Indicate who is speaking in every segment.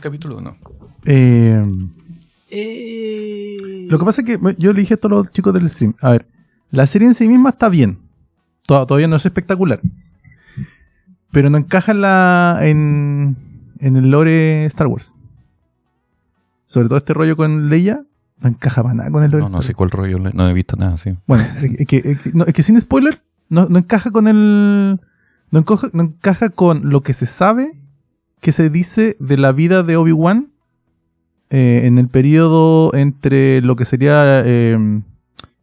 Speaker 1: capítulo 1.
Speaker 2: Lo que pasa es que yo le dije a todos los chicos del stream, a ver, la serie en sí misma está bien, todavía no es espectacular, pero no encaja en el lore Star Wars. Sobre todo este rollo con Leia, no encaja para nada con el lore.
Speaker 1: No sé cuál rollo, no he visto nada así.
Speaker 2: Bueno, es que sin spoiler, no encaja con el... No encaja con lo que se sabe que se dice de la vida de Obi-Wan en el periodo entre lo que sería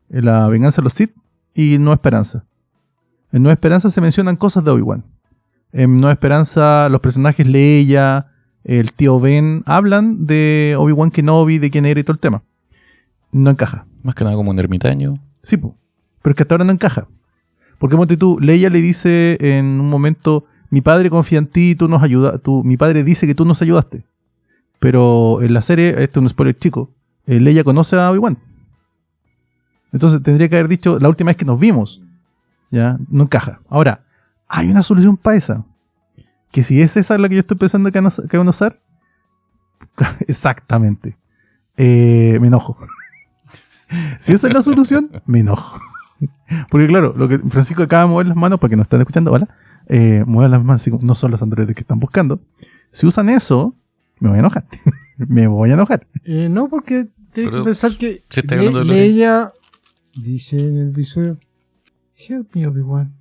Speaker 2: la venganza de los Sith y Nueva Esperanza. En Nueva Esperanza se mencionan cosas de Obi-Wan. En Nueva Esperanza los personajes Leia, el tío Ben, hablan de Obi-Wan Kenobi, de quién era y todo el tema. No encaja.
Speaker 1: Más que nada como un ermitaño.
Speaker 2: Sí, pero es que hasta ahora no encaja. Porque ponte tú, Leia le dice en un momento, mi padre confía en ti, tú nos ayudas, mi padre dice que tú nos ayudaste. Pero en la serie, este es un spoiler chico, Leia conoce a Obi-Wan. Entonces tendría que haber dicho la última vez que nos vimos. Ya, no encaja. Ahora, hay una solución para esa. Que si es esa la que yo estoy pensando que van a usar, exactamente. Me enojo. Si esa es la solución, me enojo. Porque claro, lo que Francisco acaba de mover las manos, para que no están escuchando, ¿vale? Mueve las manos, así como no son los androides que están buscando. Si usan eso, me voy a enojar. Me voy a enojar.
Speaker 3: No, porque tienes que pensar que
Speaker 1: Leia
Speaker 3: dice en el episodio, help me, Obi-Wan.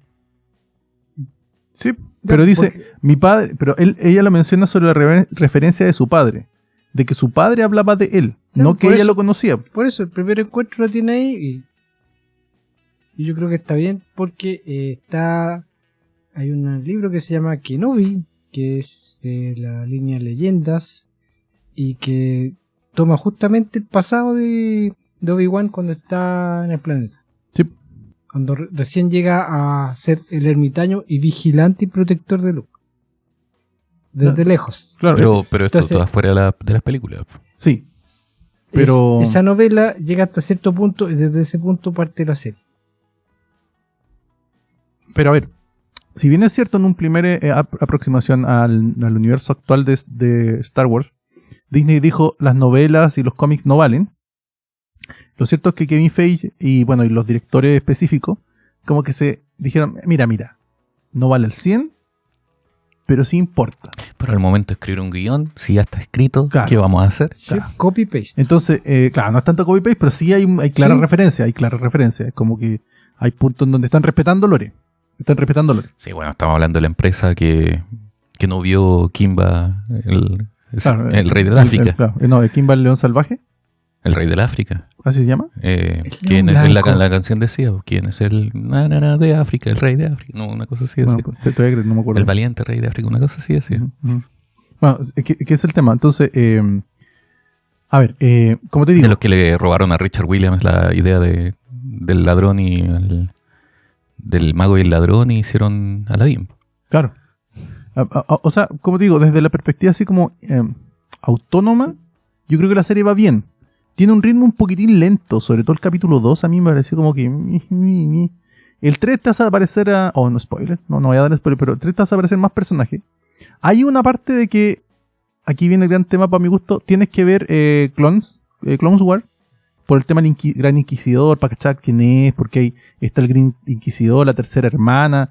Speaker 2: Sí, pero dice, mi padre, pero ella lo menciona sobre la referencia de su padre. De que su padre hablaba de él, no que ella lo conocía.
Speaker 3: Por eso, el primer encuentro lo tiene ahí y yo creo que está bien porque hay un libro que se llama Kenobi, que es de la línea Leyendas y que toma justamente el pasado de Obi-Wan cuando está en el planeta.
Speaker 2: Sí.
Speaker 3: Cuando recién llega a ser el ermitaño y vigilante y protector de Luke. Desde lejos.
Speaker 2: Claro,
Speaker 1: pero esto todo afuera de las películas.
Speaker 2: Sí. Pero
Speaker 3: esa novela llega hasta cierto punto y desde ese punto parte la serie.
Speaker 2: Pero a ver, si bien es cierto en un primer aproximación al universo actual de Star Wars, Disney dijo las novelas y los cómics no valen. Lo cierto es que Kevin Feige y los directores específicos como que se dijeron, mira, no vale el 100, pero sí importa.
Speaker 1: Pero al momento de escribir un guión, si ya está escrito,
Speaker 2: claro,
Speaker 1: ¿qué vamos a hacer?
Speaker 2: Claro.
Speaker 3: Copy-paste.
Speaker 2: Entonces, claro, no es tanto copy-paste, pero sí hay claras referencias, Es como que hay puntos en donde están respetando lore.
Speaker 1: Sí, bueno, estamos hablando de la empresa que no vio Kimba, el rey del África.
Speaker 2: Kimba el león salvaje.
Speaker 1: El rey del África.
Speaker 2: ¿Así se llama?
Speaker 1: ¿Quién es la canción decía? ¿Quién es el de África? El rey de África. No, una cosa así decía.
Speaker 2: Todavía no me acuerdo.
Speaker 1: El valiente rey de África, una cosa así decía.
Speaker 2: Uh-huh. Bueno, ¿qué es el tema? Entonces, a ver, como te digo.
Speaker 1: De los que le robaron a Richard Williams la idea del ladrón y del mago y el ladrón y hicieron Aladdin.
Speaker 2: Claro. O sea, como te digo, desde la perspectiva así como autónoma, yo creo que la serie va bien. Tiene un ritmo un poquitín lento, sobre todo el capítulo 2 a mí me pareció como que... El 3 te hace aparecer no spoiler, no voy a dar spoiler, pero el 3 te hace aparecer más personajes. Hay una parte de que, aquí viene el gran tema para mi gusto, tienes que ver Clones War, por el tema del Gran Inquisidor, para cachar quién es, porque ahí está el Gran Inquisidor, la tercera hermana.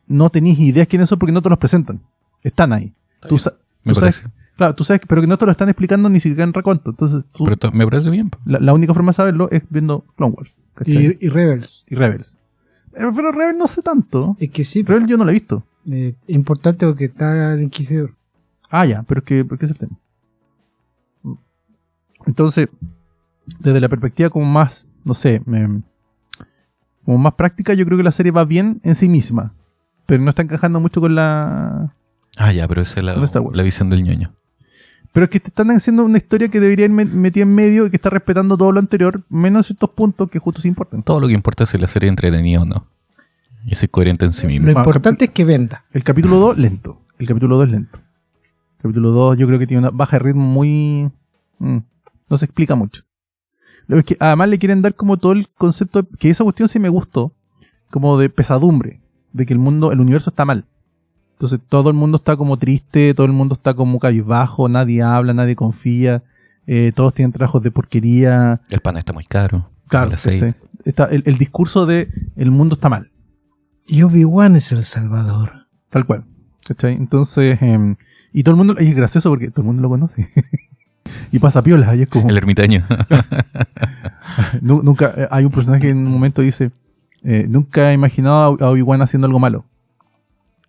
Speaker 2: No tenéis ideas quiénes son porque no te los presentan. Están ahí. Tú sabes, claro, tú sabes, pero que no te lo están explicando ni siquiera en recuento. Entonces,
Speaker 1: pero me parece bien.
Speaker 2: La única forma de saberlo es viendo Clone Wars.
Speaker 3: Y Rebels.
Speaker 2: Pero Rebels no sé tanto.
Speaker 3: Es que sí.
Speaker 2: Rebels yo no lo he visto.
Speaker 3: Importante porque está el Inquisidor.
Speaker 2: Ah, ya, pero es que es el tema. Entonces, desde la perspectiva como más, no sé, como más práctica, yo creo que la serie va bien en sí misma. Pero no está encajando mucho con la...
Speaker 1: Ah, ya, pero esa es la visión del ñoño.
Speaker 2: Pero es que te están haciendo una historia que debería ir metida en medio y que está respetando todo lo anterior, menos ciertos puntos que justo sí importan.
Speaker 1: Todo lo que importa es si la serie es entretenida o no. Y ser coherente en sí mismo.
Speaker 3: Lo importante es que venda.
Speaker 2: El capítulo 2, lento. El capítulo 2 yo creo que tiene una baja de ritmo muy... no se explica mucho. Es que además le quieren dar como todo el concepto, que esa cuestión sí me gustó, como de pesadumbre, de que el universo está mal. Entonces todo el mundo está como triste, todo el mundo está como cabizbajo, nadie habla, nadie confía, todos tienen trabajos de porquería.
Speaker 1: El pan está muy caro.
Speaker 2: Claro,
Speaker 1: El aceite.
Speaker 2: está el discurso de el mundo está mal,
Speaker 3: Y Obi-Wan es el salvador.
Speaker 2: tal cual. ¿Cachai? Entonces, y todo el mundo, y es gracioso porque todo el mundo lo conoce. Y pasa piola, y es como...
Speaker 1: El ermitaño.
Speaker 2: Nunca, hay un personaje que en un momento dice, nunca he imaginado a Obi-Wan haciendo algo malo.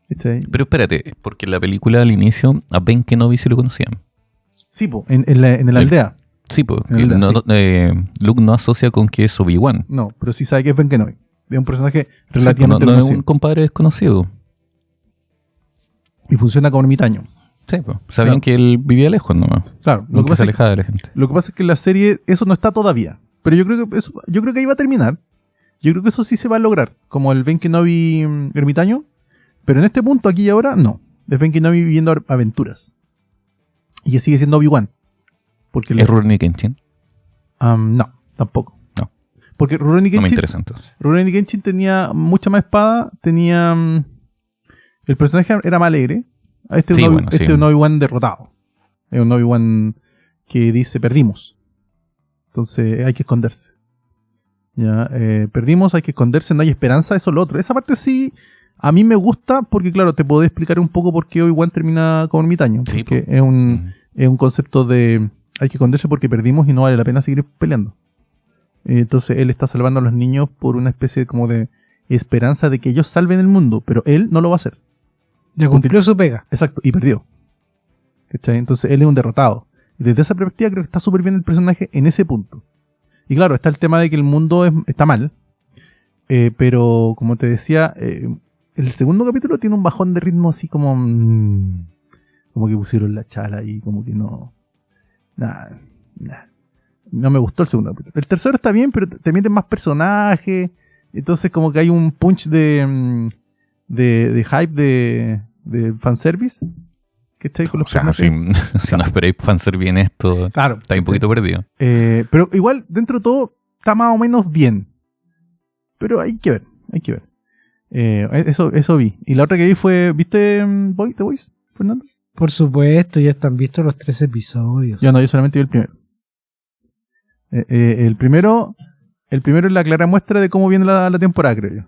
Speaker 2: ¿Cachai?
Speaker 1: Pero espérate, porque en la película al inicio a Ben Kenobi sí lo conocían.
Speaker 2: Sí, po, en la aldea.
Speaker 1: Sí, pues.
Speaker 2: En realidad,
Speaker 1: Luke no asocia con que es Obi-Wan.
Speaker 2: No, pero sí sabe que es Ben Kenobi. Es un personaje
Speaker 1: Sí, pues,
Speaker 2: relativamente
Speaker 1: no es
Speaker 2: conocido.
Speaker 1: un compadre desconocido.
Speaker 2: Y funciona como ermitaño.
Speaker 1: Sí, pues. Sabían
Speaker 2: Claro.
Speaker 1: que él vivía lejos nomás.
Speaker 2: Claro,
Speaker 1: Nunca se alejaba de la gente.
Speaker 2: lo que pasa es que en la serie eso no está todavía. Pero yo creo que ahí va a terminar. Yo creo que eso sí se va a lograr. Como el Ben Kenobi ermitaño. Pero en este punto, aquí y ahora, no. Es Ben Kenobi viviendo aventuras. Y que sigue siendo Obi-Wan. Porque
Speaker 1: ¿Es Rurouni Kenshin?
Speaker 2: no, tampoco.
Speaker 1: No.
Speaker 2: Porque Rurouni
Speaker 1: No me
Speaker 2: Kenshin,
Speaker 1: interesa entonces.
Speaker 2: Rurouni Kenshin tenía mucha más espada. Tenía... el personaje era más alegre. Este
Speaker 1: Sí,
Speaker 2: es
Speaker 1: bueno, sí.
Speaker 2: un Obi-Wan derrotado. Es un Obi-Wan que dice, perdimos. Entonces hay que esconderse. Ya, perdimos, hay que esconderse, no hay esperanza, eso es lo otro. Esa parte sí, a mí me gusta porque, claro, te puedo explicar un poco por qué Obi-Wan termina como ermitaño.
Speaker 1: Sí,
Speaker 2: Porque
Speaker 1: po.
Speaker 2: es un concepto de hay que esconderse porque perdimos y no vale la pena seguir peleando. Entonces él está salvando a los niños por una especie como de esperanza de que ellos salven el mundo, pero él no lo va a hacer.
Speaker 3: Ya cumplió su pega.
Speaker 2: Exacto, y perdió. ¿Cachai? Entonces él es un derrotado. Y desde esa perspectiva creo que está súper bien el personaje en ese punto. Y claro, está el tema de que el mundo está mal. Pero como te decía, el segundo capítulo tiene un bajón de ritmo así como... como que pusieron la chala y como que no... Nada. No me gustó el segundo capítulo. El tercero está bien, pero te meten más personajes. Entonces como que hay un punch de hype de fanservice. ¿Cachai? Con
Speaker 1: O
Speaker 2: los
Speaker 1: sea,
Speaker 2: personajes.
Speaker 1: si no esperáis fanservice bien esto,
Speaker 2: Claro.
Speaker 1: está un poquito perdido.
Speaker 2: Pero igual, dentro de todo, está más o menos bien. Pero hay que ver. Eso vi. Y la otra que vi fue, ¿viste The Voice, Fernando?
Speaker 3: Por supuesto, ya están vistos los 3 episodios.
Speaker 2: Yo solamente vi el primero. El primero es la clara muestra de cómo viene la temporada, creo yo.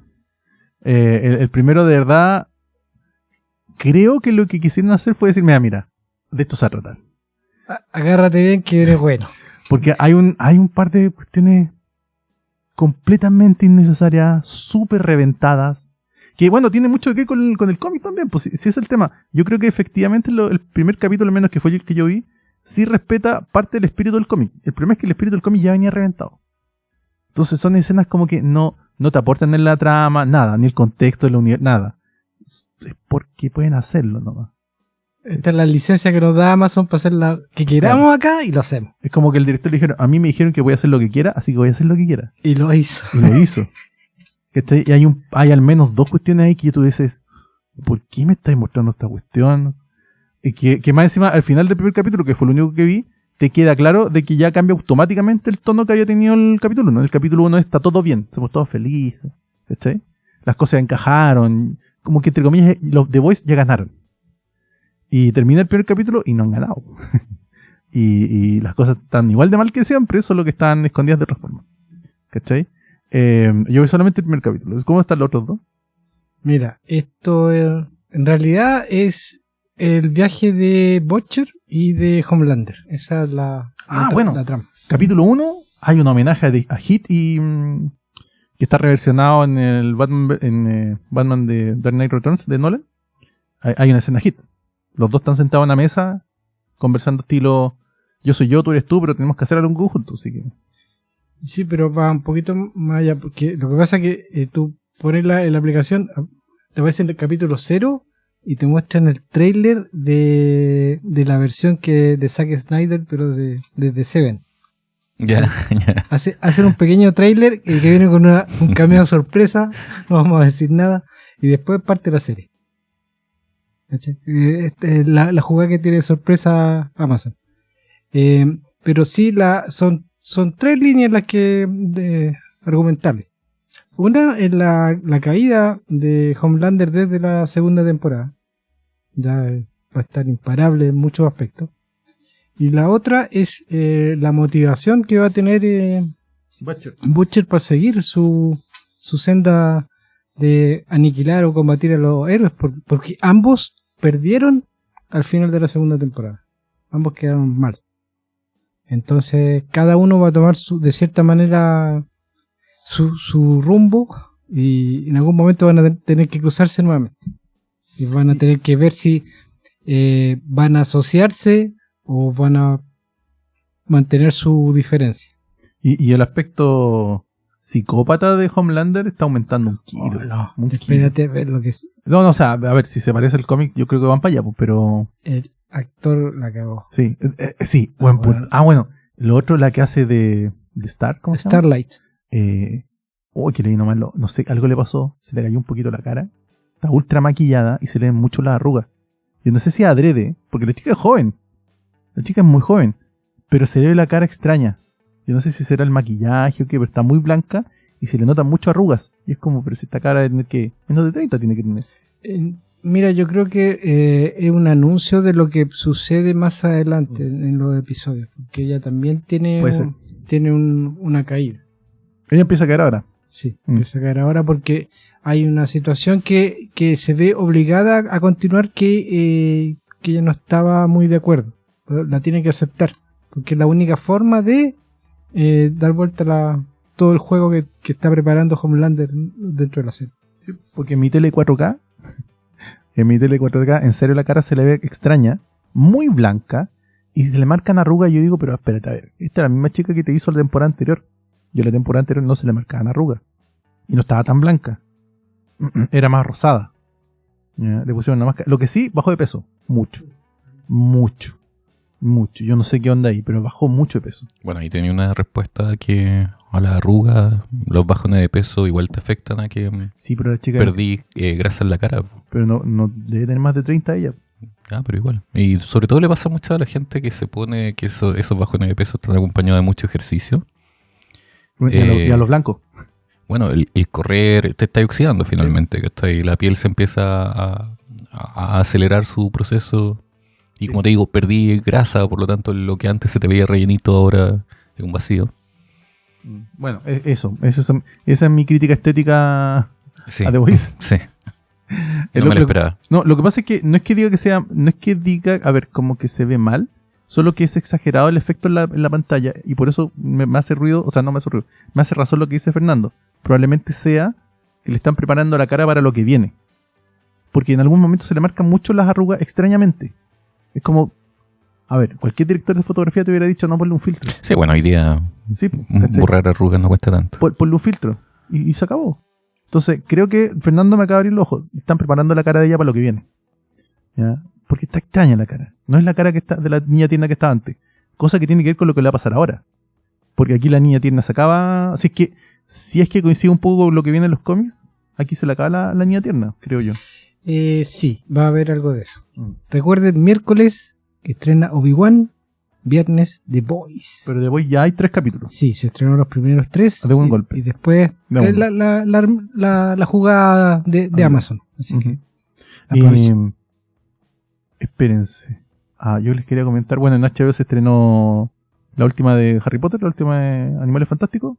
Speaker 2: El primero, de verdad, creo que lo que quisieron hacer fue decirme, mira, de esto se va a tratar.
Speaker 3: Agárrate bien que eres bueno.
Speaker 2: Porque hay un par de cuestiones completamente innecesarias, súper reventadas, que bueno, tiene mucho que ver con el cómic también, pues si es el tema. Yo creo que efectivamente el primer capítulo, al menos que fue el que yo vi, sí respeta parte del espíritu del cómic. El problema es que el espíritu del cómic ya venía reventado. Entonces son escenas como que no te aportan en la trama, nada, ni el contexto de la universo, nada. Es porque pueden hacerlo nomás.
Speaker 3: Esta es la licencia que nos da Amazon para hacer la que queramos acá y lo hacemos.
Speaker 2: Es como que el director le dijeron, a mí me dijeron que voy a hacer lo que quiera, así que voy a hacer lo que quiera.
Speaker 3: Y lo hizo.
Speaker 2: Y lo hizo. ¿Cachai? Y hay al menos 2 cuestiones ahí que tú dices, ¿por qué me estáis mostrando esta cuestión? Y que más encima, al final del primer capítulo, que fue lo único que vi, te queda claro de que ya cambia automáticamente el tono que había tenido el capítulo 1. En el capítulo 1 está todo bien, somos todos felices, ¿cachai? Las cosas encajaron, como que entre comillas los The Voice ya ganaron. Y termina el primer capítulo y no han ganado. y las cosas están igual de mal que siempre, solo que están escondidas de otra forma. ¿Cachai? Yo vi solamente el primer capítulo. ¿Cómo están los otros 2?
Speaker 3: Mira, esto en realidad es el viaje de Butcher y de Homelander. Esa es la trama.
Speaker 2: Capítulo 1, hay un homenaje a Hit y que está reversionado en el Batman de Dark Knight Returns de Nolan. Hay una escena Hit. Los dos están sentados en una mesa conversando estilo yo soy yo, tú eres tú, pero tenemos que hacer algo en conjunto, así que...
Speaker 3: Sí, pero va un poquito más allá, porque lo que pasa es que tú pones en la aplicación, te aparece en el capítulo 0 y te muestran el trailer de la versión de Zack Snyder, pero de Seven.
Speaker 1: Ya.
Speaker 3: Hacen un pequeño trailer que viene con un cameo sorpresa, no vamos a decir nada, y después parte la serie. La jugada que tiene sorpresa Amazon. Pero sí, son 3 líneas las que argumentales. Una es la caída de Homelander desde la segunda temporada. ya va a estar imparable en muchos aspectos. Y la otra es la motivación que va a tener Butcher para seguir su senda de aniquilar o combatir a los héroes, porque ambos perdieron al final de la segunda temporada. Ambos quedaron mal. Entonces cada uno va a tomar de cierta manera su rumbo, y en algún momento van a tener que cruzarse nuevamente. Y van a tener que ver si van a asociarse o van a mantener su diferencia.
Speaker 2: Y el aspecto psicópata de Homelander está aumentando un kilo.
Speaker 3: Oh, no.
Speaker 2: Un
Speaker 3: Espérate
Speaker 2: kilo.
Speaker 3: a ver lo que es.
Speaker 2: No, o sea, a ver, si se parece al cómic, yo creo que van para allá, pues, pero...
Speaker 3: El actor la cagó.
Speaker 2: Sí, sí, buen punto.
Speaker 3: Bueno.
Speaker 2: Bueno, lo otro, la que hace de Star, ¿cómo se llama?
Speaker 3: Starlight.
Speaker 2: Que le vino mal, no sé, algo le pasó, se le cayó un poquito la cara. Está ultra maquillada y se le ven mucho las arrugas. Yo no sé si adrede, porque la chica es joven. La chica es muy joven, pero se le ve la cara extraña. Yo no sé si será el maquillaje o qué, pero está muy blanca y se le notan mucho arrugas. Y es como, pero si esta cara tiene que menos de 30 tiene que tener.
Speaker 3: Mira, yo creo que es un anuncio de lo que sucede más adelante en los episodios, porque ella también tiene una caída.
Speaker 2: Ella empieza a caer ahora.
Speaker 3: Sí, empieza a caer ahora porque hay una situación que se ve obligada a continuar, que ella no estaba muy de acuerdo. La tiene que aceptar, porque es la única forma de dar vuelta a todo el juego que está preparando Homelander dentro de la serie.
Speaker 2: Sí, porque en mi tele 4K, en serio la cara se le ve extraña, muy blanca, y se le marcan arrugas. Y yo digo, pero espérate, a ver, esta es la misma chica que te hizo la temporada anterior. Y en la temporada anterior no se le marcaban arrugas. Y no estaba tan blanca. Era más rosada. ¿Ya? Le pusieron una máscara. Lo que sí, bajó de peso. Mucho. Yo no sé qué onda ahí, pero bajó mucho de peso.
Speaker 1: Bueno, ahí tenía una respuesta que a la arruga, los bajones de peso igual te afectan a que
Speaker 2: Sí, pero la chica
Speaker 1: perdí grasa en la cara.
Speaker 2: Pero no debe tener más de 30 ella.
Speaker 1: Ah, pero igual. Y sobre todo le pasa mucho a la gente que se pone que esos bajones de peso están acompañados de mucho ejercicio.
Speaker 2: Y a los blancos.
Speaker 1: Bueno, el correr te está oxidando finalmente, ¿cachai? La piel se empieza a acelerar su proceso. Y como te digo, perdí grasa, por lo tanto lo que antes se te veía rellenito ahora es un vacío.
Speaker 2: Bueno, esa es mi crítica estética
Speaker 1: Sí.
Speaker 2: a The Voice.
Speaker 1: Sí. No me lo esperaba.
Speaker 2: No, lo que pasa es que no es que diga, a ver, como que se ve mal, solo que es exagerado el efecto en la pantalla, y por eso me hace ruido, o sea, no me hace ruido, me hace razón lo que dice Fernando. Probablemente sea que le están preparando la cara para lo que viene. Porque en algún momento se le marcan mucho las arrugas extrañamente. Es como, a ver, cualquier director de fotografía te hubiera dicho no ponle un filtro.
Speaker 1: Sí, bueno, hoy día
Speaker 2: Sí, ¿cachai?
Speaker 1: borrar arrugas no cuesta tanto.
Speaker 2: Ponle un filtro. Y se acabó. Entonces, creo que Fernando me acaba de abrir los ojos. Están preparando la cara de ella para lo que viene. ¿Ya? Porque está extraña la cara. No es la cara que está de la niña tierna que estaba antes. Cosa que tiene que ver con lo que le va a pasar ahora. Porque aquí la niña tierna se acaba... Si es que coincide un poco con lo que viene en los cómics, aquí se le acaba la niña tierna, creo yo.
Speaker 3: Sí, va a haber algo de eso. Recuerden, miércoles que estrena Obi-Wan, viernes The Boys.
Speaker 2: Pero de Boys ya hay 3 capítulos.
Speaker 3: Sí, se estrenaron los primeros 3.
Speaker 2: De un golpe.
Speaker 3: Y después
Speaker 2: De un.
Speaker 3: la jugada de Amazon. Así que
Speaker 2: espérense. Yo les quería comentar. Bueno, en HBO se estrenó la última de Harry Potter, la última de Animales Fantásticos.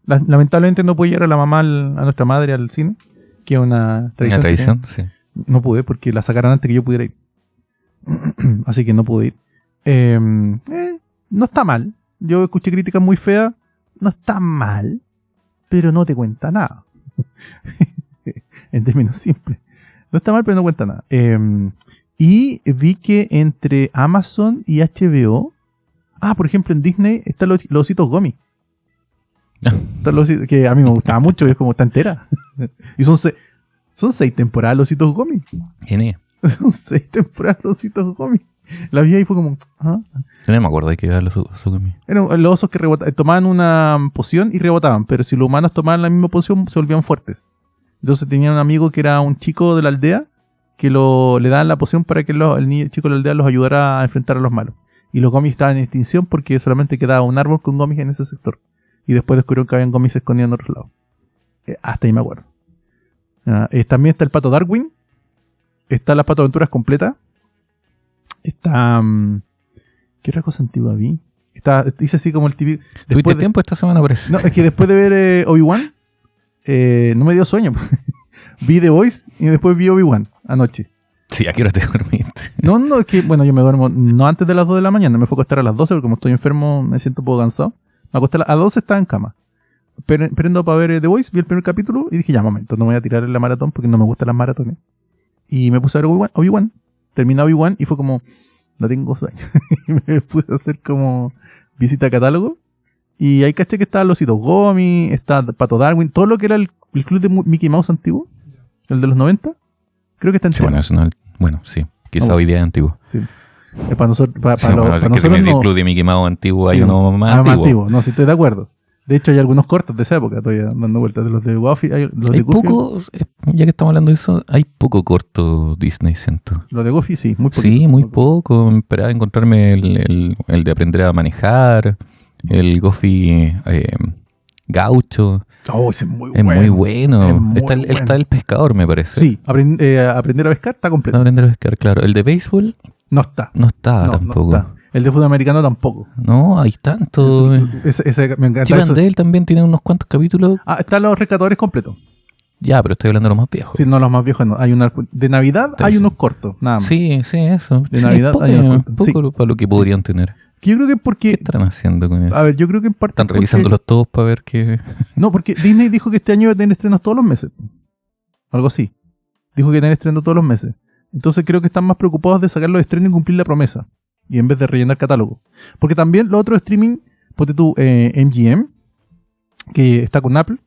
Speaker 2: Lamentablemente no pude llevar a la mamá, a nuestra madre, al cine, que es una tradición.
Speaker 1: Una tradición, sí.
Speaker 2: No pude porque la sacaron antes que yo pudiera ir. Así que no pude ir. No está mal. Yo escuché críticas muy feas. No está mal, pero no te cuenta nada. En términos simples. No está mal, pero no cuenta nada. Y vi que entre Amazon y HBO, por ejemplo, en Disney están los ositos Gummy. Que a mí me gustaba mucho, y es como está entera. Y son 6 temporadas los ositos Gummy.
Speaker 1: Genial.
Speaker 2: Son 6 temporadas los ositos Gummy. La vi ahí y fue como...
Speaker 1: No me acuerdo de qué eran los osos Gummy.
Speaker 2: Eran los osos que tomaban una poción y rebotaban, pero si los humanos tomaban la misma poción se volvían fuertes. Entonces tenía un amigo que era un chico de la aldea que le daban la poción para que el chico de la aldea los ayudara a enfrentar a los malos. Y los Gummies estaban en extinción porque solamente quedaba un árbol con Gummies en ese sector. Y después descubrieron que habían Gummies escondidos en otros lados. Hasta ahí me acuerdo. También está el pato Darwin, Está Las Pato Aventuras completa. Está... ¿qué otra cosa antigua vi? Dice así como el típico...
Speaker 1: ¿Tuviste tiempo esta semana parece?
Speaker 2: No, es que después de ver Obi-Wan, no me dio sueño. Vi The Voice y después vi Obi-Wan anoche.
Speaker 1: Sí, ¿a qué hora te dormiste?
Speaker 2: No, es que, bueno, yo me duermo no antes de las 2 de la mañana, me fue a acostar a las 12 porque como estoy enfermo me siento un poco cansado. Me acosté a las 12, estaba en cama. Prendo para ver The Voice, vi el primer capítulo y dije, ya, momento, no voy a tirar en la maratón porque no me gustan las maratones. Y me puse a ver Obi-Wan. Terminé Obi-Wan y fue como, no tengo sueño. Y me puse a hacer como visita a catálogo. Y ahí caché que estaban los Ositos Gomi, estaba Pato Darwin, todo lo que era el club de Mickey Mouse antiguo, el de los 90. Creo que está
Speaker 1: Sí,
Speaker 2: entero.
Speaker 1: bueno, sí. Quizá hoy día es antiguo.
Speaker 2: Sí. Para nosotros, para
Speaker 1: Sí, bueno, es que si me decís Club de Mickey Mouse antiguo, hay uno más antiguo.
Speaker 2: No, sí estoy de acuerdo. De hecho, hay algunos cortos de esa época todavía dando vueltas. De los de Goofy, los
Speaker 1: Hay
Speaker 2: de Goofy.
Speaker 1: poco, ya que estamos hablando de eso, hay poco corto Disney, siento.
Speaker 2: Los de Goofy, sí, muy poco.
Speaker 1: Sí, muy poco. Esperaba encontrarme el de aprender a manejar, el Goofy gaucho.
Speaker 2: Oh, ese es muy
Speaker 1: Es
Speaker 2: bueno.
Speaker 1: muy bueno.
Speaker 2: Es muy
Speaker 1: Está el pescador, me parece.
Speaker 2: Sí, aprender a pescar está completo.
Speaker 1: Aprender a pescar, claro. El de béisbol
Speaker 2: No está.
Speaker 1: no está
Speaker 2: No,
Speaker 1: tampoco.
Speaker 2: no está. El de fútbol americano tampoco.
Speaker 1: No, hay tanto.
Speaker 2: Ese me encanta.
Speaker 1: Chip and
Speaker 2: Eso.
Speaker 1: Dale también tiene unos cuantos capítulos.
Speaker 2: Están los rescatadores completos.
Speaker 1: Ya, pero estoy hablando de los más viejos.
Speaker 2: Sí, no, los más viejos no. Hay de Navidad hay unos cortos, nada más.
Speaker 1: Sí, eso.
Speaker 2: De
Speaker 1: Sí,
Speaker 2: Navidad
Speaker 1: es poco,
Speaker 2: hay unos cortos.
Speaker 1: poco para lo que podrían tener.
Speaker 2: Que yo creo que es
Speaker 1: ¿Qué
Speaker 2: porque...
Speaker 1: estarán haciendo con eso?
Speaker 2: A ver, yo creo que en parte...
Speaker 1: Están
Speaker 2: porque-
Speaker 1: revisándolos todos para ver qué...
Speaker 2: No, porque Disney dijo que este año iba a tener estrenos todos los meses. Algo así. Dijo que iba a tener estrenos todos los meses. Entonces creo que están más preocupados de sacar los estrenos y cumplir la promesa. Y en vez de rellenar catálogo. Porque también los otros streaming, ponte tú, MGM, que está con Apple.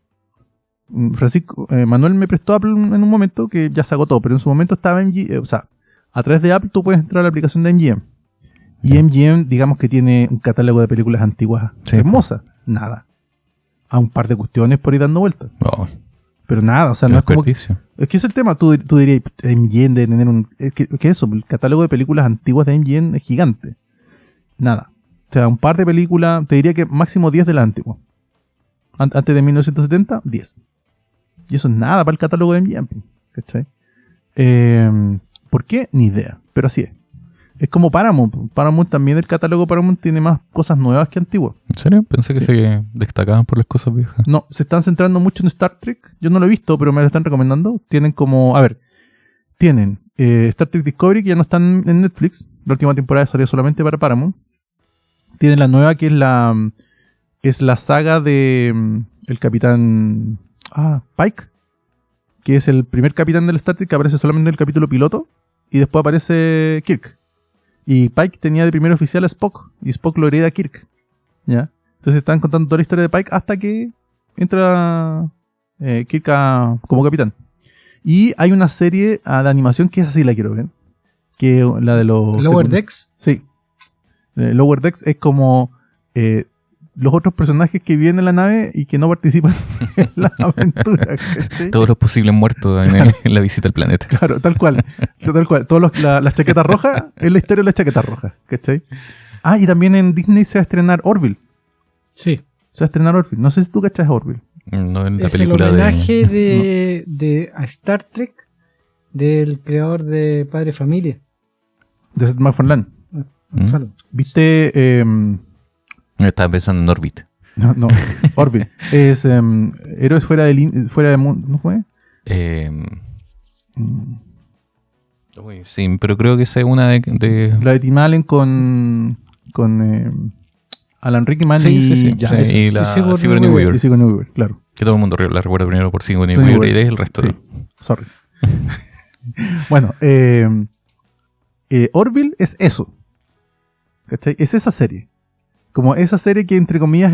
Speaker 2: Francisco, Manuel me prestó Apple en un momento que ya se agotó, pero en su momento estaba MGM, o sea, a través de Apple tú puedes entrar a la aplicación de MGM. Y MGM, digamos que tiene un catálogo de películas antiguas
Speaker 1: Sí.
Speaker 2: hermosas. Nada. A un par de cuestiones por ir dando vueltas.
Speaker 1: Oh,
Speaker 2: Pero nada, o sea, no es como...
Speaker 1: desperdicio.
Speaker 2: Es que es el tema, tú dirías, MGM debe tener un... Es que eso, el catálogo de películas antiguas de MGM es gigante. Nada. O sea, un par de películas, te diría que máximo 10 de las antiguas. Antes de 1970, 10. Y eso es nada para el catálogo de MGM. ¿Cachai? ¿Por qué? Ni idea. Pero así es. Es como Paramount. Paramount también, el catálogo de Paramount tiene más cosas nuevas que antiguas.
Speaker 1: ¿En serio? Pensé que
Speaker 2: Sí.
Speaker 1: se destacaban por las cosas viejas.
Speaker 2: No, se están centrando mucho en Star Trek. Yo no lo he visto, pero me lo están recomendando. Tienen como... A ver. Tienen Star Trek Discovery, que ya no están en Netflix. La última temporada salió solamente para Paramount. Tienen la nueva, que es la saga de el capitán Pike, que es el primer capitán del Star Trek que aparece solamente en el capítulo piloto. Y después aparece Kirk. Y Pike tenía de primer oficial a Spock. Y Spock lo hereda a Kirk. ¿Ya? Entonces están contando toda la historia de Pike hasta que entra Kirk como capitán. Y hay una serie de animación que esa sí la quiero ver. Que la de los...
Speaker 3: Lower Decks.
Speaker 2: Sí. Lower Decks es como los otros personajes que viven en la nave y que no participan en la aventura. ¿Cachai?
Speaker 1: Todos los posibles muertos en la visita al planeta.
Speaker 2: Claro, tal cual. Tal cual. Las chaquetas rojas es la historia de las chaquetas rojas. ¿Cachai? Y también en Disney se va a estrenar Orville.
Speaker 3: Sí.
Speaker 2: Se va a estrenar Orville. No sé si tú cachas Orville.
Speaker 1: No en la
Speaker 3: Es el
Speaker 1: película
Speaker 3: homenaje a Star Trek del creador de Padre Familia.
Speaker 2: De Seth MacFarlane.
Speaker 1: ¿Mm?
Speaker 2: ¿Viste?
Speaker 1: Estaba pensando en Orbit.
Speaker 2: No, Orville. Es Héroes fuera de mundo. ¿No fue?
Speaker 1: Uy, sí, pero creo que esa es una de...
Speaker 2: La de Tim Allen con Alan Rickman
Speaker 1: Sí.
Speaker 2: ya,
Speaker 1: Sí,
Speaker 2: esa.
Speaker 1: y la
Speaker 3: Y Sigourney
Speaker 1: Sigourney
Speaker 3: Weaver.
Speaker 1: Weaver.
Speaker 2: Y Sigourney Weaver, claro.
Speaker 1: Que todo el mundo la recuerda primero por Sigourney
Speaker 2: Sigourney
Speaker 1: Weaver y
Speaker 2: Weaver.
Speaker 1: de el resto.
Speaker 2: Sí. Sorry. Bueno, Orville es eso. ¿Cachai? Es esa serie. Como esa serie que, entre comillas,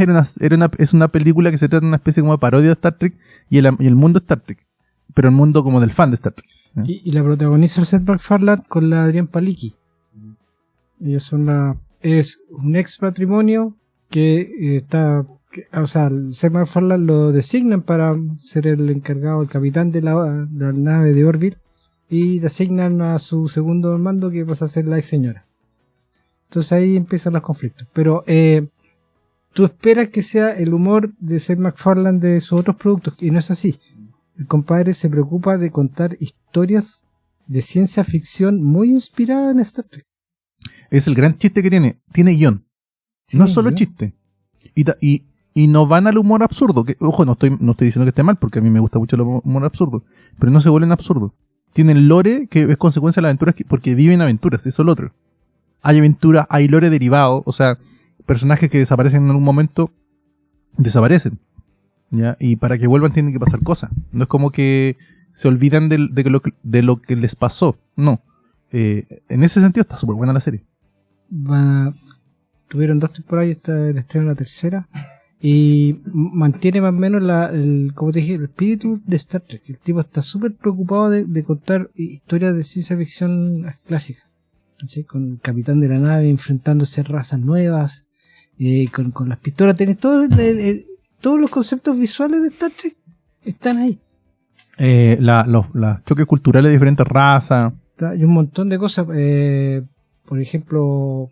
Speaker 2: es una película que se trata de una especie como de parodia de Star Trek y el mundo Star Trek. Pero el mundo como del fan de Star Trek.
Speaker 3: Y la protagoniza el Seth MacFarlane con la Adrián Palicki. Ellos son es un ex matrimonio que o sea, el Seth MacFarlane lo designan para ser el encargado, el capitán de la nave de Orville, y designan a su segundo al mando, que pasa a ser la ex señora. Entonces ahí empiezan los conflictos. Pero tú esperas que sea el humor de Seth MacFarlane de sus otros productos, y no es así. El compadre se preocupa de contar historias de ciencia ficción muy inspirada en Star Trek.
Speaker 2: Es el gran chiste que tiene. Tiene guión. No es solo
Speaker 3: guión.
Speaker 2: chiste. Y no van al humor absurdo. Que, ojo, no estoy diciendo que esté mal, porque a mí me gusta mucho el humor absurdo. Pero no se vuelven absurdos. Tienen lore que es consecuencia de las aventuras porque viven aventuras. Eso es lo otro. Hay aventuras, hay lore derivado. O sea, personajes que desaparecen en algún momento, desaparecen. ¿Ya? Y para que vuelvan tienen que pasar cosas. No es como que se olvidan de lo que les pasó. No. En ese sentido está súper buena la serie.
Speaker 3: Tuvieron 2 temporadas y está el estreno de la tercera. Y mantiene más o menos como te dije, el espíritu de Star Trek. El tipo está súper preocupado de contar historias de ciencia ficción clásicas. ¿Sí? Con el capitán de la nave enfrentándose a razas nuevas, con las pistolas. Tenés todos los conceptos visuales de Star Trek están ahí.
Speaker 2: Los choques culturales de diferentes razas.
Speaker 3: Hay un montón de cosas. Por ejemplo,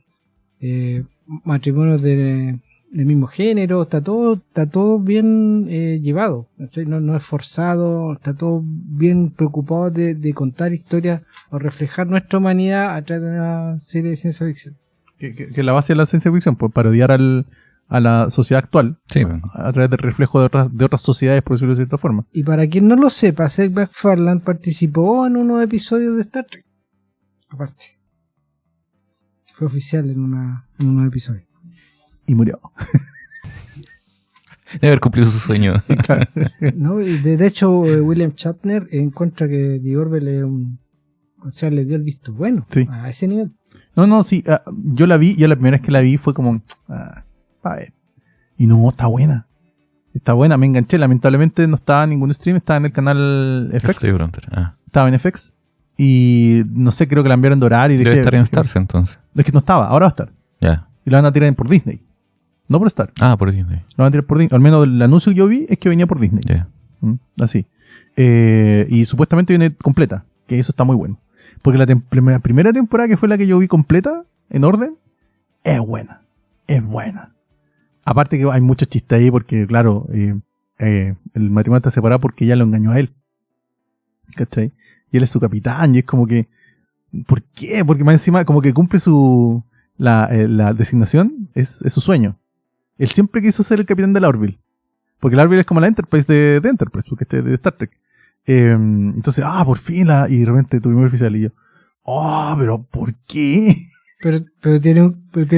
Speaker 3: matrimonios del mismo género. Está todo bien llevado. No es forzado. Está todo bien preocupado de contar historias o reflejar nuestra humanidad a través de una serie de ciencia ficción.
Speaker 2: Que la base de la ciencia ficción, pues parodiar a la sociedad actual,
Speaker 1: Sí.
Speaker 2: a través del reflejo de otras sociedades, por decirlo de cierta forma.
Speaker 3: Y para quien no lo sepa, Seth MacFarlane participó en unos episodios de Star Trek. Aparte. Fue oficial en unos episodios.
Speaker 2: Y murió.
Speaker 1: Debe haber cumplido su sueño.
Speaker 3: ¿No? Y de hecho, William Shatner encuentra que The Orville le dio el visto bueno
Speaker 2: Sí.
Speaker 3: a ese nivel.
Speaker 2: No, sí. Yo la vi, la primera vez que la vi fue como... a ver. Y no, está buena. Está buena, me enganché. Lamentablemente no estaba en ningún stream, estaba en el canal FX. Estaba en FX. Y no sé, creo que la enviaron de horario.
Speaker 1: Debe estar en Starz entonces.
Speaker 2: Es que no estaba, ahora va a estar.
Speaker 1: Ya.
Speaker 2: Y la van a tirar por Disney. No por Star.
Speaker 1: Por Disney.
Speaker 2: La van a tirar por Disney. Al menos el anuncio que yo vi es que venía por Disney.
Speaker 1: Ya.
Speaker 2: Así. Y supuestamente viene completa. Que eso está muy bueno. Porque la primera temporada, que fue la que yo vi completa, en orden, es buena. Es buena. Aparte que hay muchos chistes ahí porque, claro, el matrimonio está separado porque ella lo engañó a él. ¿Cachai? Y él es su capitán y es como que... ¿Por qué? Porque más encima como que cumple la designación, es su sueño. Él siempre quiso ser el capitán de la Orville. Porque la Orville es como la Enterprise de Enterprise, porque es de Star Trek. Entonces, por fin y de repente tu primer oficial y yo, pero ¿por qué?
Speaker 3: Pero tiene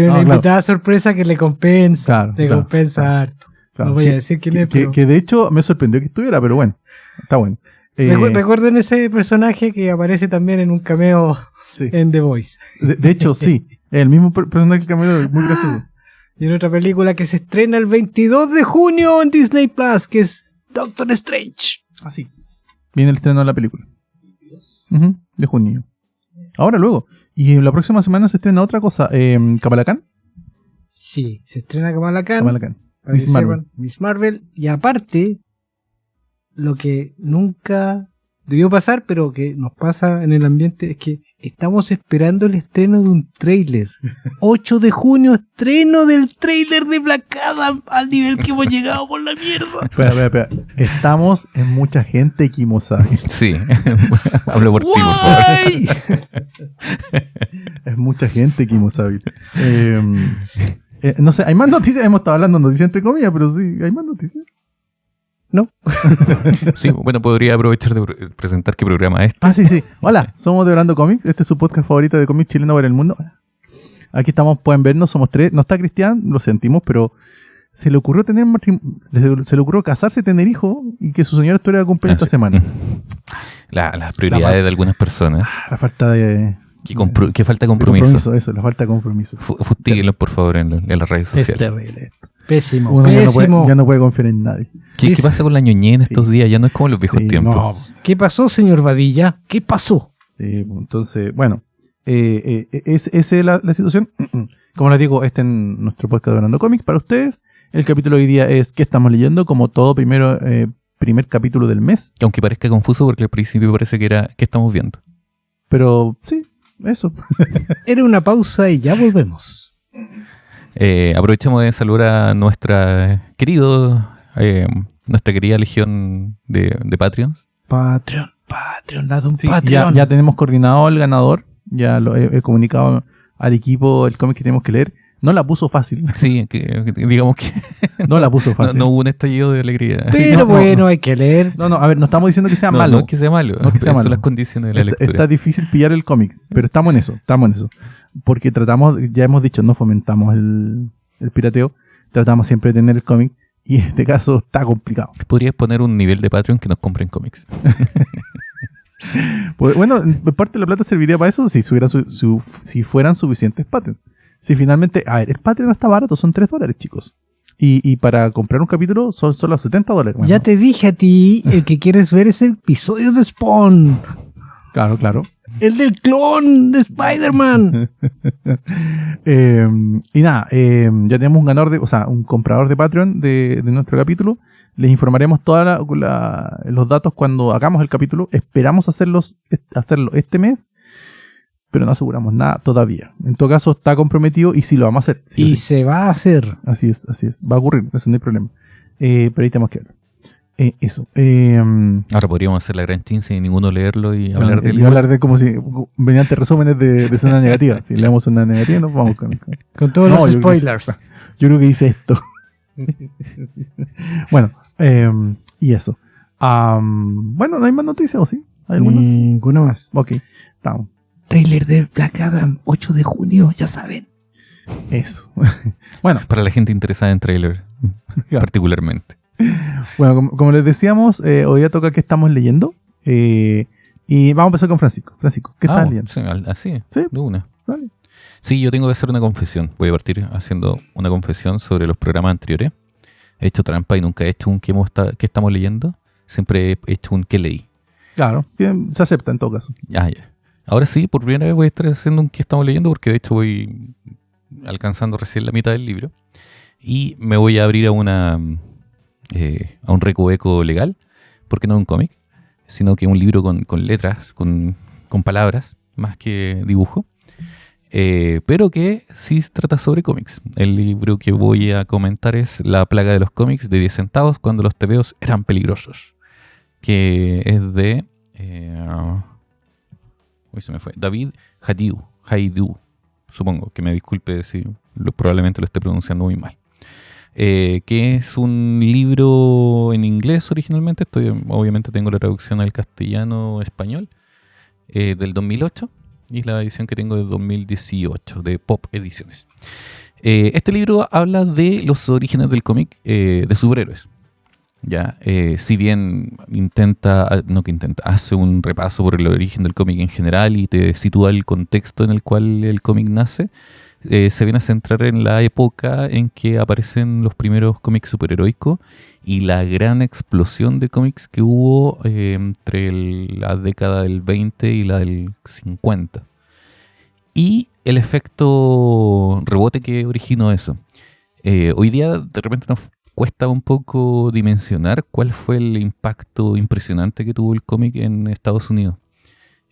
Speaker 3: una invitada sorpresa que le compensa. Compensa harto.
Speaker 2: Claro,
Speaker 3: no voy a decir quién es, pero...
Speaker 2: que de hecho me sorprendió que estuviera, pero bueno, está bueno.
Speaker 3: Recuerden ese personaje que aparece también en un cameo en The Voice.
Speaker 2: De hecho, sí. El mismo personaje que cameo, muy gracioso.
Speaker 3: Y en otra película que se estrena el 22 de junio en Disney Plus, que es Doctor Strange.
Speaker 2: Sí. Viene el estreno de la película. De junio. Ahora luego. Y la próxima semana se estrena otra cosa. Kamala Khan.
Speaker 3: Sí, se estrena Kamala Khan. Miss Marvel. Y aparte, lo que nunca debió pasar, pero que nos pasa en el ambiente, es que estamos esperando el estreno de un tráiler. 8 de junio, estreno del tráiler de Black Adam, al nivel que hemos llegado por la mierda.
Speaker 2: Espera. Estamos en mucha gente Kimosabi.
Speaker 1: Sí. Hablo por ti, por favor.
Speaker 2: Es mucha gente Kimosabi. No sé, hay más noticias. Hemos estado hablando de noticias entre comillas, pero sí, hay más noticias.
Speaker 3: ¿No?
Speaker 1: Sí, bueno, podría aprovechar de presentar qué programa es.
Speaker 2: Sí. Hola, somos de Hablando Comics. Este es su podcast favorito de cómics chileno por el mundo. Aquí estamos, pueden vernos, somos 3. No está Cristian, lo sentimos, pero se le ocurrió se le ocurrió casarse, tener hijos y que su señora estuviera de cumpleaños esta semana.
Speaker 1: Las prioridades de algunas personas.
Speaker 2: La falta de...
Speaker 1: Que falta de compromiso.
Speaker 2: Eso, la falta de compromiso.
Speaker 1: Fustíguenlos, por favor, en las redes sociales.
Speaker 2: Es terrible.
Speaker 3: Pésimo.
Speaker 2: Uno ya no puede confiar en nadie.
Speaker 1: ¿Qué pasa con la ñoñez en estos días? Ya no es como en los viejos tiempos. No.
Speaker 3: ¿Qué pasó, señor Badilla? ¿Qué pasó?
Speaker 2: Entonces, bueno, esa es la situación. Como les digo, en nuestro podcast de Hablando Comics para ustedes. El capítulo de hoy día es ¿qué estamos leyendo? Como todo primer capítulo del mes.
Speaker 1: Aunque parezca confuso porque al principio parece que era ¿qué estamos viendo?
Speaker 2: Pero sí, eso.
Speaker 3: Era una pausa y ya volvemos.
Speaker 1: Aprovechamos de saludar a nuestra querida legión de Patreons.
Speaker 3: Patreon, date un
Speaker 2: Sí,
Speaker 3: Patreon.
Speaker 2: ya tenemos coordinado el ganador. Ya lo he comunicado al equipo el cómic que tenemos que leer. No la puso fácil.
Speaker 1: Sí, digamos que
Speaker 2: No la puso
Speaker 1: no,
Speaker 2: fácil.
Speaker 1: no hubo un estallido de alegría.
Speaker 3: Pero
Speaker 2: Sí, no,
Speaker 3: bueno, hay que leer.
Speaker 2: No, a ver, no estamos diciendo que sea
Speaker 1: No,
Speaker 2: malo.
Speaker 1: no es que sea malo,
Speaker 2: No es que sea
Speaker 1: son
Speaker 2: malo.
Speaker 1: las condiciones de la
Speaker 2: Está
Speaker 1: lectura.
Speaker 2: difícil pillar el cómic, pero estamos en eso. Porque tratamos, ya hemos dicho, no fomentamos el pirateo. Tratamos siempre de tener el cómic. Y en este caso está complicado.
Speaker 1: Podrías poner un nivel de Patreon que nos compren cómics.
Speaker 2: Pues, bueno, en parte la plata serviría para eso si fueran suficientes Patreon. Si finalmente, a ver, el Patreon está barato, son $3, chicos. Y para comprar un capítulo son solo $70. Bueno,
Speaker 3: Ya te dije a ti, el que quieres ver es el episodio de Spawn.
Speaker 2: Claro.
Speaker 3: El del clon de Spider-Man.
Speaker 2: Y nada, ya tenemos un ganador un comprador de Patreon de nuestro capítulo. Les informaremos todos los datos cuando hagamos el capítulo. Esperamos hacerlo este mes, pero no aseguramos nada todavía. En todo caso, está comprometido y sí lo vamos a hacer. Sí o
Speaker 3: Y
Speaker 2: sí.
Speaker 3: se va a hacer.
Speaker 2: Así es. Va a ocurrir, eso no hay problema. Pero ahí tenemos que ver. Eso.
Speaker 1: Ahora podríamos hacer la gran chinza y ninguno leerlo y hablar de él.
Speaker 2: y hablar de como si mediante resúmenes de escenas negativas. Si leemos una negativa, nos vamos
Speaker 3: Con todos
Speaker 2: No,
Speaker 3: los
Speaker 2: yo creo que
Speaker 3: spoilers.
Speaker 2: Yo creo que hice esto. Bueno, y eso. Bueno, ¿no hay más noticias o sí? ¿Hay alguna?
Speaker 3: Ninguna más.
Speaker 2: Ok, estamos.
Speaker 3: Trailer de Black Adam, 8 de junio, ya saben.
Speaker 2: Eso. Bueno,
Speaker 1: Para la gente interesada en trailer,
Speaker 2: Claro.
Speaker 1: particularmente.
Speaker 2: bueno, como les decíamos, hoy día toca que estamos leyendo. Y vamos a empezar con Francisco. Francisco, ¿qué estás leyendo?
Speaker 1: Sí, así,
Speaker 2: Sí.
Speaker 1: de una.
Speaker 2: Dale.
Speaker 1: Sí, yo tengo que hacer una confesión. Voy a partir haciendo una confesión sobre los programas anteriores. He hecho trampa y nunca he hecho un que estamos leyendo. Siempre he hecho un que leí.
Speaker 2: Claro, se acepta en todo caso.
Speaker 1: Ya. Ahora sí, por primera vez voy a estar haciendo un que estamos leyendo porque de hecho voy alcanzando recién la mitad del libro. Y me voy a abrir a un recoveco legal, porque no un cómic, sino que un libro con letras, con palabras, más que dibujo. Pero que sí trata sobre cómics. El libro que voy a comentar es La plaga de los cómics de 10 centavos cuando los tebeos eran peligrosos, que es de se me fue, David Haidu, supongo, que me disculpe si probablemente lo esté pronunciando muy mal. Que es un libro en inglés originalmente. Obviamente tengo la traducción al castellano-español del 2008 y la edición que tengo de 2018 de Pop Ediciones. Este libro habla de los orígenes del cómic de superhéroes. Ya, si bien hace un repaso por el origen del cómic en general y te sitúa el contexto en el cual el cómic nace, se viene a centrar en la época en que aparecen los primeros cómics superheroicos y la gran explosión de cómics que hubo entre la década del 20 y la del 50. Y el efecto rebote que originó eso. Hoy día de repente nos cuesta un poco dimensionar cuál fue el impacto impresionante que tuvo el cómic en Estados Unidos.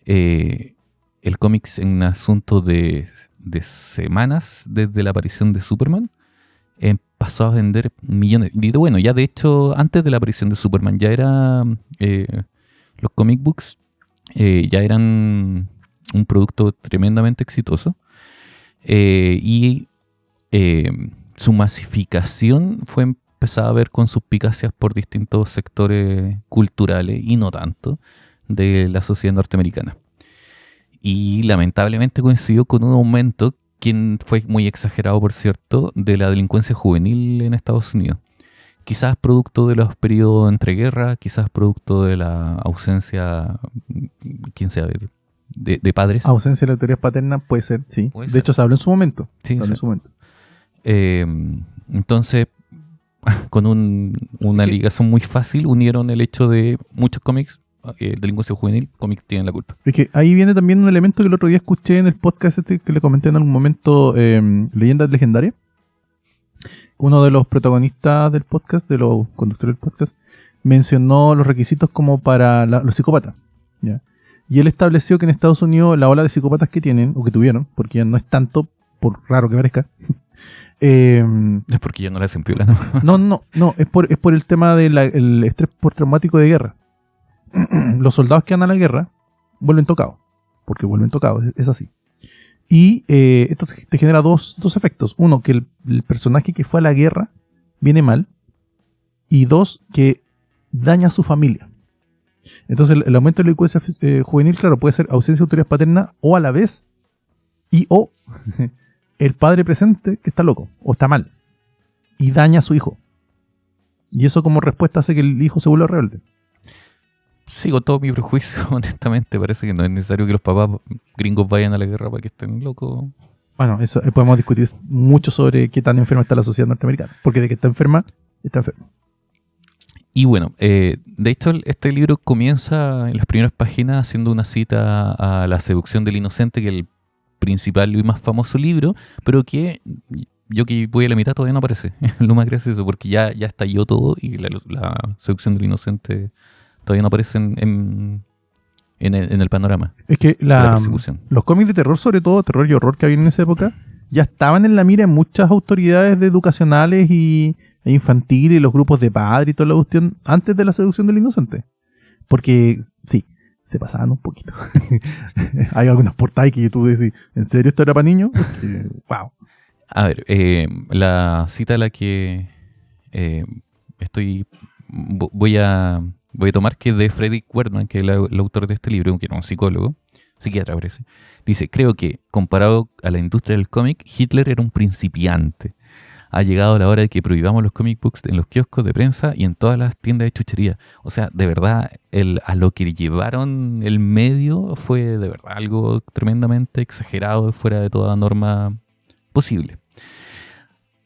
Speaker 1: El cómic en asunto de semanas desde la aparición de Superman pasó a vender millones. Y bueno, ya de hecho antes de la aparición de Superman ya era los comic books ya eran un producto tremendamente exitoso y su masificación fue empezada a ver con suspicacias por distintos sectores culturales y no tanto de la sociedad norteamericana. Y lamentablemente coincidió con un aumento, que fue muy exagerado por cierto, de la delincuencia juvenil en Estados Unidos. Quizás producto de los periodos entre guerras, quizás producto de la ausencia, quién sabe, de padres.
Speaker 2: Ausencia de la autoridad paterna puede ser, sí.
Speaker 1: Puede
Speaker 2: De
Speaker 1: ser.
Speaker 2: hecho, se habló en su momento.
Speaker 1: Sí,
Speaker 2: Se habló en
Speaker 1: sí.
Speaker 2: su momento.
Speaker 1: Entonces, con una ligación muy fácil, unieron el hecho de muchos cómics, delincuencia juvenil, cómics tienen la culpa.
Speaker 2: Es que ahí viene también un elemento que el otro día escuché en el podcast que le comenté en algún momento, Leyendas Legendarias. Uno de los protagonistas del podcast, de los conductores del podcast, mencionó los requisitos como para los psicópatas. ¿Ya? Y él estableció que en Estados Unidos la ola de psicópatas que tienen, o que tuvieron, porque ya no es tanto, por raro que parezca,
Speaker 1: Es porque ya no la hacen piola, ¿no?
Speaker 2: no, es por el tema del estrés postraumático de guerra. los soldados que van a la guerra vuelven tocados, porque vuelven tocados, es así. Y esto te genera dos efectos. Uno, que el personaje que fue a la guerra viene mal. Y dos, que daña a su familia. Entonces el aumento de la IQ juvenil, claro, puede ser ausencia de autoridad paterna o a la vez o el padre presente que está loco o está mal y daña a su hijo. Y eso como respuesta hace que el hijo se vuelva rebelde.
Speaker 1: Sí, con todo mi prejuicio, honestamente, parece que no es necesario que los papás gringos vayan a la guerra para que estén locos.
Speaker 2: Bueno, eso podemos discutir mucho sobre qué tan enferma está la sociedad norteamericana. Porque de que está enferma, está enferma.
Speaker 1: Y bueno, de hecho este libro comienza en las primeras páginas haciendo una cita a La seducción del inocente, que es el principal y más famoso libro, pero que yo que voy a la mitad todavía no aparece. Lo más gracioso, porque ya estalló todo y la seducción del inocente todavía no aparece en el panorama.
Speaker 2: Es que
Speaker 1: de la persecución.
Speaker 2: los cómics de terror, sobre todo terror y horror que había en esa época, ya estaban en la mira de muchas autoridades educacionales e infantiles, los grupos de padres y toda la cuestión, antes de la seducción del inocente. Porque, sí, se pasaban un poquito. Hay algunas portadas que tú decís, ¿en serio esto era para niños? Porque, wow.
Speaker 1: A ver, la cita a la que voy a tomar, que es de Frederick Wertman, que es el autor de este libro, que era un psicólogo, psiquiatra parece. Dice, creo que comparado a la industria del cómic, Hitler era un principiante. Ha llegado la hora de que prohibamos los comic books en los kioscos de prensa y en todas las tiendas de chuchería. O sea, de verdad, a lo que llevaron el medio fue de verdad algo tremendamente exagerado, fuera de toda norma posible.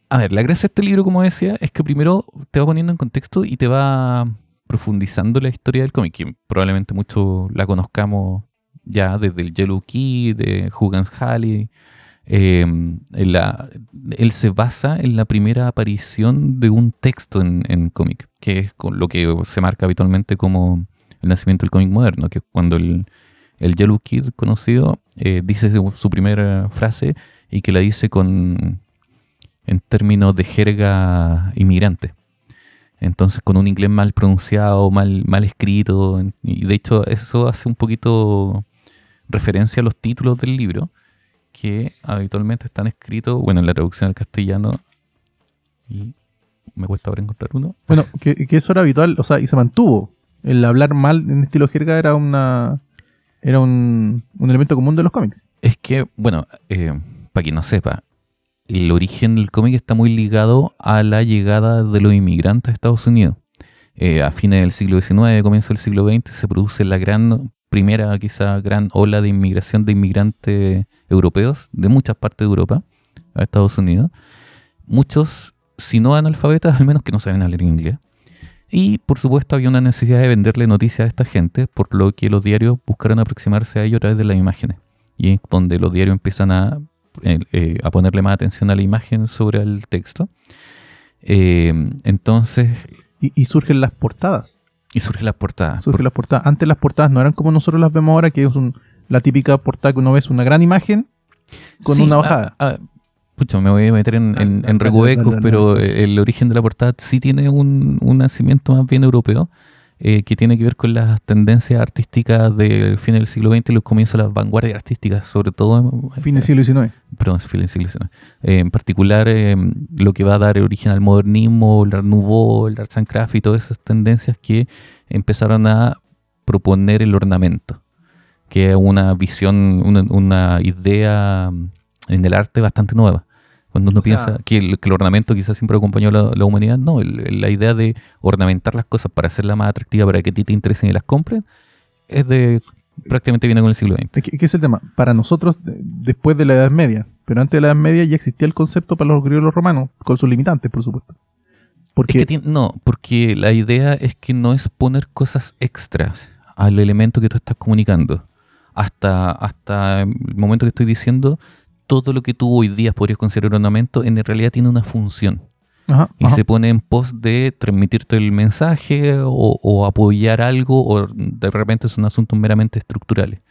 Speaker 1: A ver, la gracia de este libro, como decía, es que primero te va poniendo en contexto y te va profundizando la historia del cómic, que probablemente muchos la conozcamos ya desde el Yellow Key, de Huggins Halley. Él se basa en la primera aparición de un texto en cómic, que es con lo que se marca habitualmente como el nacimiento del cómic moderno, que es cuando el Yellow Kid conocido dice su primera frase y que la dice en términos de jerga inmigrante. Entonces con un inglés mal pronunciado, mal escrito, y de hecho eso hace un poquito referencia a los títulos del libro, que habitualmente están escritos, bueno, en la traducción al castellano, y me cuesta ahora encontrar uno.
Speaker 2: Bueno, que eso era habitual, o sea, y se mantuvo. El hablar mal en estilo jerga era un elemento común de los cómics.
Speaker 1: Es que, bueno, para quien no sepa, el origen del cómic está muy ligado a la llegada de los inmigrantes a Estados Unidos. A fines del siglo XIX, comienzo del siglo XX, se produce la primera gran ola de inmigración de inmigrantes europeos de muchas partes de Europa a Estados Unidos. Muchos, si no analfabetas, al menos que no saben hablar inglés. Y por supuesto había una necesidad de venderle noticias a esta gente, por lo que los diarios buscaron aproximarse a ello a través de las imágenes. Y es donde los diarios empiezan a ponerle más atención a la imagen sobre el texto. Entonces...
Speaker 2: Y surgen las portadas.
Speaker 1: Y surgen las portadas.
Speaker 2: Antes las portadas no eran como nosotros las vemos ahora, que es la típica portada que uno ve, es una gran imagen con una bajada.
Speaker 1: Pucha, me voy a meter en recovecos, pero el origen de la portada sí tiene un nacimiento más bien europeo, que tiene que ver con las tendencias artísticas del fin del siglo XX y los comienzos de las vanguardias artísticas, sobre todo...
Speaker 2: Fin del siglo XIX.
Speaker 1: Perdón, fin del siglo XIX. En particular, lo que va a dar origen al modernismo, el Art Nouveau, el Arts and Crafts y todas esas tendencias que empezaron a proponer el ornamento, que es una visión, una idea en el arte bastante nueva. Cuando uno piensa que el ornamento quizás siempre acompañó a la humanidad, no, la idea de ornamentar las cosas para hacerlas más atractivas, para que a ti te interesen y las compres, prácticamente viene con el siglo XX.
Speaker 2: ¿Qué es el tema? Para nosotros, después de la Edad Media, pero antes de la Edad Media ya existía el concepto para los griegos y los romanos, con sus limitantes, por supuesto.
Speaker 1: Porque la idea es que no es poner cosas extras al elemento que tú estás comunicando. Hasta el momento que estoy diciendo, todo lo que tú hoy día podrías considerar ornamento en realidad tiene una función. Y se pone en pos de transmitirte el mensaje o apoyar algo, o de repente son asuntos meramente estructurales.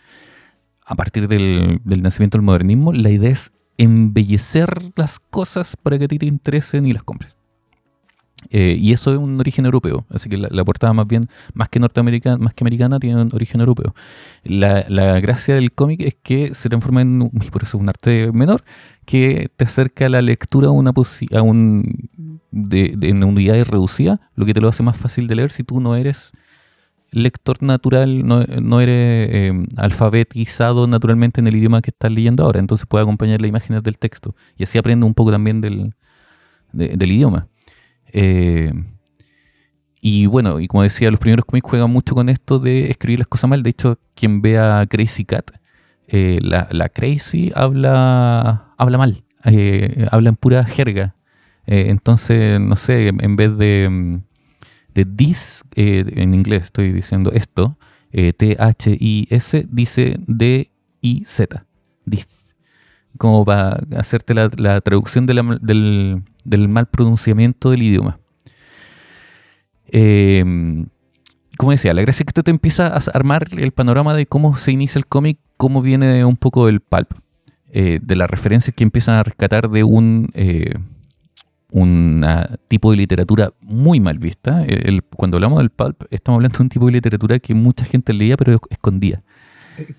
Speaker 1: A partir del nacimiento del modernismo, la idea es embellecer las cosas para que a ti te interesen y las compres. Y eso es un origen europeo, así que la portada más bien, más que norteamericana, más que americana, tiene un origen europeo. La gracia del cómic es que se transforma y por eso es un arte menor, que te acerca a la lectura en unidades reducidas, lo que te lo hace más fácil de leer si tú no eres lector natural, no eres alfabetizado naturalmente en el idioma que estás leyendo ahora, entonces puedes acompañar las imágenes del texto y así aprende un poco también del idioma. Y bueno, y como decía, los primeros cómics juegan mucho con esto de escribir las cosas mal. De hecho, quien vea Crazy Cat, la Crazy habla mal, habla en pura jerga. Entonces, no sé, en vez de this, en inglés estoy diciendo esto, T-H-I-S, dice D-I-Z, this, como para hacerte la traducción del mal pronunciamiento del idioma. Como decía, la gracia es que esto te empieza a armar el panorama de cómo se inicia el cómic, cómo viene un poco del pulp, de las referencias que empiezan a rescatar de un tipo de literatura muy mal vista. Cuando hablamos del pulp, estamos hablando de un tipo de literatura que mucha gente leía pero escondía.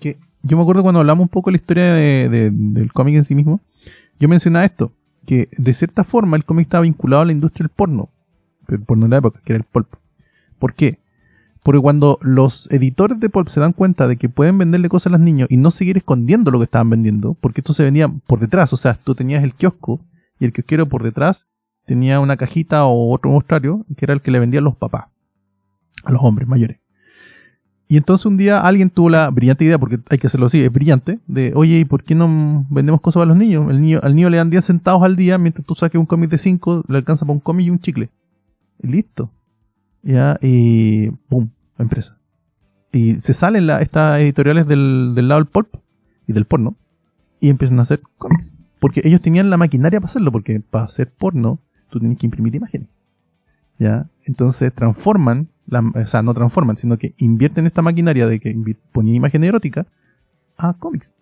Speaker 2: Que yo me acuerdo cuando hablamos un poco de la historia del cómic en sí mismo, yo mencionaba esto, que de cierta forma el cómic estaba vinculado a la industria del porno, el porno de la época, que era el pulp. ¿Por qué? Porque cuando los editores de pulp se dan cuenta de que pueden venderle cosas a los niños y no seguir escondiendo lo que estaban vendiendo, porque esto se vendía por detrás, o sea, tú tenías el kiosco y el kiosquero por detrás tenía una cajita o otro mostrario que era el que le vendían los papás a los hombres mayores. Y entonces un día alguien tuvo la brillante idea, porque hay que hacerlo así, es brillante, de oye, ¿y por qué no vendemos cosas para los niños? Al niño le dan 10 centavos al día, mientras tú saques un cómic de 5, le alcanza para un cómic y un chicle. Y listo. Ya, y ¡pum! Empresa. Y se salen estas editoriales del lado del pulp y del porno y empiezan a hacer cómics. Porque ellos tenían la maquinaria para hacerlo, porque para hacer porno tú tienes que imprimir imágenes. ¿Ya? Entonces transforman, o sea, no transforman, sino que invierten esta maquinaria de que ponían imagen erótica a cómics.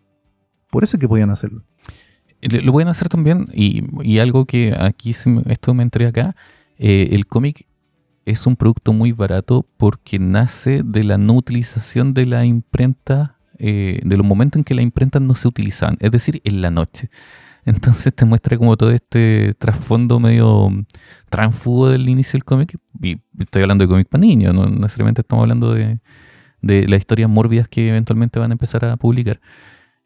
Speaker 2: Por eso es que podían hacerlo.
Speaker 1: Lo pueden hacer también, y algo que aquí, esto me entré acá, el cómic es un producto muy barato porque nace de la no utilización de la imprenta, de los momentos en que las imprentas no se utilizaban, es decir, en la noche. Entonces te muestra como todo este trasfondo medio tránfugo del inicio del cómic. Y estoy hablando de cómic para niños, no necesariamente estamos hablando de las historias mórbidas que eventualmente van a empezar a publicar.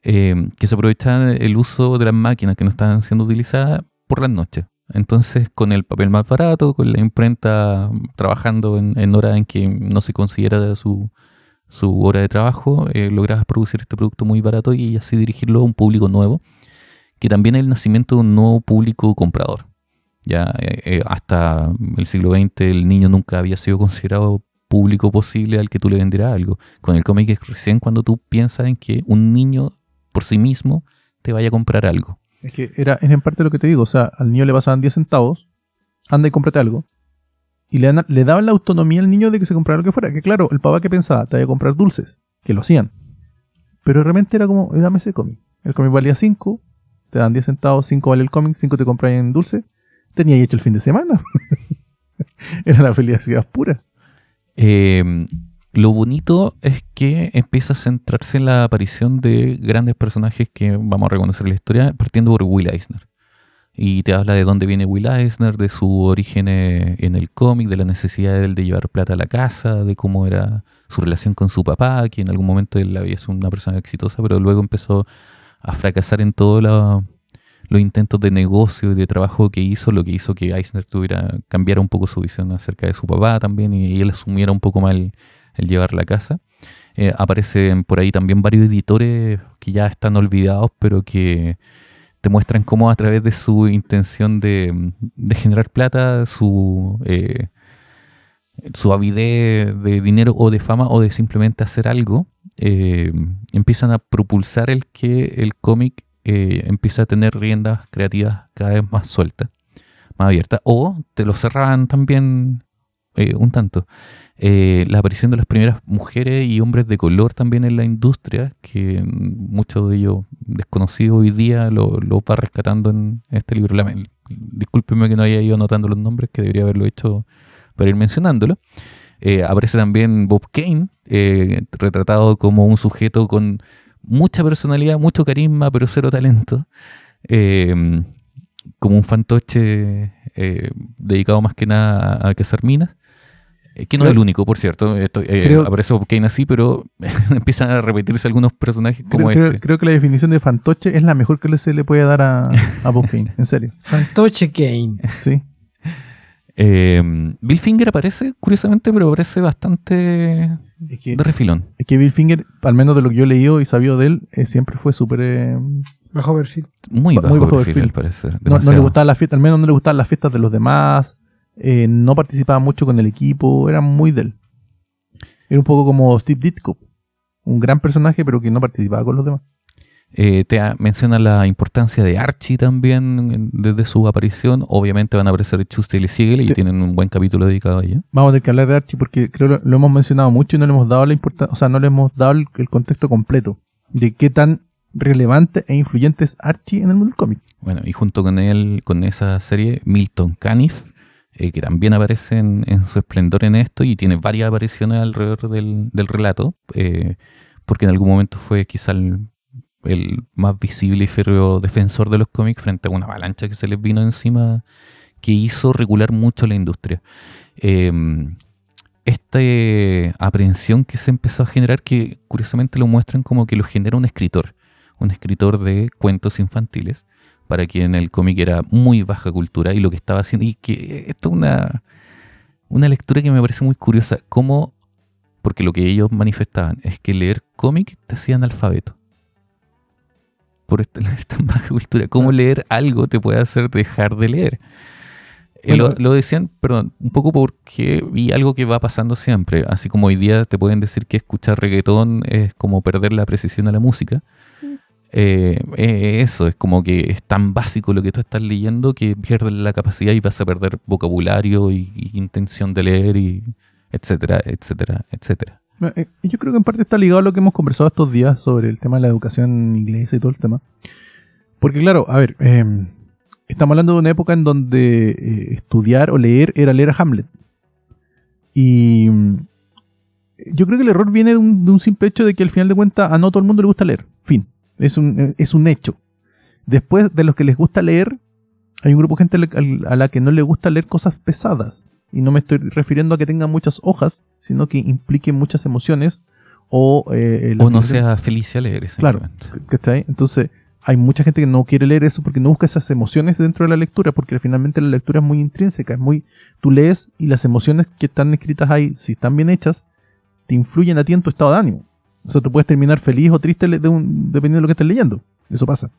Speaker 1: Que se aprovechan el uso de las máquinas que no están siendo utilizadas por las noches. Entonces, con el papel más barato, con la imprenta trabajando en horas en que no se considera su hora de trabajo, logras producir este producto muy barato y así dirigirlo a un público nuevo, que también es el nacimiento de un nuevo público comprador. Ya hasta el siglo XX el niño nunca había sido considerado público posible al que tú le vendieras algo. Con el cómic es recién cuando tú piensas en que un niño por sí mismo te vaya a comprar algo.
Speaker 2: Es que es en parte lo que te digo, o sea, al niño le pasaban 10 centavos, anda y cómprate algo. Y le daban la autonomía al niño de que se comprara lo que fuera. Que claro, el papá que pensaba, te voy a comprar dulces, que lo hacían. Pero realmente era como, dame ese cómic. El cómic valía 5, te dan 10 centavos, 5 vale el cómic, 5 te compras en dulce. Tenía hecho el fin de semana. Era la felicidad pura.
Speaker 1: Lo bonito es que empieza a centrarse en la aparición de grandes personajes que vamos a reconocer en la historia, partiendo por Will Eisner. Y te habla de dónde viene Will Eisner, de su origen en el cómic, de la necesidad de él de llevar plata a la casa, de cómo era su relación con su papá, que en algún momento él había sido una persona exitosa, pero luego empezó a fracasar en todos los intentos de negocio y de trabajo que hizo, lo que hizo que Eisner cambiara un poco su visión acerca de su papá también y él asumiera un poco más el llevar la casa. Aparecen por ahí también varios editores que ya están olvidados, pero que te muestran cómo a través de su intención de generar plata, su avidez de dinero o de fama o de simplemente hacer algo, empiezan a propulsar el que el cómic empieza a tener riendas creativas cada vez más sueltas, más abiertas, o te lo cerraban también un tanto. la aparición de las primeras mujeres y hombres de color también en la industria, que muchos de ellos desconocidos hoy día lo va rescatando en este libro. Discúlpenme que no haya ido anotando los nombres, que debería haberlo hecho para ir mencionándolo. Aparece también Bob Kane, retratado como un sujeto con mucha personalidad, mucho carisma, pero cero talento. Como un fantoche dedicado más que nada a cazar minas. Que no es el único, por cierto. Aparece Bob Kane así, pero empiezan a repetirse algunos personajes como
Speaker 2: creo que la definición de fantoche es la mejor que se le puede dar a Bob Kane, en serio.
Speaker 3: Fantoche Kane.
Speaker 2: Sí.
Speaker 1: Bill Finger aparece, curiosamente, pero aparece bastante de refilón.
Speaker 2: Es que Bill Finger, al menos de lo que yo he leído y sabido de él, siempre fue súper...
Speaker 3: bajo perfil.
Speaker 1: Muy bajo perfil, al parecer.
Speaker 2: No le gustaban las fiestas, al menos no le gustaban las fiestas de los demás. No participaba mucho con el equipo, era muy de él. Era un poco como Steve Ditko, un gran personaje, pero que no participaba con los demás.
Speaker 1: Menciona la importancia de Archie también desde su aparición. Obviamente van a aparecer Chustel y Siegel y tienen un buen capítulo dedicado a ello.
Speaker 2: Vamos a tener que hablar de Archie porque creo que lo hemos mencionado mucho y no le hemos dado la importancia, o sea, no le hemos dado el contexto completo de qué tan relevante e influyente es Archie en el mundo del cómic.
Speaker 1: Bueno, y junto con él, con esa serie, Milton Caniff, que también aparece en su esplendor en esto y tiene varias apariciones alrededor del relato, porque en algún momento fue quizá el más visible y férreo defensor de los cómics frente a una avalancha que se les vino encima, que hizo regular mucho la industria. Esta aprehensión que se empezó a generar, que curiosamente lo muestran como que lo genera un escritor de cuentos infantiles, para quien el cómic era muy baja cultura y lo que estaba haciendo, y que esto es una lectura que me parece muy curiosa, porque lo que ellos manifestaban es que leer cómic te hacía analfabeto. Por esta baja cultura, cómo leer algo te puede hacer dejar de leer. Lo decían, perdón, un poco porque vi algo que va pasando siempre, así como hoy día te pueden decir que escuchar reggaetón es como perder la precisión a la música. Eso es como que es tan básico lo que tú estás leyendo que pierdes la capacidad y vas a perder vocabulario y intención de leer, y etcétera, etcétera, etcétera.
Speaker 2: Yo creo que en parte está ligado a lo que hemos conversado estos días sobre el tema de la educación inglesa y todo el tema. Porque claro, a ver, estamos hablando de una época en donde estudiar o leer era leer a Hamlet. Y yo creo que el error viene de un simple hecho de que al final de cuentas a no todo el mundo le gusta leer. Fin. Es un hecho. Después de los que les gusta leer, hay un grupo de gente a la que no le gusta leer cosas pesadas. Y no me estoy refiriendo a que tengan muchas hojas, sino que impliquen muchas emociones o
Speaker 1: no sea feliz a leer.
Speaker 2: Claro, ¿cachai? Entonces hay mucha gente que no quiere leer eso porque no busca esas emociones dentro de la lectura, porque finalmente la lectura es muy intrínseca, tú lees y las emociones que están escritas ahí, si están bien hechas, te influyen a ti en tu estado de ánimo. O sea, tú puedes terminar feliz o triste dependiendo de lo que estés leyendo. Eso pasa.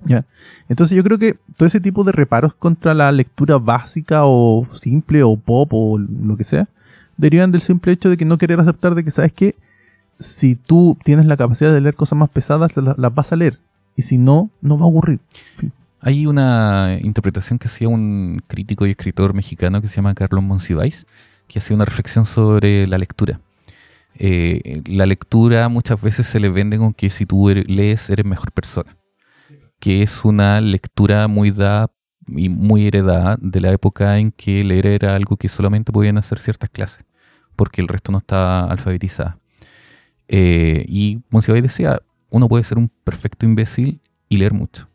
Speaker 2: ¿Ya? Entonces yo creo que todo ese tipo de reparos contra la lectura básica o simple o pop o lo que sea, derivan del simple hecho de que no querer aceptar de que, ¿sabes qué? Si tú tienes la capacidad de leer cosas más pesadas, las vas a leer. Y si no, no va a ocurrir. En fin.
Speaker 1: Hay una interpretación que hacía un crítico y escritor mexicano que se llama Carlos Monsiváis, que hacía una reflexión sobre la lectura. La lectura muchas veces se le vende con que si tú lees eres mejor persona, que es una lectura muy dada y muy heredada de la época en que leer era algo que solamente podían hacer ciertas clases, porque el resto no estaba alfabetizada. Y Monsiváis decía, uno puede ser un perfecto imbécil y leer mucho.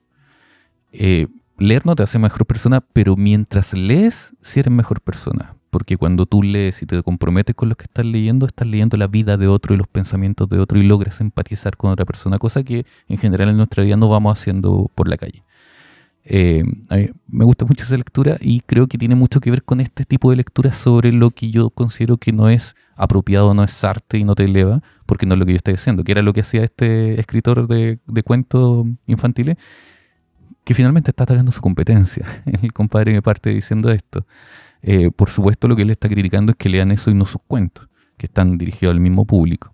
Speaker 1: Leer no te hace mejor persona, pero mientras lees, sí eres mejor persona. Porque cuando tú lees y te comprometes con lo que estás leyendo la vida de otro y los pensamientos de otro y logras empatizar con otra persona, cosa que en general en nuestra vida no vamos haciendo por la calle. A mí me gusta mucho esa lectura y creo que tiene mucho que ver con este tipo de lectura sobre lo que yo considero que no es apropiado, no es arte y no te eleva, porque no es lo que yo estoy haciendo, que era lo que hacía este escritor de cuentos infantiles, que finalmente está atacando su competencia. El compadre me parte diciendo esto. Por supuesto, lo que él está criticando es que lean eso y no sus cuentos, que están dirigidos al mismo público.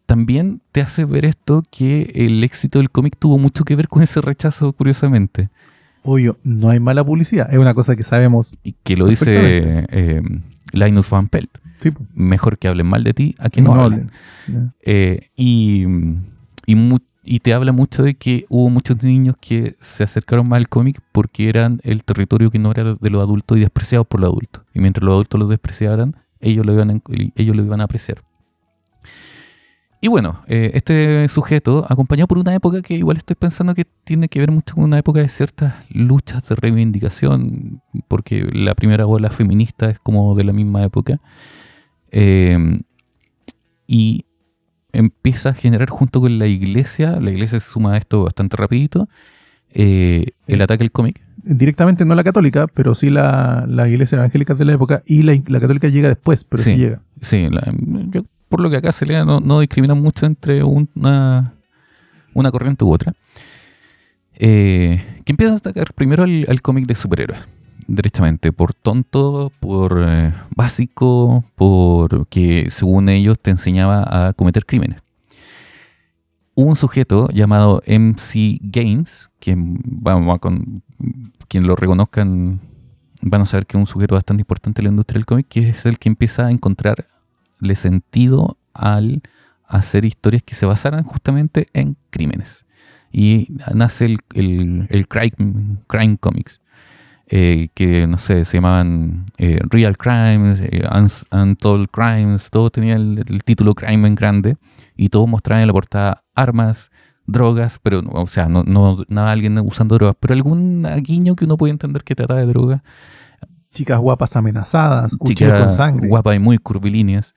Speaker 1: También te hace ver esto, que el éxito del cómic tuvo mucho que ver con ese rechazo, curiosamente.
Speaker 2: Obvio, no hay mala publicidad, es una cosa que sabemos.
Speaker 1: Y que lo dice Linus Van Pelt.
Speaker 2: Sí, po.
Speaker 1: Mejor que hablen mal de ti a que no hablen.
Speaker 2: Ya.
Speaker 1: Y te habla mucho de que hubo muchos niños que se acercaron más al cómic porque eran el territorio que no era de los adultos y despreciados por los adultos. Y mientras los adultos los despreciaran, ellos lo iban a apreciar. Y bueno, este sujeto, acompañado por una época que igual estoy pensando que tiene que ver mucho con una época de ciertas luchas de reivindicación, porque la primera ola feminista es como de la misma época, y empieza a generar junto con la iglesia se suma a esto bastante rapidito, el ataque al cómic.
Speaker 2: Directamente no la católica, pero sí la iglesia evangélica de la época, y la católica llega después, pero sí llega.
Speaker 1: Sí, yo, por lo que acá se lea, no discriminan mucho entre una corriente u otra. Que empieza a atacar primero al cómic de superhéroes, derechamente, por tonto, por básico, porque según ellos te enseñaba a cometer crímenes. Un sujeto llamado MC Gaines, quien lo reconozcan van a saber que es un sujeto bastante importante en la industria del cómic, que es el que empieza a encontrarle sentido al hacer historias que se basaran justamente en crímenes. Y nace el Crime Comics, que no sé, se llamaban Real Crimes, Untold Crimes, todo tenía el título Crime en grande, y todos mostraban en la portada armas, drogas, pero o sea, no nada alguien usando drogas, pero algún guiño que uno puede entender que trata de drogas.
Speaker 2: Chicas guapas amenazadas, cuchillos con sangre.
Speaker 1: Guapas y muy curvilíneas.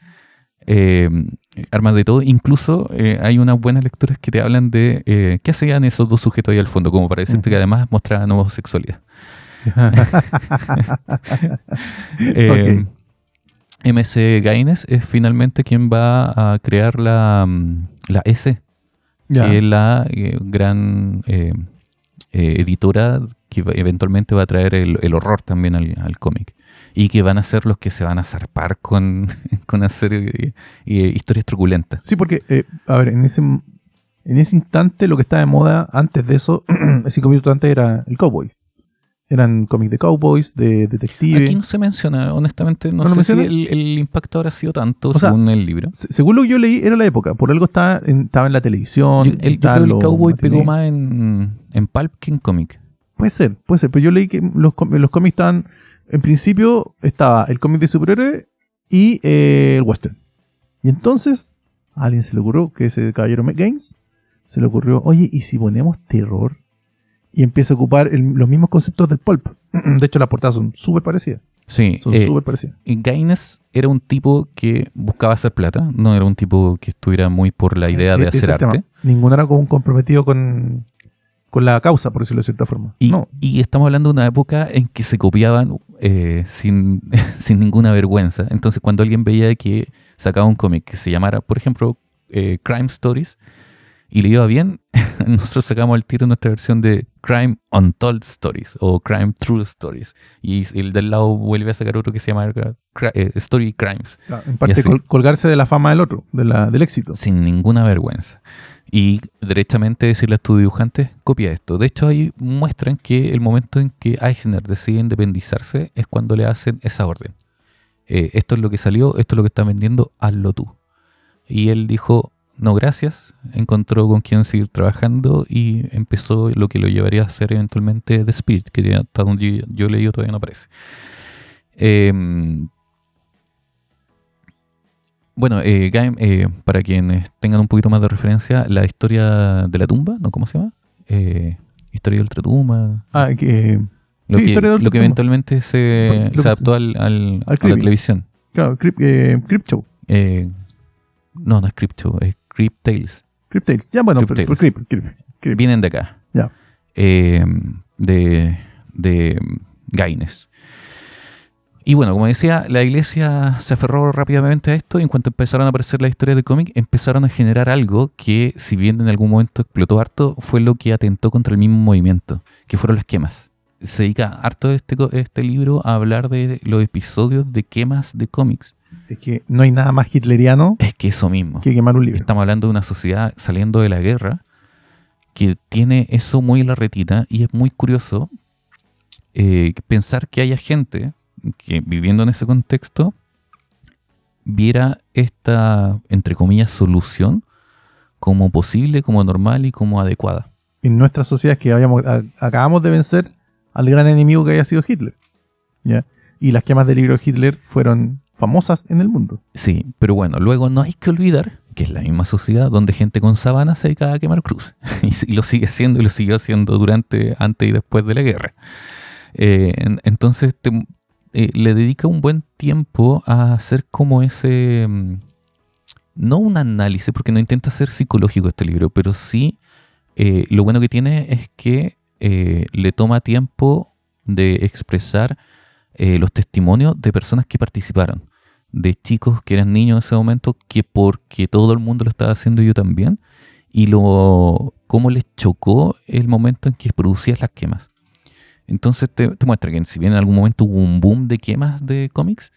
Speaker 1: Armas de todo. Incluso hay unas buenas lecturas que te hablan de qué hacían esos dos sujetos ahí al fondo, como para decirte que además mostraban homosexualidad.
Speaker 2: Okay.
Speaker 1: MC Gaines es finalmente quien va a crear la S,
Speaker 2: Ya.
Speaker 1: que es la gran editora que eventualmente va a traer el horror también al cómic. Y que van a ser los que se van a zarpar con hacer historias truculentas.
Speaker 2: Sí, porque, a ver, en ese instante lo que estaba de moda antes de eso, 5 minutos antes, era el Cowboys. Eran cómics de cowboys, de detectives.
Speaker 1: Aquí no se menciona, honestamente, no
Speaker 2: ¿No lo
Speaker 1: sé
Speaker 2: menciona?
Speaker 1: si el impacto habrá sido tanto
Speaker 2: O sea,
Speaker 1: según el libro.
Speaker 2: Según lo que yo leí, era la época. Por algo estaba en la televisión.
Speaker 1: Yo creo que el cowboy pegó más en pulp que en cómic.
Speaker 2: Puede ser. Pero yo leí que los cómics estaban... En principio estaba el cómic de superhéroe y el western. Y entonces a alguien se le ocurrió, que ese caballero Gaines, se le ocurrió, oye, ¿y si ponemos terror? Y empieza a ocupar los mismos conceptos del pulp. De hecho, las portadas son súper parecidas.
Speaker 1: Sí,
Speaker 2: Son súper parecidas.
Speaker 1: Gaines era un tipo que buscaba hacer plata, no era un tipo que estuviera muy por la idea de hacer arte.
Speaker 2: Ninguno era como un comprometido con la causa, por decirlo de cierta forma.
Speaker 1: Y estamos hablando de una época en que se copiaban sin ninguna vergüenza. Entonces, cuando alguien veía que sacaba un cómic que se llamara, por ejemplo, Crime Stories, y le iba bien, nosotros sacamos al tiro nuestra versión de Crime Untold Stories o Crime True Stories. Y el del lado vuelve a sacar otro que se llama Story Crimes.
Speaker 2: En parte, colgarse de la fama del otro, del éxito.
Speaker 1: Sin ninguna vergüenza. Y derechamente decirle a tus dibujantes, copia esto. De hecho, ahí muestran que el momento en que Eisner decide independizarse es cuando le hacen esa orden. Esto es lo que salió, esto es lo que están vendiendo, hazlo tú. Y él dijo, no gracias, encontró con quién seguir trabajando y empezó lo que lo llevaría a hacer eventualmente The Spirit, que hasta donde yo he leído todavía no aparece. Bueno, para quienes tengan un poquito más de referencia, la historia de la tumba, ¿no? ¿Cómo se llama? Historia de Ultratumba.
Speaker 2: Lo que
Speaker 1: eventualmente se adaptó a la televisión.
Speaker 2: Claro, Creep Show.
Speaker 1: No es Creep Show, es Creep Tales.
Speaker 2: Creep Tales. Ya, bueno,
Speaker 1: Creep
Speaker 2: pero
Speaker 1: Tales.
Speaker 2: Creep.
Speaker 1: Vienen de acá.
Speaker 2: Ya.
Speaker 1: De Gaines. Y bueno, como decía, la iglesia se aferró rápidamente a esto y en cuanto empezaron a aparecer las historias de cómic, empezaron a generar algo que, si bien en algún momento explotó harto, fue lo que atentó contra el mismo movimiento, que fueron las quemas. Se dedica harto este libro a hablar de los episodios de quemas de cómics.
Speaker 2: Es que no hay nada más hitleriano
Speaker 1: es que eso mismo.
Speaker 2: Que quemar un libro.
Speaker 1: Estamos hablando de una sociedad saliendo de la guerra que tiene eso muy en la retina y es muy curioso pensar que haya gente que viviendo en ese contexto viera esta, entre comillas, solución como posible, como normal y como adecuada.
Speaker 2: En nuestra sociedad que acabamos de vencer al gran enemigo que había sido Hitler. ¿Ya? Y las quemas del libro de Hitler fueron famosas en el mundo.
Speaker 1: Sí, pero bueno, luego no hay que olvidar que es la misma sociedad donde gente con sabana se dedicaba a quemar cruces. Y lo sigue haciendo y lo siguió haciendo durante, antes y después de la guerra. Entonces le dedica un buen tiempo a hacer como ese, no un análisis, porque no intenta ser psicológico este libro, pero sí lo bueno que tiene es que le toma tiempo de expresar los testimonios de personas que participaron, de chicos que eran niños en ese momento, que porque todo el mundo lo estaba haciendo, yo también, y cómo les chocó el momento en que producías las quemas. Entonces te muestra que si bien en algún momento hubo un boom de quemas de cómics,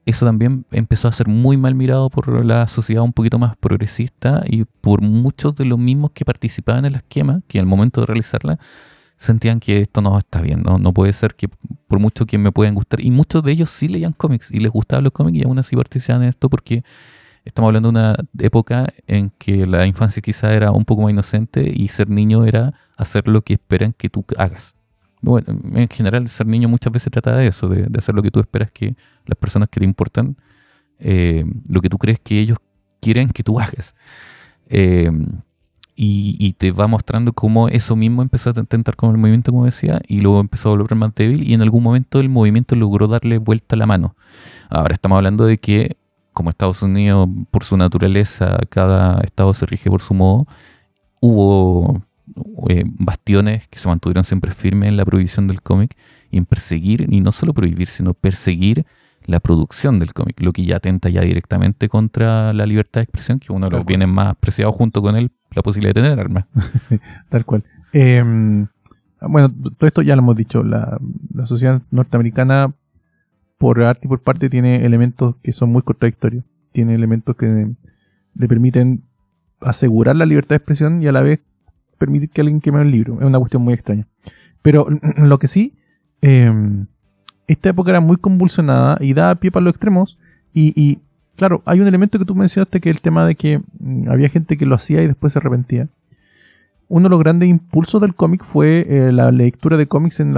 Speaker 1: eso también empezó a ser muy mal mirado por la sociedad un poquito más progresista y por muchos de los mismos que participaban en las quemas, que al momento de realizarlas sentían que esto no está bien, no puede ser que por mucho que me puedan gustar, y muchos de ellos sí leían cómics y les gustaban los cómics y aún así participaban en esto porque estamos hablando de una época en que la infancia quizá era un poco más inocente y ser niño era hacer lo que esperan que tú hagas. Bueno, en general ser niño muchas veces trata de eso, de hacer lo que tú esperas que las personas que te importan, lo que tú crees que ellos quieren que tú hagas. Y te va mostrando cómo eso mismo empezó a tentar con el movimiento, como decía, y luego empezó a volver más débil y en algún momento el movimiento logró darle vuelta a la mano. Ahora estamos hablando de que, como Estados Unidos, por su naturaleza, cada estado se rige por su modo, hubo bastiones que se mantuvieron siempre firmes en la prohibición del cómic y en perseguir, y no solo prohibir, sino perseguir la producción del cómic, lo que ya atenta ya directamente contra la libertad de expresión, que uno de los bienes más preciados junto con él, la posibilidad de tener armas.
Speaker 2: Tal cual. Bueno, todo esto ya lo hemos dicho, la sociedad norteamericana por arte y por parte tiene elementos que son muy contradictorios, tiene elementos que le permiten asegurar la libertad de expresión y a la vez permitir que alguien queme un libro. Es una cuestión muy extraña. Pero lo que sí, esta época era muy convulsionada y daba pie para los extremos. Y claro, hay un elemento que tú mencionaste, que es el tema de que había gente que lo hacía y después se arrepentía. Uno de los grandes impulsos del cómic fue la lectura de cómics en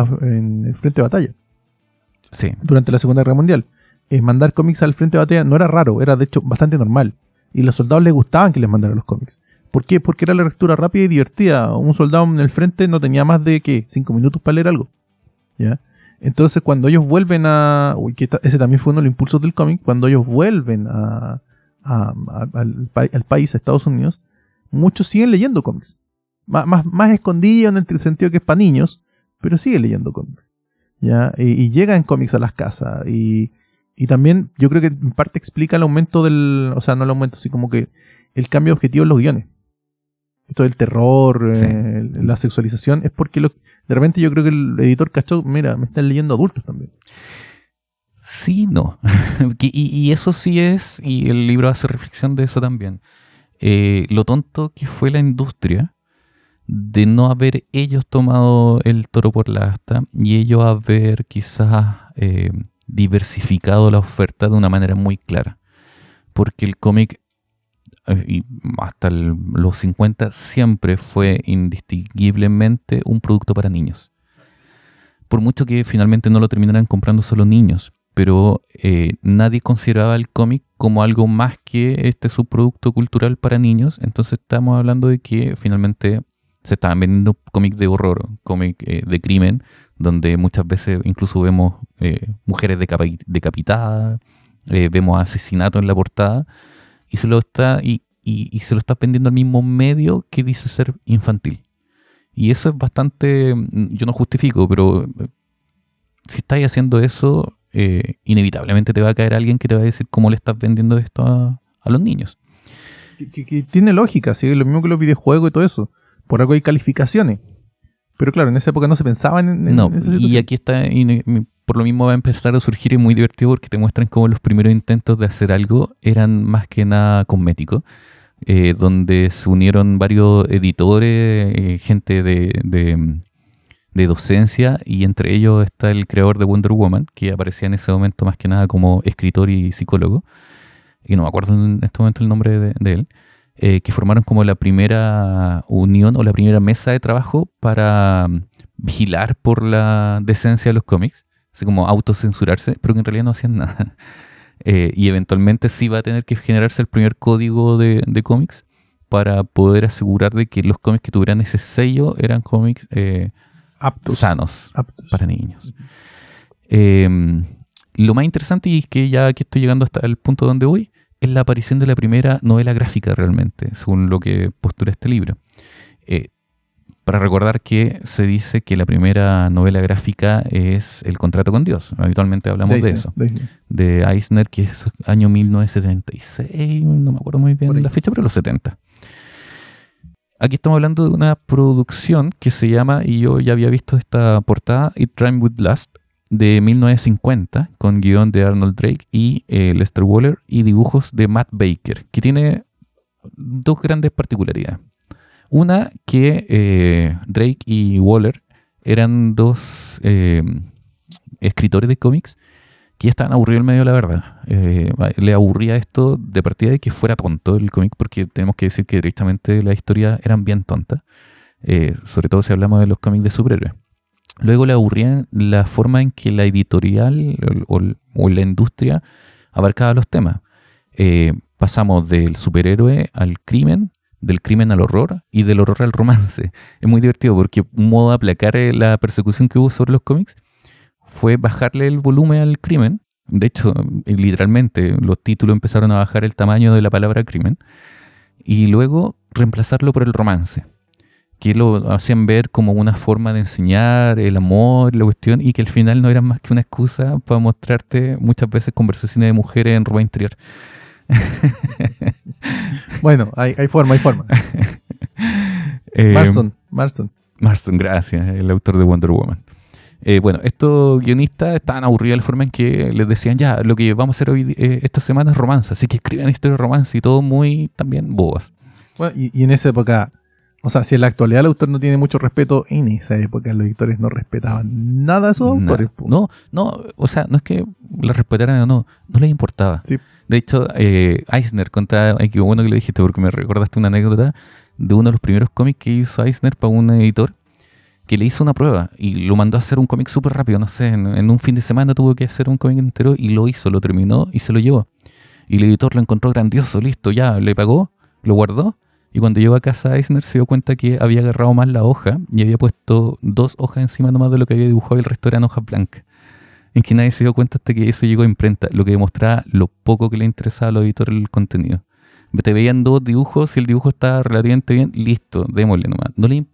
Speaker 2: el frente de batalla.
Speaker 1: Sí.
Speaker 2: Durante la Segunda Guerra Mundial. Mandar cómics al frente de batalla no era raro, era de hecho bastante normal. Y a los soldados les gustaban que les mandaran los cómics. ¿Por qué? Porque era la lectura rápida y divertida. Un soldado en el frente no tenía más de, 5 minutos para leer algo. ¿Ya? Entonces, cuando ellos vuelven ese también fue uno de los impulsos del cómic, cuando ellos vuelven al país, a Estados Unidos, muchos siguen leyendo cómics. Más escondidos en el sentido que es para niños, pero siguen leyendo cómics. ¿Ya? Y llegan cómics a las casas. Y también yo creo que en parte explica el aumento o sea, no el aumento, sino como que el cambio de objetivo en los guiones. Esto del terror,
Speaker 1: sí.
Speaker 2: La sexualización, es porque de repente yo creo que el editor cachó, mira, me están leyendo adultos también.
Speaker 1: Sí, no. y eso sí es, y el libro hace reflexión de eso también. Lo tonto que fue la industria de no haber ellos tomado el toro por la asta y ellos haber quizás diversificado la oferta de una manera muy clara. Porque el cómic, y hasta los 50, siempre fue indistinguiblemente un producto para niños. Por mucho que finalmente no lo terminaran comprando solo niños, pero nadie consideraba el cómic como algo más que este subproducto cultural para niños. Entonces estamos hablando de que finalmente se estaban vendiendo cómics de horror, cómics de crimen, donde muchas veces incluso vemos mujeres decapitadas, vemos asesinatos en la portada, y se lo está vendiendo al mismo medio que dice ser infantil. Y eso es bastante, yo no justifico, pero si estáis haciendo eso, inevitablemente te va a caer alguien que te va a decir cómo le estás vendiendo esto a los niños.
Speaker 2: Que tiene lógica, ¿sí? Lo mismo que los videojuegos y todo eso. Por algo hay calificaciones. Pero claro, en esa época no se pensaba en esa situación.
Speaker 1: Y aquí está, por lo mismo va a empezar a surgir, y es muy divertido porque te muestran cómo los primeros intentos de hacer algo eran más que nada cosméticos, donde se unieron varios editores, gente de docencia, y entre ellos está el creador de Wonder Woman, que aparecía en ese momento más que nada como escritor y psicólogo. y no me acuerdo en este momento el nombre de él, que formaron como la primera unión o la primera mesa de trabajo para vigilar por la decencia de los cómics, así como autocensurarse, pero que en realidad no hacían nada. Y eventualmente sí va a tener que generarse el primer código de cómics para poder asegurar de que los cómics que tuvieran ese sello eran cómics
Speaker 2: Aptos.
Speaker 1: sanos
Speaker 2: Aptos.
Speaker 1: para niños. Lo más interesante, y es que ya aquí estoy llegando hasta el punto donde voy, es la aparición de la primera novela gráfica realmente, según lo que postula este libro. Para recordar que se dice que la primera novela gráfica es El contrato con Dios. Habitualmente hablamos de eso. De Eisner, que es año 1976, no me acuerdo muy bien la fecha, pero los 70. Aquí estamos hablando de una producción que se llama, y yo ya había visto esta portada, It Rhymed with Lust, de 1950, con guión de Arnold Drake y Lester Waller, y dibujos de Matt Baker, que tiene dos grandes particularidades. Una, que Drake y Waller eran dos escritores de cómics que ya estaban aburridos en medio de la verdad. Le aburría esto de partida de que fuera tonto el cómic, porque tenemos que decir que directamente las historias eran bien tontas, sobre todo si hablamos de los cómics de superhéroes. Luego le aburría la forma en que la editorial o la industria abarcaba los temas. Pasamos del superhéroe al crimen, del crimen al horror y del horror al romance. Es muy divertido porque un modo de aplacar la persecución que hubo sobre los cómics fue bajarle el volumen al crimen. De hecho, literalmente los títulos empezaron a bajar el tamaño de la palabra crimen y luego reemplazarlo por el romance, que lo hacían ver como una forma de enseñar el amor, la cuestión, y que al final no era más que una excusa para mostrarte muchas veces conversaciones de mujeres en ropa interior.
Speaker 2: Bueno, hay forma. Marston,
Speaker 1: gracias, el autor de Wonder Woman. Bueno, estos guionistas estaban aburridos de la forma en que les decían, ya, lo que vamos a hacer hoy esta semana es romance, así que escriban historias de romance y todo muy también bobas.
Speaker 2: Bueno, y en esa época, o sea, si en la actualidad el autor no tiene mucho respeto, en esa época los editores no respetaban nada a sus autores.
Speaker 1: No, o sea, no es que los respetaran o no les importaba.
Speaker 2: Sí.
Speaker 1: De hecho, Eisner contaba, qué bueno que lo dijiste porque me recordaste una anécdota de uno de los primeros cómics que hizo Eisner para un editor, que le hizo una prueba y lo mandó a hacer un cómic súper rápido, no sé, en un fin de semana tuvo que hacer un cómic entero y lo hizo, lo terminó y se lo llevó. Y el editor lo encontró grandioso, listo, ya, le pagó, lo guardó, y cuando llegó a casa Eisner se dio cuenta que había agarrado más la hoja y había puesto 2 hojas encima nomás de lo que había dibujado y el resto eran hojas blancas. En que nadie se dio cuenta hasta que eso llegó a imprenta, lo que demostraba lo poco que le interesaba a los editores el contenido. Te veían 2 dibujos, si el dibujo estaba relativamente bien, listo, démosle nomás.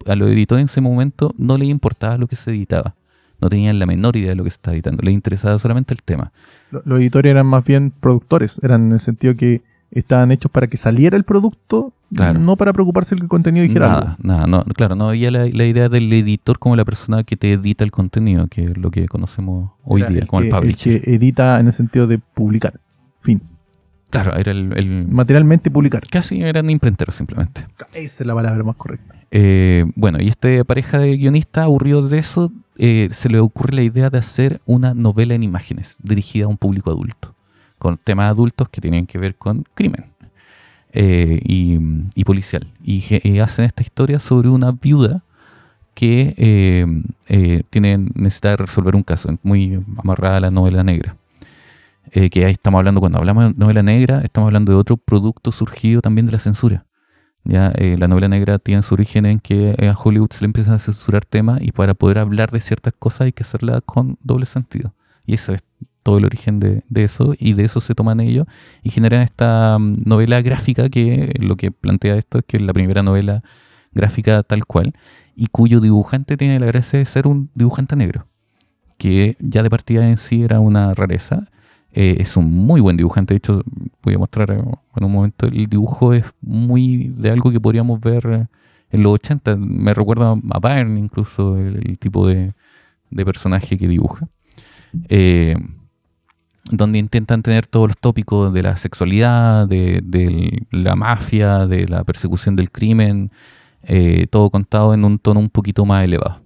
Speaker 1: A los editores en ese momento no les importaba lo que se editaba. No tenían la menor idea de lo que se estaba editando. Les interesaba solamente el tema.
Speaker 2: Los editores eran más bien productores. Eran en el sentido que estaban hechos para que saliera el producto, claro, no para preocuparse que el contenido dijera algo.
Speaker 1: Claro, no había la idea del editor como la persona que te edita el contenido, que es lo que conocemos hoy día como el publisher.
Speaker 2: El que edita en el sentido de publicar. Fin.
Speaker 1: Claro, era el
Speaker 2: materialmente publicar.
Speaker 1: Casi eran imprenteros simplemente.
Speaker 2: Esa es la palabra más correcta.
Speaker 1: Bueno, y esta pareja de guionistas, aburridos de eso, se le ocurre la idea de hacer una novela en imágenes dirigida a un público adulto, con temas adultos que tienen que ver con crimen y policial. Y hacen esta historia sobre una viuda que necesita resolver un caso, muy amarrada a la novela negra. Que ahí estamos hablando, cuando hablamos de novela negra, estamos hablando de otro producto surgido también de la censura. Ya, la novela negra tiene su origen en que a Hollywood se le empiezan a censurar temas y para poder hablar de ciertas cosas hay que hacerla con doble sentido. Y eso es todo el origen de eso, y de eso se toman ellos y generan esta novela gráfica que lo que plantea esto es que es la primera novela gráfica tal cual y cuyo dibujante tiene la gracia de ser un dibujante negro, que ya de partida en sí era una rareza. Es un muy buen dibujante, de hecho voy a mostrar en un momento, el dibujo es muy de algo que podríamos ver en los 80, me recuerda a Byrne incluso el tipo de personaje que dibuja, donde intentan tener todos los tópicos de la sexualidad, de la mafia, de la persecución del crimen, todo contado en un tono un poquito más elevado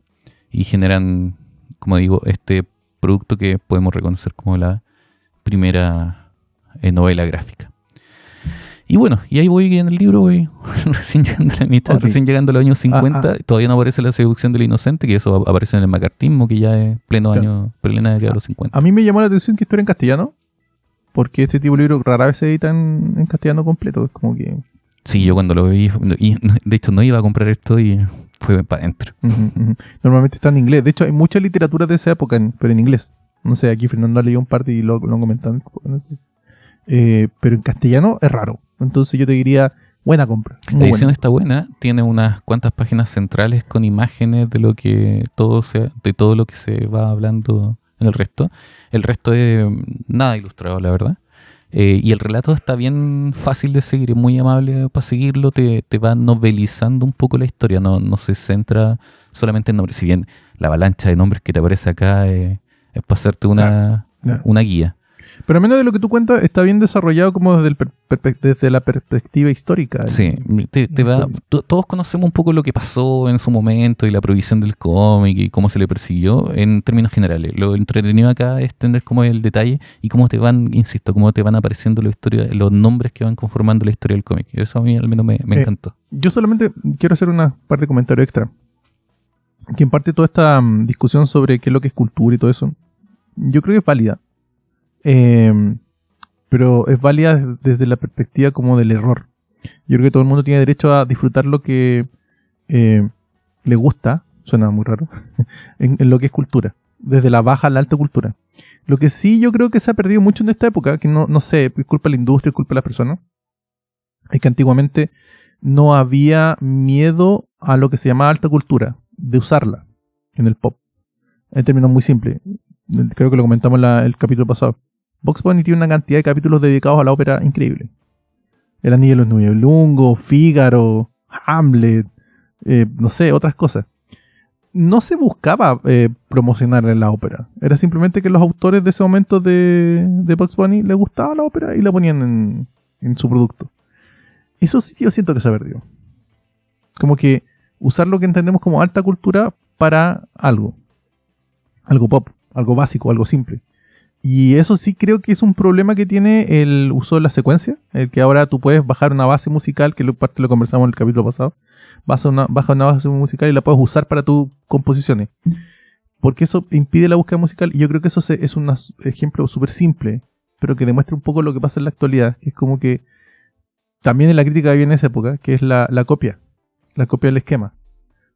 Speaker 1: y generan, como digo, este producto que podemos reconocer como la primera novela gráfica. Y bueno, y ahí voy en el libro, voy recién llegando a la mitad,
Speaker 2: Ok.
Speaker 1: recién llegando a los años 50, todavía no aparece la seducción del inocente, que eso aparece en el macartismo, que ya es pleno
Speaker 2: Claro.
Speaker 1: año, plena década de los 50.
Speaker 2: A mí me llamó la atención que esto era en castellano, porque este tipo de libro rara vez se edita en castellano completo. Es como que.
Speaker 1: Sí, yo cuando lo vi, y de hecho no iba a comprar esto y fue para adentro.
Speaker 2: Normalmente está en inglés. De hecho, hay mucha literatura de esa época, pero en inglés. No sé, aquí Fernando ha leído un par y lo han comentado. Pero en castellano es raro. Entonces yo te diría, buena compra.
Speaker 1: La
Speaker 2: Muy
Speaker 1: edición
Speaker 2: buena.
Speaker 1: está buena, tiene unas cuantas páginas centrales con imágenes de lo que de todo lo que se va hablando en el resto. El resto es nada ilustrado, la verdad. Y el relato está bien fácil de seguir, es muy amable para seguirlo, te va novelizando un poco la historia, no se centra solamente en nombres. Si bien la avalancha de nombres que te aparece acá es para hacerte
Speaker 2: Claro.
Speaker 1: una guía.
Speaker 2: Pero al menos de lo que tú cuentas, está bien desarrollado como desde la perspectiva histórica.
Speaker 1: Sí, todos conocemos un poco lo que pasó en su momento y la prohibición del cómic y cómo se le persiguió en términos generales. Lo entretenido acá es tener como el detalle y cómo te van, insisto, cómo te van apareciendo la historia, los nombres que van conformando la historia del cómic. Eso a mí al menos me encantó.
Speaker 2: Yo solamente quiero hacer una parte de comentario extra. Que en parte toda esta discusión sobre qué es lo que es cultura y todo eso, yo creo que es válida. Pero es válida desde la perspectiva como del error. Yo creo que todo el mundo tiene derecho a disfrutar lo que le gusta, suena muy raro, en lo que es cultura, desde la baja a la alta cultura. Lo que sí yo creo que se ha perdido mucho en esta época, que no sé, es culpa de la industria, es culpa de las personas, es que antiguamente no había miedo a lo que se llamaba alta cultura, de usarla en el pop. En términos muy simples. Creo que lo comentamos en el capítulo pasado. Bugs Bunny tiene una cantidad de capítulos dedicados a la ópera increíble. El Anillo de los Nibelungos, Fígaro, Hamlet, no sé, otras cosas. No se buscaba promocionar la ópera. Era simplemente que los autores de ese momento de Bugs Bunny les gustaba la ópera y la ponían en su producto. Eso sí yo siento que se perdió. Como que usar lo que entendemos como alta cultura para algo. Algo pop, algo básico, algo simple. Y eso sí creo que es un problema que tiene el uso de la secuencia, el que ahora tú puedes bajar una base musical, que parte lo conversamos en el capítulo pasado, baja una base musical y la puedes usar para tus composiciones. Porque eso impide la búsqueda musical y yo creo que eso es un ejemplo súper simple, pero que demuestra un poco lo que pasa en la actualidad, que es como que también en la crítica que había en esa época, que es la copia del esquema.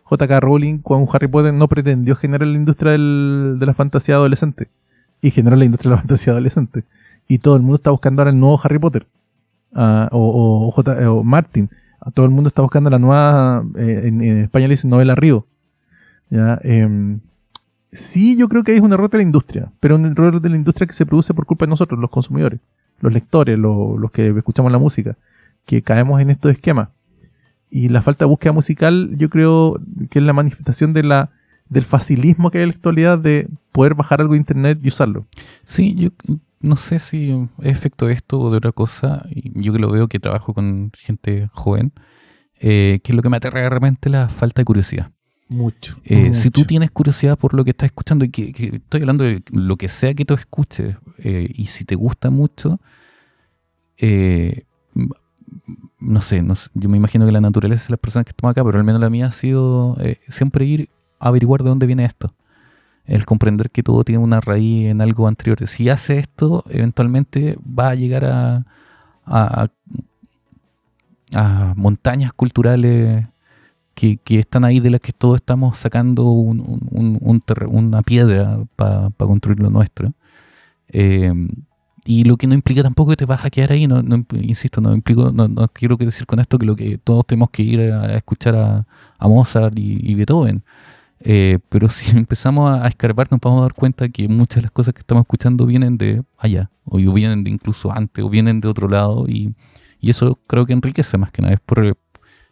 Speaker 2: J.K. Rowling con Harry Potter no pretendió generar la industria de la fantasía adolescente. Y generó la industria de la fantasía adolescente. Y todo el mundo está buscando ahora el nuevo Harry Potter. O Martin. Todo el mundo está buscando la nueva, en España le dicen novela Río. ¿Ya? Sí, yo creo que es un error de la industria. Pero un error de la industria que se produce por culpa de nosotros, los consumidores. Los lectores, los que escuchamos la música. Que caemos en estos esquemas. Y la falta de búsqueda musical, yo creo que es la manifestación del facilismo que hay en la actualidad de poder bajar algo de internet y usarlo.
Speaker 1: Sí, yo no sé si es efecto de esto o de otra cosa. Y yo que lo veo que trabajo con gente joven, que es lo que me aterra de repente la falta de curiosidad.
Speaker 2: Mucho.
Speaker 1: Si tú tienes curiosidad por lo que estás escuchando, y que estoy hablando de lo que sea que tú escuches, y si te gusta mucho, no sé, yo me imagino que la naturaleza de las personas que estamos acá, pero al menos la mía ha sido siempre ir a averiguar de dónde viene esto. El comprender que todo tiene una raíz en algo anterior. Si hace esto, eventualmente va a llegar a montañas culturales que están ahí, de las que todos estamos sacando una piedra para construir lo nuestro. Y lo que no implica tampoco que te vas a quedar ahí, insisto, no quiero decir con esto que lo que todos tenemos que ir a escuchar a Mozart y Beethoven. Pero si empezamos a escarbar, nos vamos a dar cuenta que muchas de las cosas que estamos escuchando vienen de allá, o vienen de incluso antes, o vienen de otro lado, y eso creo que enriquece más que nada. Es por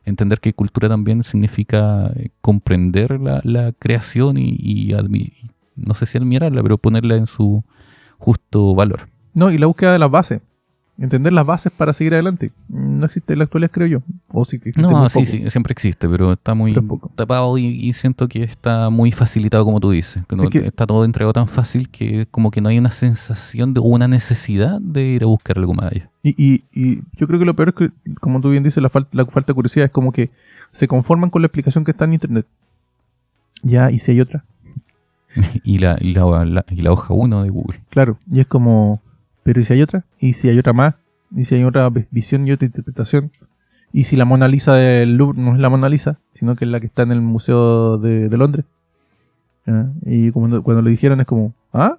Speaker 1: entender que cultura también significa comprender la creación y no sé si admirarla, pero ponerla en su justo valor.
Speaker 2: No, y la búsqueda de las bases. Entender las bases para seguir adelante. no existe en la actualidad, creo yo. O sí que existe
Speaker 1: No,
Speaker 2: muy
Speaker 1: sí,
Speaker 2: poco.
Speaker 1: sí, siempre existe, pero está muy
Speaker 2: Pero poco.
Speaker 1: tapado y siento que está muy facilitado, como tú dices. Que no-
Speaker 2: Es que-
Speaker 1: está todo entregado tan fácil que como que no hay una sensación de una necesidad de ir a buscar algo más allá.
Speaker 2: Y yo creo que lo peor es que, como tú bien dices, la falta de curiosidad es como que se conforman con la explicación que está en internet. Ya, y si hay otra.
Speaker 1: y la hoja 1 de Google.
Speaker 2: Claro, y es como, pero ¿y si hay otra? ¿Y si hay otra más? ¿Y si hay otra visión y otra interpretación? ¿Y si la Mona Lisa del Louvre no es la Mona Lisa, sino que es la que está en el Museo de Londres? ¿Ya? Y cuando lo dijeron es como, ¿ah?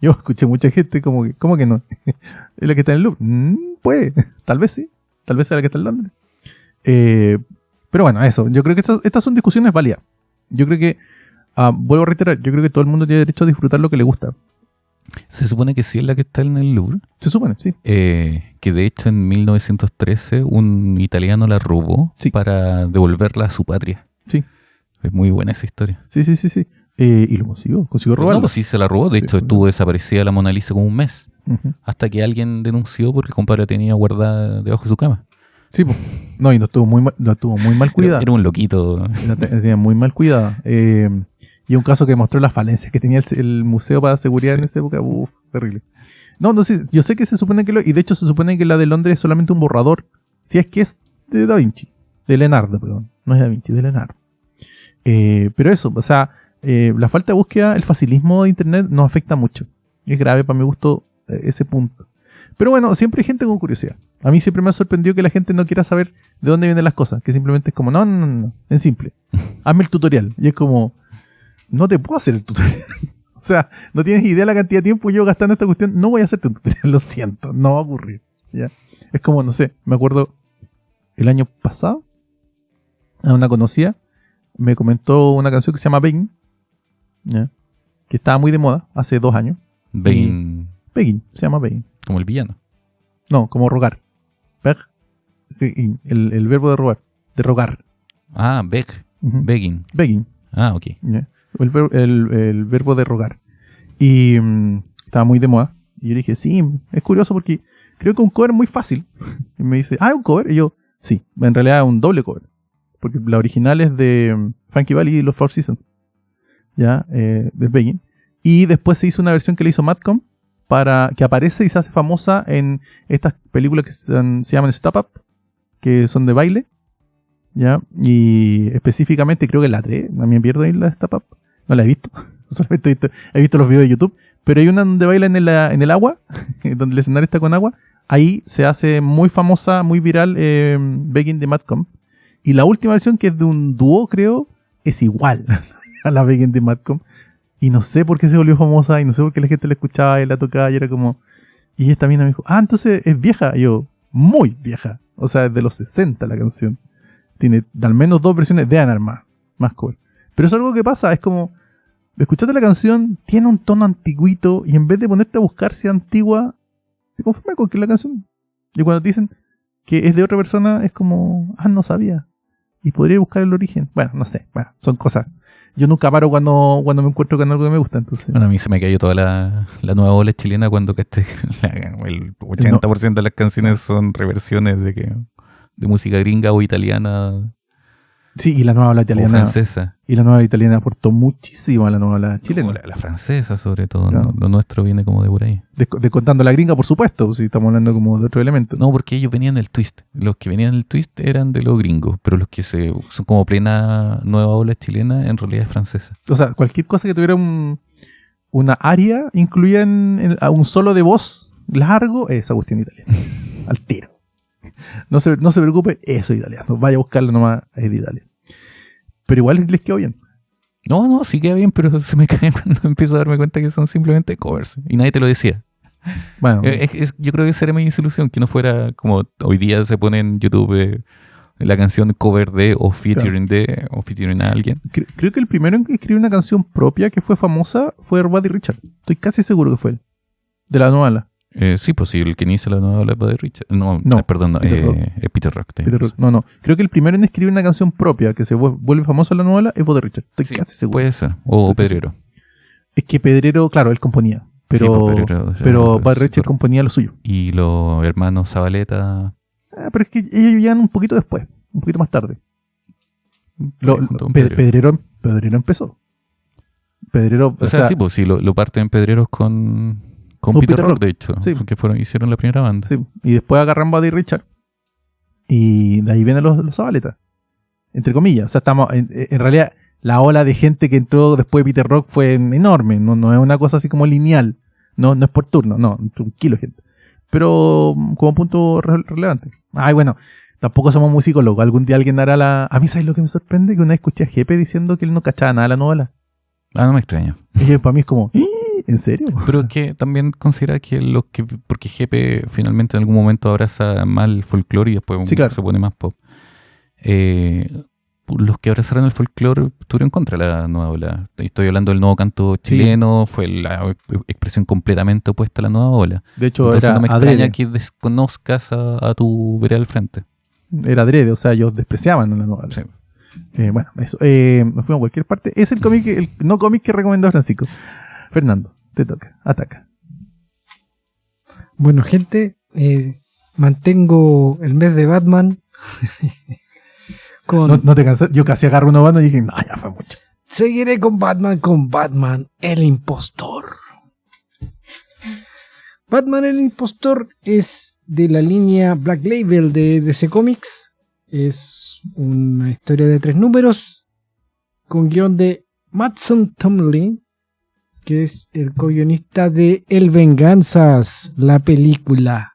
Speaker 2: Yo escuché mucha gente como que, ¿cómo que no? ¿Es la que está en el Louvre? Pues, tal vez sí, tal vez sea la que está en Londres. Pero bueno, eso, yo creo que estas son discusiones válidas. Yo creo que, vuelvo a reiterar, yo creo que todo el mundo tiene derecho a disfrutar lo que le gusta.
Speaker 1: Se supone que sí es la que está en el Louvre.
Speaker 2: Se supone, sí.
Speaker 1: Que de hecho en 1913 un italiano la robó
Speaker 2: Sí.
Speaker 1: para devolverla a su patria.
Speaker 2: Sí.
Speaker 1: Es muy buena esa historia.
Speaker 2: Sí. Y lo consiguió
Speaker 1: No,
Speaker 2: robarlo.
Speaker 1: pues sí se la robó. De hecho,
Speaker 2: Sí.
Speaker 1: estuvo desaparecida la Mona Lisa como un mes.
Speaker 2: Ujú.
Speaker 1: Hasta que alguien denunció porque el compadre la tenía guardada debajo de su cama.
Speaker 2: Sí, pues. No, y no estuvo muy mal cuidada.
Speaker 1: Era un loquito.
Speaker 2: La tenía muy mal cuidada. Y un caso que mostró las falencias que tenía el museo para seguridad
Speaker 1: Sí.
Speaker 2: en esa época. Uf, terrible. No, sí, yo sé que se supone que y de hecho se supone que la de Londres es solamente un borrador. Si es que es de Da Vinci. De Leonardo, perdón. No es Da Vinci, de Leonardo. Pero eso, o sea, la falta de búsqueda, el facilismo de internet nos afecta mucho. Es grave para mi gusto ese punto. Pero bueno, siempre hay gente con curiosidad. A mí siempre me ha sorprendido que la gente no quiera saber de dónde vienen las cosas. Que simplemente es como, no. En simple. Hazme el tutorial. Y es como, no te puedo hacer el tutorial. O sea, no tienes idea de la cantidad de tiempo yo gastando esta cuestión. No voy a hacerte un tutorial, lo siento. No va a ocurrir. ¿Ya? Es como, no sé, me acuerdo el año pasado, a una conocida me comentó una canción que se llama Begging, ¿ya? Que estaba muy de moda hace 2 años.
Speaker 1: Begging,
Speaker 2: Begging, se llama Begging.
Speaker 1: como el villano.
Speaker 2: No, como rogar. Beg, el verbo de rogar. De rogar.
Speaker 1: Ah,
Speaker 2: Ujú.
Speaker 1: begging.
Speaker 2: Begging.
Speaker 1: Ah, ok.
Speaker 2: ¿Ya? El verbo de rogar. Y estaba muy de moda. Y yo dije, sí, es curioso porque creo que un cover es muy fácil. Y me dice, ¿un cover? Y yo, sí, en realidad es un doble cover. Porque la original es de Frankie Valli y los Four Seasons. ¿Ya? De Begging. Y después se hizo una versión que le hizo Madcom para que aparece y se hace famosa en estas películas que se llaman Step Up, que son de baile. ¿Ya? Y específicamente creo que la 3, a mí me pierdo ahí la Step Up. No la he visto. Solamente he visto los videos de YouTube. Pero hay una donde bailan en el agua, donde el escenario está con agua. Ahí se hace muy famosa, muy viral Begging de Madcom. Y la última versión, que es de un dúo, creo, es igual a la Begging de Madcom. Y no sé por qué se volvió famosa, y no sé por qué la gente la escuchaba y la tocaba, y era como... Y esta mina me dijo, entonces es vieja. Y yo, muy vieja. O sea, es de los 60 la canción. Tiene al menos 2 versiones de Anar más cover. Pero es algo que pasa, es como... Escuchaste la canción, tiene un tono antiguito, y en vez de ponerte a buscar si es antigua, te conformas con que es la canción. Y cuando te dicen que es de otra persona, es como, no sabía. Y podría buscar el origen. Bueno, no sé. Bueno, son cosas. Yo nunca paro cuando me encuentro con algo que me gusta. Entonces,
Speaker 1: Bueno, a mí se me cayó toda la nueva ola chilena cuando el 80% de las canciones son reversiones de música gringa o italiana
Speaker 2: sí, y la nueva ola
Speaker 1: o
Speaker 2: italiana.
Speaker 1: francesa.
Speaker 2: Y la nueva italiana aportó muchísimo a la nueva ola chilena.
Speaker 1: No, la francesa sobre todo.
Speaker 2: Claro.
Speaker 1: Lo nuestro viene como de por ahí.
Speaker 2: Descontando la gringa, por supuesto, si estamos hablando como de otro elemento.
Speaker 1: No, porque ellos venían del twist. Los que venían del twist eran de los gringos, pero los que son como plena nueva ola chilena en realidad es francesa.
Speaker 2: O sea, cualquier cosa que tuviera una aria incluida a un solo de voz largo, esa cuestión italiana. Al tiro. No se preocupe, eso es italiano. Vaya a buscarlo nomás, es de Italia. Pero igual les quedó bien.
Speaker 1: No, sí queda bien, pero se me cae cuando empiezo a darme cuenta que son simplemente covers. Y nadie te lo decía.
Speaker 2: Bueno,
Speaker 1: Yo creo que sería mi desilusión, que no fuera como hoy día se pone en YouTube la canción cover de o featuring de o featuring a alguien.
Speaker 2: creo que el primero en que escribió una canción propia que fue famosa fue Buddy Richard. Estoy casi seguro que fue él. De la novela.
Speaker 1: Sí, pues sí, el que inicia la nueva ola es Buddy Richard. No, perdón, no,
Speaker 2: Peter Rock.
Speaker 1: Peter Rock.
Speaker 2: Peter Rock. No. Creo que el primero en escribir una canción propia que se vuelve famosa en la novela es Buddy Richard. Estoy casi seguro.
Speaker 1: Puede ser. O
Speaker 2: Estoy
Speaker 1: Pedrero.
Speaker 2: Es que Pedrero, claro, él componía. Pero,
Speaker 1: Sí, pues, Pedrero,
Speaker 2: pero
Speaker 1: pues,
Speaker 2: Buddy Richard componía lo suyo.
Speaker 1: Y los hermanos Zabaleta
Speaker 2: Pero es que ellos llegan un poquito después, un poquito más tarde.
Speaker 1: Junto con Pedrero.
Speaker 2: Pedrero empezó. Pedrero,
Speaker 1: O sea, sí, pues sí, lo parten Pedreros con Peter Rock, de hecho.
Speaker 2: Sí.
Speaker 1: Porque hicieron la primera banda.
Speaker 2: Sí, y después agarran Buddy Richard. Y de ahí vienen los Zabaleta. Entre comillas. O sea, estamos. En realidad, la ola de gente que entró después de Peter Rock fue enorme. No es una cosa así como lineal. No es por turno. No, tranquilo, gente. Pero como punto relevante. Ay, bueno. Tampoco somos muy psicólogos. Algún día alguien hará la... A mí, ¿sabes lo que me sorprende? Que una vez escuché a Jepe diciendo que él no cachaba nada de la novela.
Speaker 1: No me extraña.
Speaker 2: Y para mí es como... ¿En serio?
Speaker 1: Pero es que también considera que porque Jepe finalmente en algún momento abraza más el folclore y después
Speaker 2: Sí, claro.
Speaker 1: se pone más pop. Los que abrazaron el folclore estuvieron contra la nueva ola. Estoy hablando del nuevo canto chileno, fue la expresión completamente opuesta a la nueva ola.
Speaker 2: De hecho,
Speaker 1: Entonces
Speaker 2: era
Speaker 1: no me
Speaker 2: adrede.
Speaker 1: extraña que desconozcas a tu vereda al frente.
Speaker 2: Era adrede, o sea, ellos despreciaban a la novela.
Speaker 1: Sí.
Speaker 2: Bueno, eso. Nos fuimos a cualquier parte. Es el cómic, el no cómic que recomendó Francisco. Fernando, te toca. Ataca.
Speaker 3: Bueno, gente, mantengo el mes de Batman con...
Speaker 2: No te cansas. Yo casi agarro una banda y dije, no, ya fue mucho.
Speaker 3: Seguiré con Batman, el impostor. Batman el impostor es de la línea Black Label de DC Comics. Es una historia de 3 números con guión de Mattson Tomlin, que es el co-guionista de El Venganzas, la película.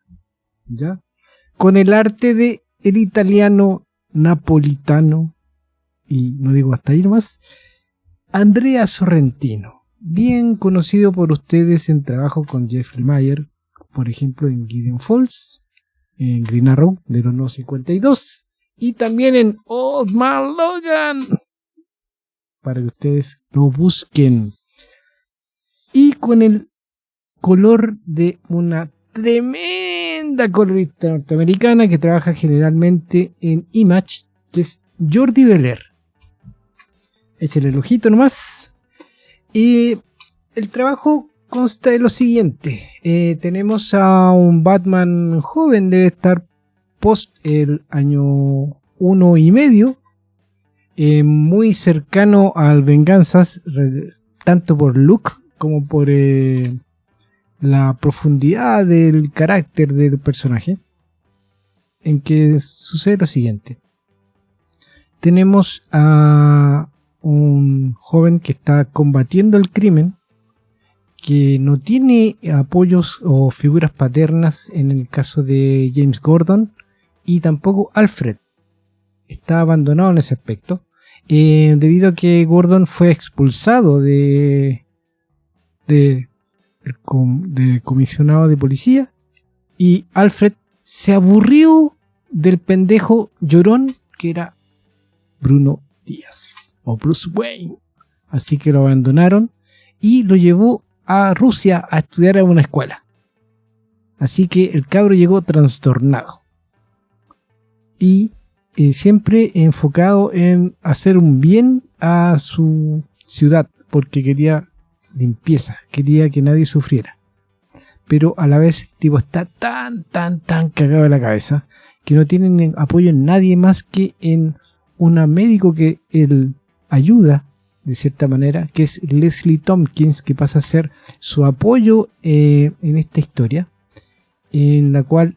Speaker 3: ¿Ya? Con el arte de el italiano napolitano, y no digo hasta ahí nomás, Andrea Sorrentino, bien conocido por ustedes en trabajo con Jeff Lemire, por ejemplo en Gideon Falls, en Green Arrow de los nuevos 52 y también en Old Man Logan, para que ustedes lo busquen, y con el color de una tremenda colorista norteamericana que trabaja generalmente en Image, que es Jordi Belair. Échale el ojito nomás. Y el trabajo consta de lo siguiente. Tenemos a un Batman joven, debe estar post el año 1.5, muy cercano al Venganzas, tanto por look como por la profundidad del carácter del personaje, en que sucede lo siguiente. Tenemos a un joven que está combatiendo el crimen, que no tiene apoyos o figuras paternas en el caso de James Gordon, y tampoco Alfred. Está abandonado en ese aspecto, debido a que Gordon fue expulsado de comisionado de policía, y Alfred se aburrió del pendejo llorón que era Bruno Díaz o Bruce Wayne, así que lo abandonaron y lo llevó a Rusia a estudiar a una escuela. Así que el cabro llegó trastornado y siempre enfocado en hacer un bien a su ciudad, porque quería limpieza, quería que nadie sufriera. Pero a la vez el tipo está tan cagado de la cabeza que no tiene apoyo en nadie más que en una médico que él ayuda de cierta manera, que es Leslie Tompkins, que pasa a ser su apoyo en esta historia, en la cual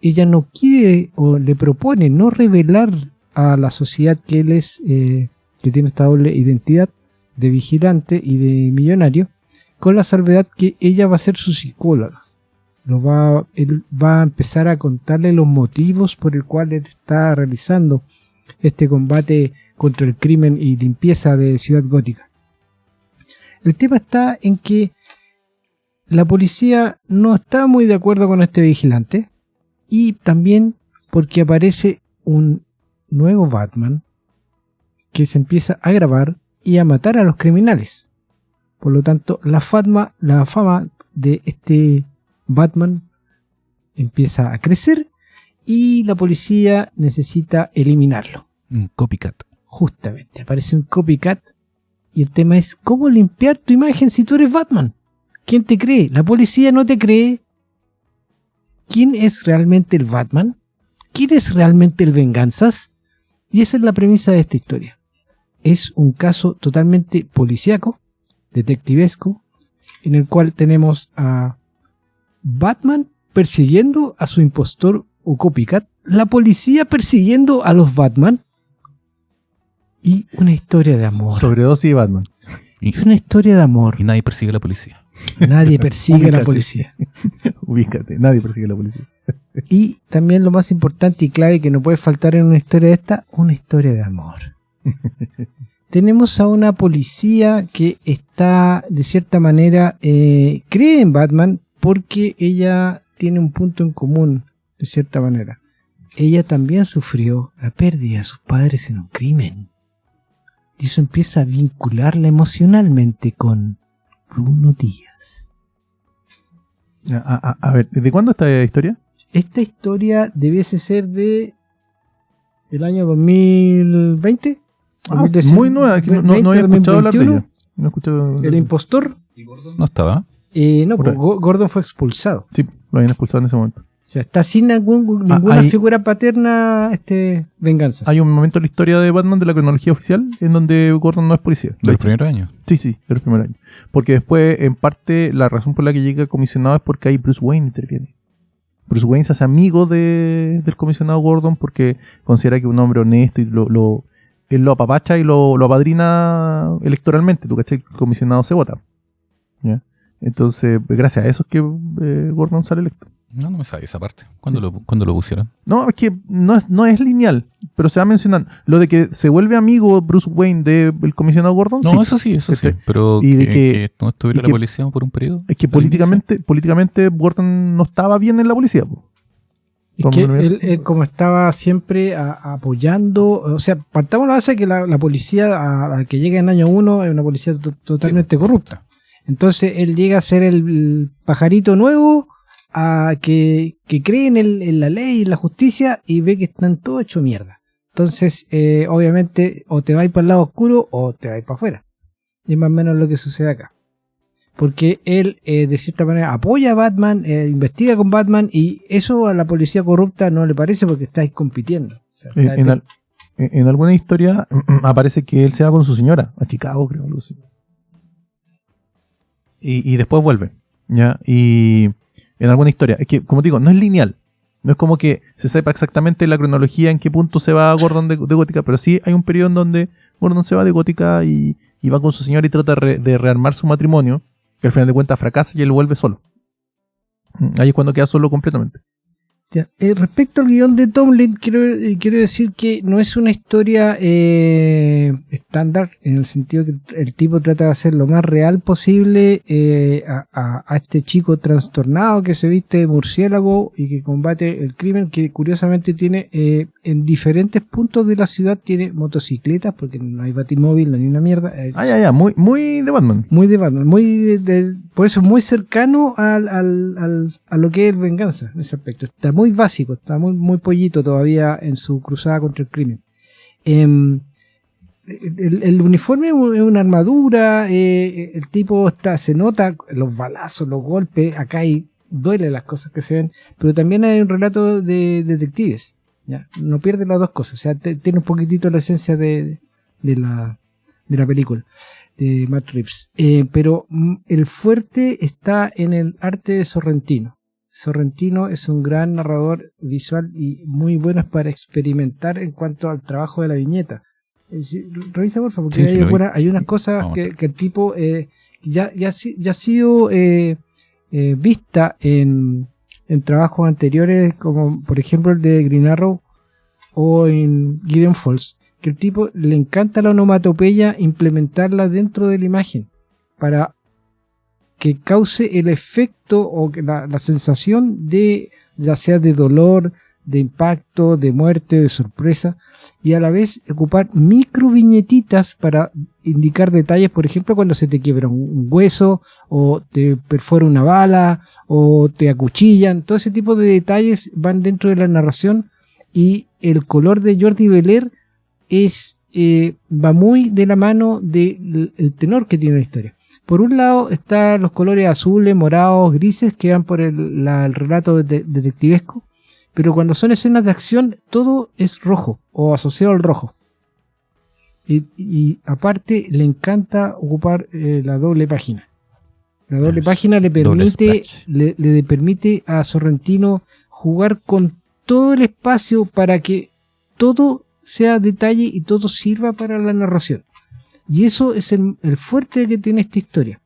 Speaker 3: ella no quiere o le propone no revelar a la sociedad que él es, que tiene esta doble identidad de vigilante y de millonario, con la salvedad que ella va a ser su psicóloga. Él va a empezar a contarle los motivos por el cual él está realizando este combate contra el crimen y limpieza de Ciudad Gótica. El tema está en que la policía no está muy de acuerdo con este vigilante, y también porque aparece un nuevo Batman que se empieza a grabar y a matar a los criminales. Por lo tanto, la fama de este Batman empieza a crecer y la policía necesita eliminarlo.
Speaker 1: Un copycat.
Speaker 3: Justamente, aparece un copycat y el tema es ¿cómo limpiar tu imagen si tú eres Batman? ¿Quién te cree? ¿La policía no te cree? ¿Quién es realmente el Batman? ¿quién es realmente el Venganzas? Y esa es la premisa de esta historia. Es un caso totalmente policíaco, detectivesco, en el cual tenemos a Batman persiguiendo a su impostor o copycat, la policía persiguiendo a los Batman, y una historia de amor.
Speaker 2: Sobredosis de Batman.
Speaker 3: Es una historia de amor.
Speaker 1: Y nadie persigue a la policía.
Speaker 3: Nadie persigue a la
Speaker 2: Ubícate.
Speaker 3: policía.
Speaker 2: Ubícate, nadie persigue a la policía.
Speaker 3: Y también lo más importante y clave que no puede faltar en una historia de esta, una historia de amor. Tenemos a una policía que está, de cierta manera, cree en Batman porque ella tiene un punto en común, de cierta manera. Ella también sufrió la pérdida de sus padres en un crimen. Y eso empieza a vincularla emocionalmente con Bruno Díaz.
Speaker 2: A ver, ¿desde cuándo esta historia?
Speaker 3: Esta historia debiese ser de el año 2020.
Speaker 2: Muy nueva, que no había escuchado hablar de
Speaker 3: 2021.
Speaker 2: ella. No he escuchado.
Speaker 3: El impostor.
Speaker 1: No estaba.
Speaker 3: No,
Speaker 2: Por
Speaker 3: pues Gordon fue expulsado.
Speaker 2: Sí, lo habían expulsado en ese momento.
Speaker 3: O sea, está sin ninguna
Speaker 2: hay-
Speaker 3: figura paterna Venganzas.
Speaker 2: Hay un momento en la historia de Batman de la cronología oficial en donde Gordon no es policía.
Speaker 1: De
Speaker 2: De
Speaker 1: los
Speaker 2: hecho.
Speaker 1: primeros años.
Speaker 2: Sí, de los primeros años. Porque después, en parte, la razón por la que llega comisionado es porque ahí Bruce Wayne interviene. Bruce Wayne se hace amigo del comisionado Gordon porque considera que es un hombre honesto y él lo apapacha y lo apadrina electoralmente. ¿Tú cachai? El comisionado se vota. ¿Ya? Entonces, gracias a eso es que Gordon sale electo.
Speaker 1: No me sabía esa parte. ¿Cuándo lo pusieron?
Speaker 2: No, es que no es lineal, pero se va a mencionar. Lo de que se vuelve amigo Bruce Wayne del comisionado Gordon,
Speaker 1: No,
Speaker 2: sí.
Speaker 1: eso sí.
Speaker 2: ¿Cachai?
Speaker 1: Pero
Speaker 2: Y de
Speaker 1: que no estuviera
Speaker 2: y
Speaker 1: la
Speaker 2: que-
Speaker 1: policía por un periodo.
Speaker 2: Es que
Speaker 1: al inicio.
Speaker 2: políticamente Gordon no estaba bien en la policía. Po.
Speaker 3: Es que él, como estaba siempre apoyando, o sea, partamos de la base de que la policía al que llega en año 1 es una policía totalmente corrupta. Entonces él llega a ser el pajarito nuevo que cree en la ley y en la justicia y ve que están todos hechos mierda. Entonces, obviamente, o te vais para el lado oscuro o te vais para afuera. Y es más o menos lo que sucede acá. Porque él, de cierta manera, apoya a Batman, investiga con Batman, y eso a la policía corrupta no le parece porque estáis compitiendo. O sea,
Speaker 2: En alguna historia aparece que él se va con su señora a Chicago, creo, algo así. Y después vuelve. ¿Ya? Y en alguna historia, es que, como te digo, no es lineal. No es como que se sepa exactamente la cronología en qué punto se va Gordon de Gótica, pero sí hay un periodo en donde Gordon se va de Gótica y va con su señora y trata de rearmar su matrimonio, que al final de cuentas fracasa y él vuelve solo. Ahí es cuando queda solo completamente.
Speaker 3: Ya. Respecto al guión de Tomlin, quiero decir que no es una historia estándar, en el sentido que el tipo trata de hacer lo más real posible a este chico trastornado que se viste de murciélago y que combate el crimen, que curiosamente tiene en diferentes puntos de la ciudad, tiene motocicletas, porque no hay batimóvil, no hay una mierda.
Speaker 2: Muy de Batman.
Speaker 3: Muy de Batman, por eso es muy cercano a lo que es Venganza en ese aspecto. Está muy básico, está muy pollito todavía en su cruzada contra el crimen. El uniforme es una armadura, el tipo se nota los balazos, los golpes, acá duele las cosas que se ven, pero también hay un relato de detectives, ¿ya? No pierde las dos cosas, o sea, tiene un poquitito la esencia de la película de Matt Reeves, pero el fuerte está en el arte de Sorrentino. Sorrentino es un gran narrador visual y muy bueno para experimentar en cuanto al trabajo de la viñeta. Revisa por favor, porque
Speaker 1: Sí,
Speaker 3: hay unas cosas que el tipo ya ha sido vista en trabajos anteriores, como por ejemplo el de Green Arrow o en Gideon Falls, que el tipo le encanta la onomatopeya, implementarla dentro de la imagen para que cause el efecto o la sensación de, ya sea de dolor, de impacto, de muerte, de sorpresa, y a la vez ocupar micro viñetitas para indicar detalles, por ejemplo, cuando se te quiebra un hueso, o te perfora una bala, o te acuchillan. Todo ese tipo de detalles van dentro de la narración, y el color de Jordi Belair va muy de la mano del tenor que tiene la historia. Por un lado están los colores azules, morados, grises que van por el relato detectivesco, pero cuando son escenas de acción, todo es rojo o asociado al rojo. Y aparte, le encanta ocupar la doble página. La doble página le permite a Sorrentino jugar con todo el espacio para que todo sea detalle y todo sirva para la narración. Y eso es el fuerte que tiene esta historia.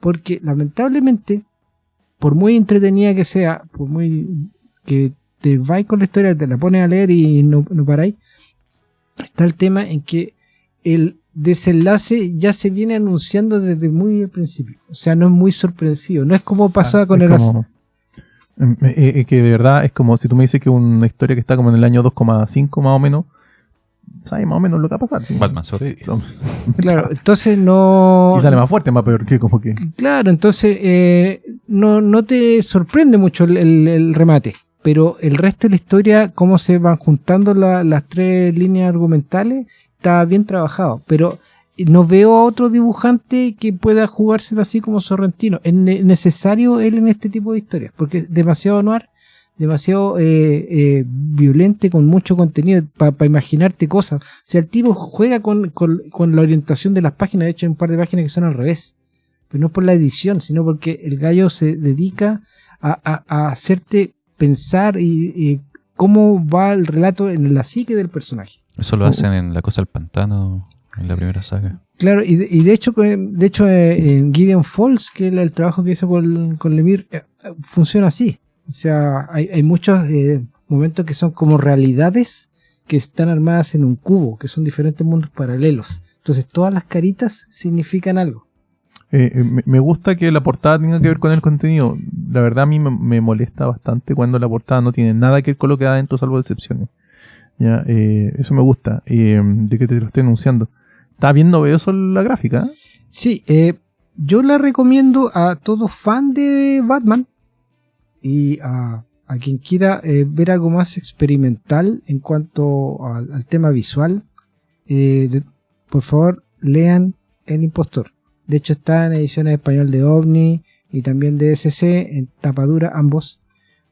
Speaker 3: Porque lamentablemente, por muy entretenida que sea, por muy que te vais con la historia, te la pones a leer y no paráis, está el tema en que el desenlace ya se viene anunciando desde muy al principio. O sea, no es muy sorpresivo. No es como pasaba con el...
Speaker 2: que de verdad es como si tú me dices que una historia que está como en el año 2,5 más o menos, sabes más o menos lo que va a pasar.
Speaker 1: Batman sobrevive.
Speaker 3: Claro, entonces no...
Speaker 2: Y sale más fuerte, más peor que como que...
Speaker 3: Claro, entonces no te sorprende mucho el remate. Pero el resto de la historia, cómo se van juntando las tres líneas argumentales, está bien trabajado. Pero no veo a otro dibujante que pueda jugárselo así como Sorrentino. Es necesario él en este tipo de historias, porque es demasiado noir, demasiado violento, con mucho contenido para imaginarte cosas. O sea, el tipo juega con la orientación de las páginas. De hecho, hay un par de páginas que son al revés. Pero no por la edición, sino porque el gallo se dedica a hacerte pensar y cómo va el relato en la psique del personaje.
Speaker 1: Eso lo hacen en La Cosa del Pantano, en la primera saga.
Speaker 3: Claro, y de hecho en Gideon Falls, que es el trabajo que hizo con Lemire, funciona así. O sea, hay muchos momentos que son como realidades que están armadas en un cubo, que son diferentes mundos paralelos. Entonces todas las caritas significan algo.
Speaker 2: Me gusta que la portada tenga que ver con el contenido. La verdad a mí me molesta bastante cuando la portada no tiene nada que ver con lo que da adentro, salvo excepciones. Ya, eso me gusta, de que te lo estoy anunciando. Está bien novedoso la gráfica, ¿eh?
Speaker 3: Sí, yo la recomiendo a todo fan de Batman y a quien quiera ver algo más experimental en cuanto al tema visual. Por favor, lean El Impostor. De hecho, está en ediciones español de OVNI y también de SC, en tapadura ambos.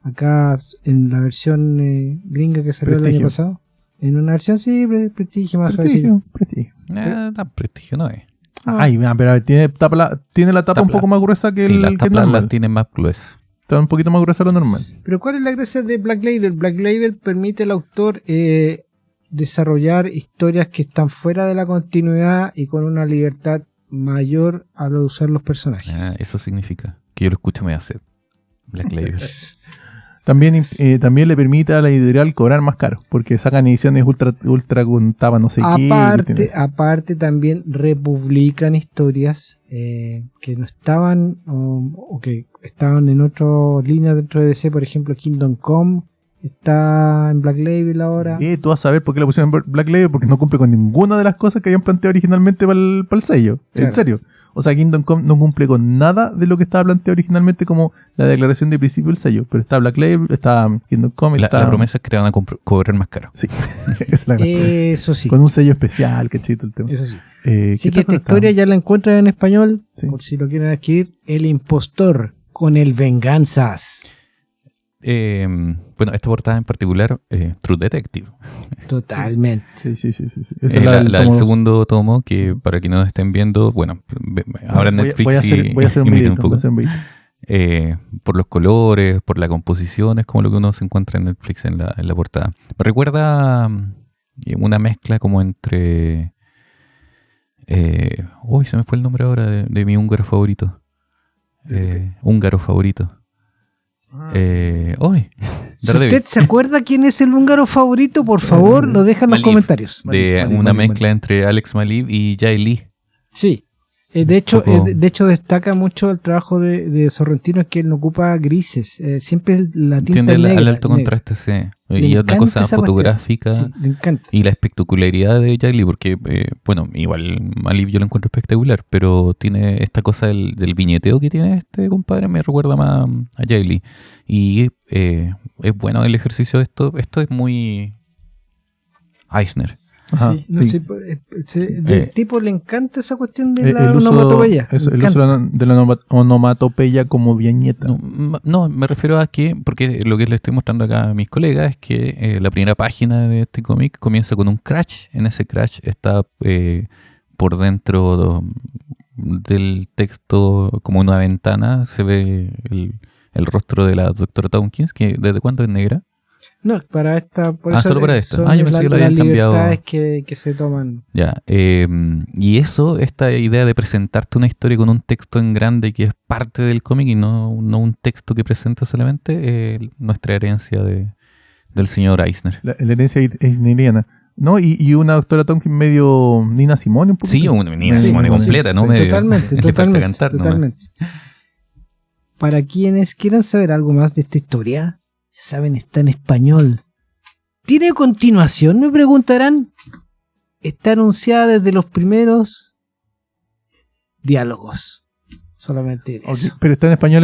Speaker 3: Acá en la versión gringa que salió el año pasado. En una versión sí, prestigio más fácil.
Speaker 2: Prestigio.
Speaker 1: Tan prestigio no es.
Speaker 2: Ay, pero a ver, tiene la tapa un poco más gruesa que
Speaker 1: sí,
Speaker 2: el
Speaker 1: las
Speaker 2: que
Speaker 1: tapas
Speaker 2: normal.
Speaker 1: las tiene más gruesas.
Speaker 2: Está un poquito más gruesa de lo normal.
Speaker 3: Pero ¿cuál es la gracia de Black Label? Black Label permite al autor desarrollar historias que están fuera de la continuidad y con una libertad mayor al usar los personajes.
Speaker 1: Eso significa que yo lo escucho me hace Black Label.
Speaker 2: También le permite a la editorial cobrar más caro, porque sacan ediciones ultra con tapa no sé qué.
Speaker 3: Aparte también republican historias que no estaban o que estaban en otra línea dentro de DC. Por ejemplo, Kingdom Come está en Black Label ahora.
Speaker 2: Tú vas a saber por qué la pusieron en Black Label, porque no cumple con ninguna de las cosas que habían planteado originalmente para el sello. Claro. En serio. O sea, Kingdom Come no cumple con nada de lo que estaba planteado originalmente como la declaración de principio del sello. Pero está Black Label, está Kingdom Come.
Speaker 1: La promesa es que te van a cobrar más caro.
Speaker 2: Sí, es la
Speaker 3: eso sí.
Speaker 2: Con un sello especial, que chito el tema.
Speaker 3: Eso sí. Así que esta historia ya la encuentran en español, sí, por si lo quieren adquirir. El Impostor, con el Venganzas.
Speaker 1: Bueno, esta portada en particular, True Detective.
Speaker 3: Totalmente.
Speaker 2: Sí.
Speaker 1: La del segundo tomo, que para quienes nos estén viendo, bueno, ahora en Netflix
Speaker 2: voy a hacer un video,
Speaker 1: por los colores, por la composición, es como lo que uno se encuentra en Netflix en la portada. Me recuerda una mezcla como entre... se me fue el nombre ahora de mi húngaro favorito. Húngaro favorito.
Speaker 3: Si usted se acuerda quién es el húngaro favorito, por favor, lo deja en los comentarios.
Speaker 1: Una mezcla entre Alex Maleev y Jay Lee.
Speaker 3: Sí. De hecho, destaca mucho el trabajo de Sorrentino, es que él no ocupa grises. Siempre la tinta
Speaker 1: tiende
Speaker 3: negra.
Speaker 1: Al alto contraste, sí. Y otra cosa fotográfica.
Speaker 3: Sí, le encanta.
Speaker 1: Y la espectacularidad de Jay Lee, porque, igual Maleev yo lo encuentro espectacular, pero tiene esta cosa del viñeteo que tiene este compadre, me recuerda más a Jay Lee. Y es bueno el ejercicio de esto. Esto es muy Eisner.
Speaker 2: Ajá,
Speaker 3: Sí, no
Speaker 2: sí.
Speaker 3: sé, del tipo le encanta esa cuestión de la
Speaker 2: El uso,
Speaker 3: onomatopeya.
Speaker 2: eso,
Speaker 3: Le
Speaker 2: el uso de la onomatopeya como viñeta.
Speaker 1: No, me refiero a que, porque lo que le estoy mostrando acá a mis colegas es que la primera página de este cómic comienza con un crash. En ese crash está por dentro del texto, como una ventana, se ve el rostro de la doctora Tompkins, que ¿desde cuándo es negra?
Speaker 3: No, para esta. Por eso
Speaker 1: solo para esta.
Speaker 3: son
Speaker 1: Yo pensé que lo
Speaker 3: las
Speaker 1: habían cambiado.
Speaker 3: libertades que se toman.
Speaker 1: Ya, y eso, esta idea de presentarte una historia con un texto en grande que es parte del cómic y no un texto que presenta solamente, nuestra herencia del señor Eisner.
Speaker 2: La herencia eisneriana. ¿No? Y una doctora Tompkins medio Nina Simone un poco.
Speaker 1: Sí, una Nina
Speaker 2: Sí,
Speaker 1: Simone
Speaker 2: sí,
Speaker 1: completa, ¿no?
Speaker 3: Totalmente,
Speaker 1: Le falta
Speaker 3: totalmente.
Speaker 1: cantar nomás.
Speaker 3: Totalmente. Para quienes quieran saber algo más de esta historia, ya saben, está en español. ¿Tiene continuación? Me preguntarán. Está anunciada desde los primeros diálogos. Solamente
Speaker 2: Ok,
Speaker 3: eso.
Speaker 2: pero está en español,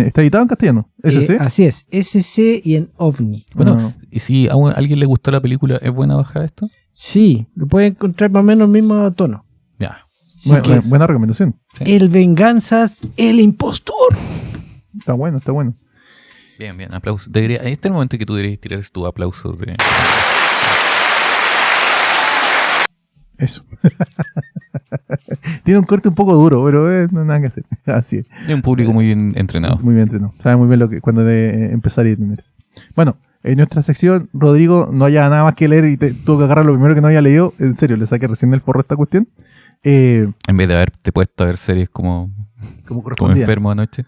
Speaker 2: está editado en castellano. ¿SC?
Speaker 3: Así es, SC y en OVNI.
Speaker 1: Bueno,
Speaker 2: Ah.
Speaker 1: y si a alguien le gustó la película, ¿es buena bajar esto?
Speaker 3: Sí, lo pueden encontrar más o menos el mismo tono.
Speaker 1: Ya.
Speaker 3: Así que,
Speaker 2: Buena recomendación.
Speaker 1: Sí.
Speaker 3: el venganzas, el impostor.
Speaker 2: Está bueno, está bueno.
Speaker 1: Bien, bien, aplausos. Este es el momento en que tú deberías tirar tu aplauso de...
Speaker 2: Eso. Tiene un corte un poco duro, pero no nada que hacer. Así es.
Speaker 1: de un público muy bien entrenado.
Speaker 2: Muy bien entrenado. Sabe muy bien cuando debe empezar y detenerse. Bueno, en nuestra sección, Rodrigo no haya nada más que leer y tuvo que agarrar lo primero que no había leído. En serio, le saqué recién el forro a esta cuestión.
Speaker 1: En vez de haberte puesto a ver series como
Speaker 2: Como correspondía.
Speaker 1: Enfermo anoche.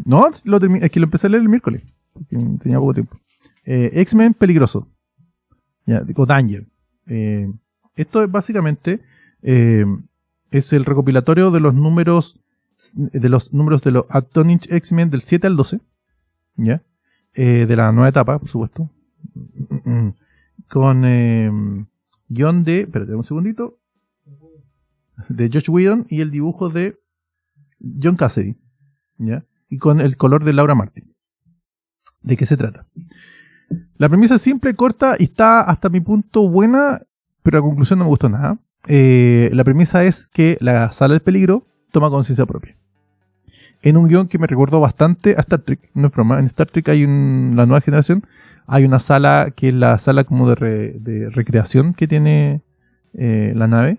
Speaker 2: No, es que lo empecé a leer el miércoles. Porque tenía poco tiempo. X-Men Peligroso. Ya, o Danger. Esto es básicamente es el recopilatorio de los números de los Astonishing X-Men del 7 al 12. ¿Ya? De la nueva etapa, por supuesto. Con guión de... Espérate un segundito. De Josh Whedon y el dibujo de John Cassidy. ¿Ya? Y con el color de Laura Martin. ¿De qué se trata? La premisa es simple, corta y está hasta mi punto buena, pero la conclusión no me gustó nada. La premisa es que la Sala del Peligro toma conciencia propia. En un guión que me recordó bastante a Star Trek, no es broma. En Star Trek hay la nueva generación, hay una sala que es la sala como de recreación que tiene la nave,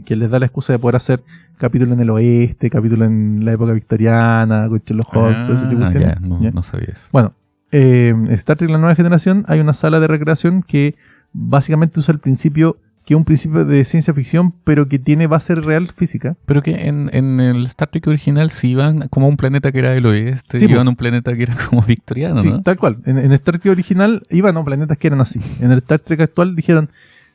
Speaker 2: que les da la excusa de poder hacer capítulos en el oeste, capítulos en la época victoriana, con Sherlock Holmes, todo ese tipo de
Speaker 1: ya,
Speaker 2: cuestiones.
Speaker 1: no sabía eso.
Speaker 2: Bueno, en Star Trek la nueva generación hay una sala de recreación que básicamente usa el principio, que es un principio de ciencia ficción, pero que tiene base real física.
Speaker 1: Pero que en el Star Trek original sí iban como a un planeta que era del oeste,
Speaker 2: Sí,
Speaker 1: iban a un planeta que era como victoriano,
Speaker 2: Sí,
Speaker 1: ¿no?
Speaker 2: tal cual. En Star Trek original iban a planetas que eran así. En el Star Trek actual dijeron,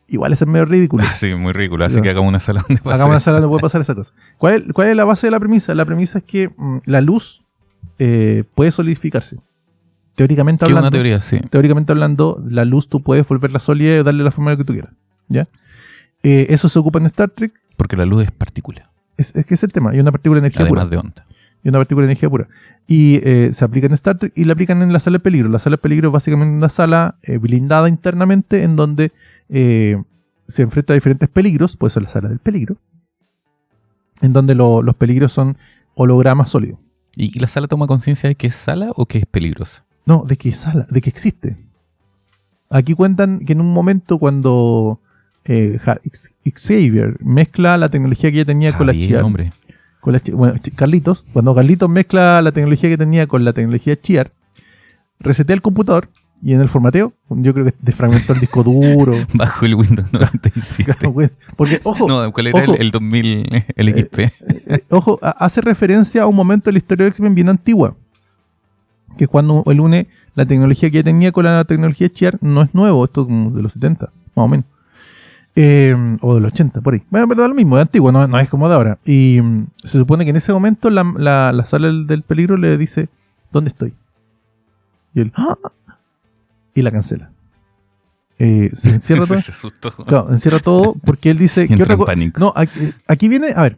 Speaker 2: igual eso es medio ridículo.
Speaker 1: Sí, muy ridículo. Así
Speaker 2: Ya.
Speaker 1: que hagamos una sala donde pase
Speaker 2: Hagamos una
Speaker 1: eso.
Speaker 2: sala donde puede pasar esa cosa. ¿Cuál es la base de la premisa? La premisa es que la luz puede solidificarse. Teóricamente
Speaker 1: Que
Speaker 2: hablando.
Speaker 1: una teoría, sí.
Speaker 2: Teóricamente hablando, la luz tú puedes volverla sólida y darle la forma que tú quieras. ¿Ya? Eso se ocupa en Star Trek.
Speaker 1: Porque la luz es partícula,
Speaker 2: Es que es el tema. Hay una partícula de energía pura.
Speaker 1: además de onda.
Speaker 2: Y una partícula de energía pura. Y se aplica en Star Trek y la aplican en la sala de peligro. La sala de peligro es básicamente una sala blindada internamente en donde se enfrenta a diferentes peligros. Por eso es la sala del peligro. En donde los peligros son hologramas sólidos.
Speaker 1: ¿Y la sala toma conciencia de que es sala o que es peligrosa?
Speaker 2: No, de que sala, de que existe. Aquí cuentan que en un momento cuando Xavier mezcla la tecnología que ya tenía con la
Speaker 1: Javier,
Speaker 2: Chiar.
Speaker 1: hombre.
Speaker 2: Carlitos, cuando Carlitos mezcla la tecnología que tenía con la tecnología Chiar, resetea el computador y en el formateo, yo creo que desfragmentó el disco duro.
Speaker 1: Bajo el Windows 97.
Speaker 2: Claro, güey, porque, ojo,
Speaker 1: No, ¿cuál era
Speaker 2: ojo.
Speaker 1: el 2000, el XP?
Speaker 2: Ojo, hace referencia a un momento de la historia de X-Men bien antigua, que es cuando él une la tecnología que ya tenía con la tecnología Chiar. No es nuevo, esto es como de los 70, más o menos. O de los 80, por ahí. Bueno, pero da lo mismo, es antiguo, no es como de ahora. Y se supone que en ese momento la sala del peligro le dice, ¿dónde estoy? Y él, ¡ah! Y la cancela. Se encierra todo.
Speaker 1: Se asustó.
Speaker 2: Claro, encierra todo porque él dice, ¿qué
Speaker 1: Entra
Speaker 2: otra
Speaker 1: en
Speaker 2: cosa?
Speaker 1: pánico.
Speaker 2: No, aquí viene, a ver,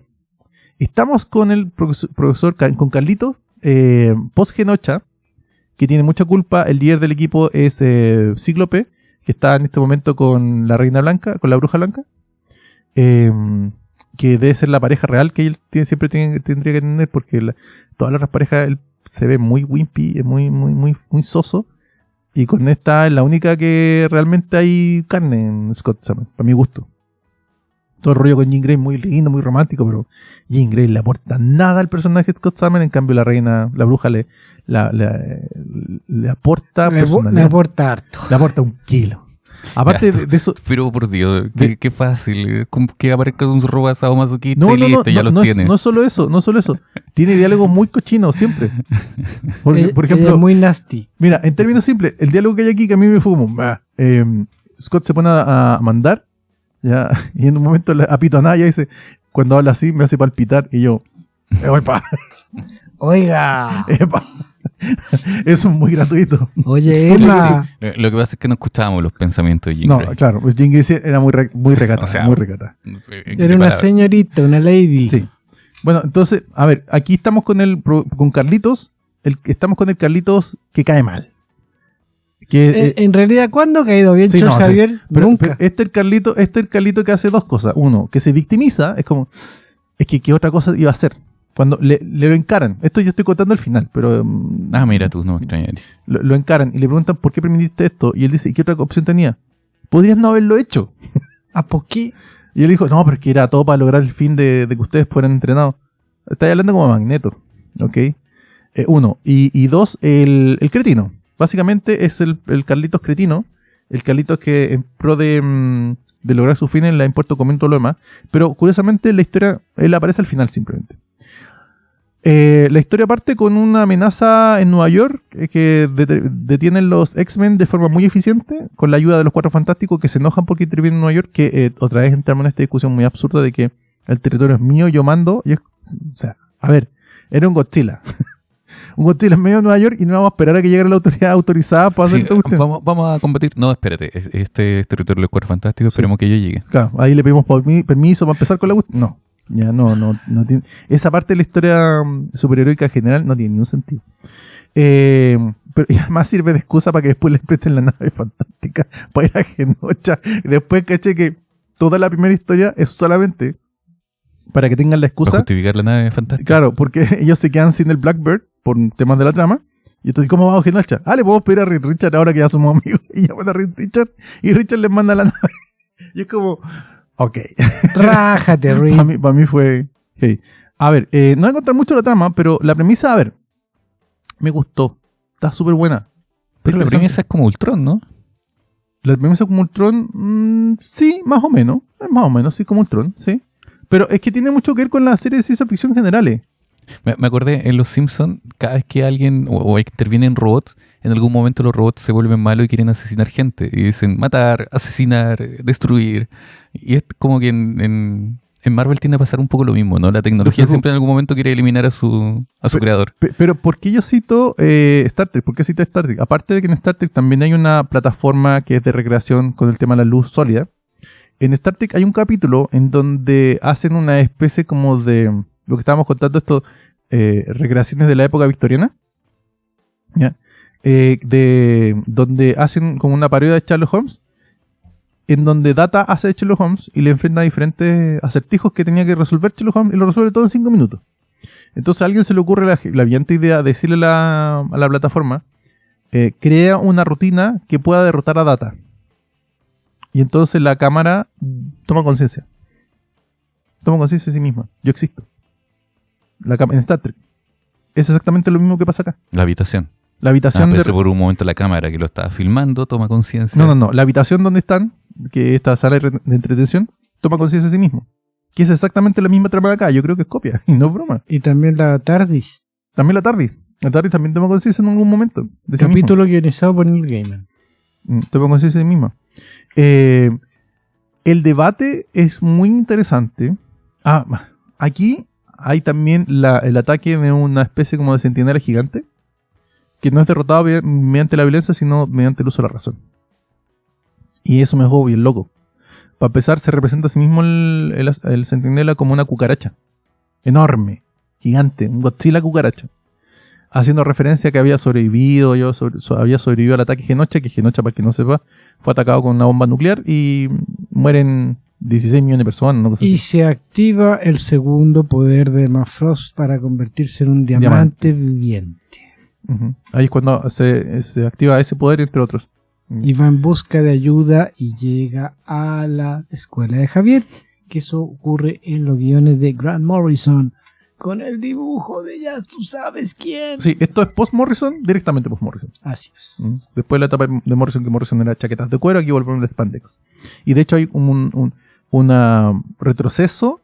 Speaker 2: estamos con el profesor, con Carlitos, post Genocha, que tiene mucha culpa. El líder del equipo es Cíclope, que está en este momento con la Reina Blanca, con la Bruja Blanca, que debe ser la pareja real que él siempre tendría que tener, porque todas las otras parejas él se ve muy wimpy, muy soso, y con esta es la única que realmente hay carne en Scott Summer, para mi gusto. Todo el rollo con Jean Grey muy lindo, muy romántico, pero Jean Grey le aporta nada al personaje de Scott Summer, en cambio la bruja le aporta personalidad.
Speaker 3: Le aporta harto.
Speaker 2: Le aporta 1 kilo. Aparte de eso...
Speaker 1: Pero por Dios, qué fácil. Como que aparezca un robo sadomasoquista
Speaker 2: No,
Speaker 1: y listo, ya los tiene.
Speaker 2: No solo eso. Tiene diálogo muy cochino siempre. Porque, por ejemplo...
Speaker 3: Ella es muy nasty.
Speaker 2: Mira, en términos simples, el diálogo que hay aquí que a mí me fue como... Scott se pone a mandar, ya, y en un momento apitonada ya dice, cuando habla así me hace palpitar, y yo... ¡Epa!
Speaker 3: Oiga.
Speaker 2: ¡Epa! Eso es muy gratuito.
Speaker 3: Oye, Emma.
Speaker 1: Lo que pasa es que no escuchábamos los pensamientos de Jean Grey.
Speaker 2: No, claro, pues Jean Grey era muy recata,
Speaker 1: O sea,
Speaker 2: muy recata.
Speaker 3: Era una señorita, una lady.
Speaker 2: Sí. Bueno, entonces, a ver, aquí estamos con Carlitos, estamos con el Carlitos que cae mal.
Speaker 3: En realidad, ¿cuándo ha caído bien Charles Javier?
Speaker 2: Sí. Pero
Speaker 3: Nunca.
Speaker 2: Este es el Carlito que hace 2 cosas. Uno, que se victimiza, es como, es que ¿qué otra cosa iba a hacer? Cuando le lo encaran, esto ya estoy contando el final, pero...
Speaker 1: mira tú, no me extrañaría.
Speaker 2: Lo encaran y le preguntan ¿por qué permitiste esto? Y él dice, ¿y qué otra opción tenía? Podrías no haberlo hecho.
Speaker 3: ¿Por qué?
Speaker 2: Y él dijo, no, pero es que era todo para lograr el fin de que ustedes fueran entrenados. Estáis hablando como Magneto, ¿ok? 1. Y 2, el cretino. Básicamente es el Carlitos cretino, el Carlitos que en pro de lograr sus fines le ha impuesto comer todo lo demás. Pero curiosamente en la historia, él aparece al final simplemente. La historia parte con una amenaza en Nueva York que detienen los X-Men de forma muy eficiente, con la ayuda de los Cuatro Fantásticos que se enojan porque intervienen en Nueva York, que otra vez entramos en esta discusión muy absurda de que el territorio es mío, yo mando, y o sea, a ver, era un Godzilla. Un Godzilla en medio de Nueva York y no vamos a esperar a que llegue la autoridad autorizada para hacer esto.
Speaker 1: Vamos a combatir. No, espérate, este es territorio de los Cuatro Fantásticos, esperemos que yo llegue.
Speaker 2: Claro, ahí le pedimos permiso para empezar con la cuestión. No. Ya no tiene. Esa parte de la historia superheroica general no tiene ningún sentido. Pero y además sirve de excusa para que después les presten la nave fantástica para ir a Genocha. Y después caché que toda la primera historia es solamente para que tengan la excusa.
Speaker 1: Para justificar la nave fantástica.
Speaker 2: Claro, porque ellos se quedan sin el Blackbird por temas de la trama. Y entonces, ¿cómo vamos a Genocha? Le podemos pedir a Reed Richard ahora que ya somos amigos. Y llaman a Reed Richard y Richard les manda la nave. Y es como... Ok.
Speaker 3: Rájate, Reed.
Speaker 2: Para mí fue... Hey. A ver, no voy a contar mucho la trama, pero la premisa, a ver, me gustó. Está súper buena.
Speaker 1: Pero la premisa es como Ultron, ¿no?
Speaker 2: La premisa como Ultron, sí, más o menos. Más o menos, sí, como Ultron, sí. Pero es que tiene mucho que ver con las series de ciencia ficción generales.
Speaker 1: Me acordé, en Los Simpsons, cada vez que alguien o intervienen robots, en algún momento los robots se vuelven malos y quieren asesinar gente. Y dicen matar, asesinar, destruir. Y es como que en Marvel tiende a pasar un poco lo mismo, ¿no? La tecnología siempre en algún momento quiere eliminar a su creador.
Speaker 2: Pero ¿por qué yo cito Star Trek? ¿Por qué cito Star Trek? Aparte de que en Star Trek también hay una plataforma que es de recreación con el tema de la luz sólida. En Star Trek hay un capítulo en donde hacen una especie como de... Lo que estábamos contando, esto, recreaciones de la época victoriana. ¿Ya? Donde hacen como una parodia de Sherlock Holmes, en donde Data hace de Sherlock Holmes y le enfrenta a diferentes acertijos que tenía que resolver Sherlock Holmes y lo resuelve todo en 5 minutos. Entonces a alguien se le ocurre la brillante idea de decirle a la plataforma, crea una rutina que pueda derrotar a Data. Y entonces la cámara toma conciencia. Toma conciencia de sí misma. Yo existo. En Star Trek. Es exactamente lo mismo que pasa acá.
Speaker 1: La habitación.
Speaker 2: La habitación
Speaker 1: pensé por un momento la cámara que lo estaba filmando toma conciencia.
Speaker 2: No. La habitación donde están, que esta sala de entretención, toma conciencia de sí mismo. Que es exactamente la misma trama de acá. Yo creo que es copia. Y no es broma.
Speaker 3: Y también la TARDIS.
Speaker 2: También la TARDIS. La TARDIS también toma conciencia en algún momento. De sí
Speaker 3: Capítulo guionizado por Neil Gaiman.
Speaker 2: Toma conciencia de sí misma. El debate es muy interesante. Aquí hay también el ataque de una especie como de centinela gigante que no es derrotado mediante la violencia, sino mediante el uso de la razón. Y eso me dejó bien loco. Para empezar, se representa a sí mismo el centinela como una cucaracha. Enorme, gigante, un Godzilla cucaracha. haciendo referencia a que había sobrevivido, había sobrevivido al ataque Genosha, que Genosha, para el que no sepa, fue atacado con una bomba nuclear y mueren 16 millones de personas, una cosa
Speaker 3: Y
Speaker 2: así.
Speaker 3: se activa el segundo poder de Emma Frost para convertirse en un diamante viviente.
Speaker 2: Ujú. Ahí es cuando se activa ese poder, entre otros.
Speaker 3: Y va en busca de ayuda y llega a la escuela de Javier, que eso ocurre en los guiones de Grant Morrison, con el dibujo de ya tú sabes quién.
Speaker 2: Sí, esto es post-Morrison, directamente post-Morrison.
Speaker 3: Así es.
Speaker 2: Después de la etapa de Morrison, que Morrison era chaquetas de cuero, aquí volvemos al spandex. Y de hecho hay un retroceso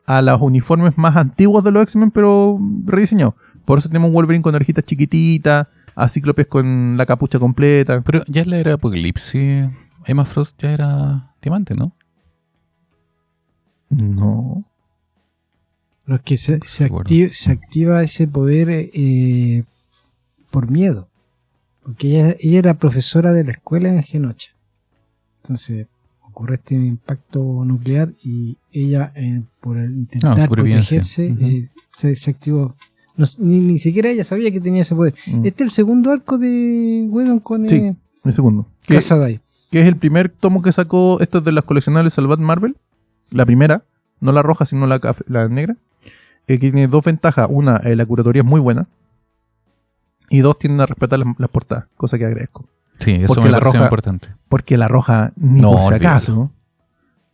Speaker 2: a los uniformes más antiguos de los X-Men, pero rediseñados. Por eso tenemos un Wolverine con orejitas chiquititas, a Cíclopes con la capucha completa.
Speaker 1: Pero ya en la era Apocalipsis, Emma Frost ya era diamante, ¿no?
Speaker 2: No.
Speaker 3: Lo que se
Speaker 1: Recuerdo.
Speaker 3: activa ese poder por miedo. Porque ella era profesora de la escuela en Genosha. Entonces ocurre este impacto nuclear y ella, por intentar
Speaker 1: supervivencia.
Speaker 3: protegerse, se activó. Ni siquiera ella sabía que tenía ese poder. Este es el segundo arco de Whedon con
Speaker 2: Sí, el segundo.
Speaker 3: Casadai.
Speaker 2: Que es el primer tomo que sacó, esto es de las coleccionables Salvat Marvel. La primera, no la roja, sino la negra. Que tiene dos ventajas. Una, la curatoría es muy buena. Y dos, tienden a respetar las portadas, cosa que agradezco.
Speaker 1: Sí, eso
Speaker 2: Porque
Speaker 1: me
Speaker 2: la
Speaker 1: parece
Speaker 2: roja-
Speaker 1: importante.
Speaker 2: Porque la roja, ni
Speaker 1: No,
Speaker 2: por si
Speaker 1: olvídalo.
Speaker 2: acaso.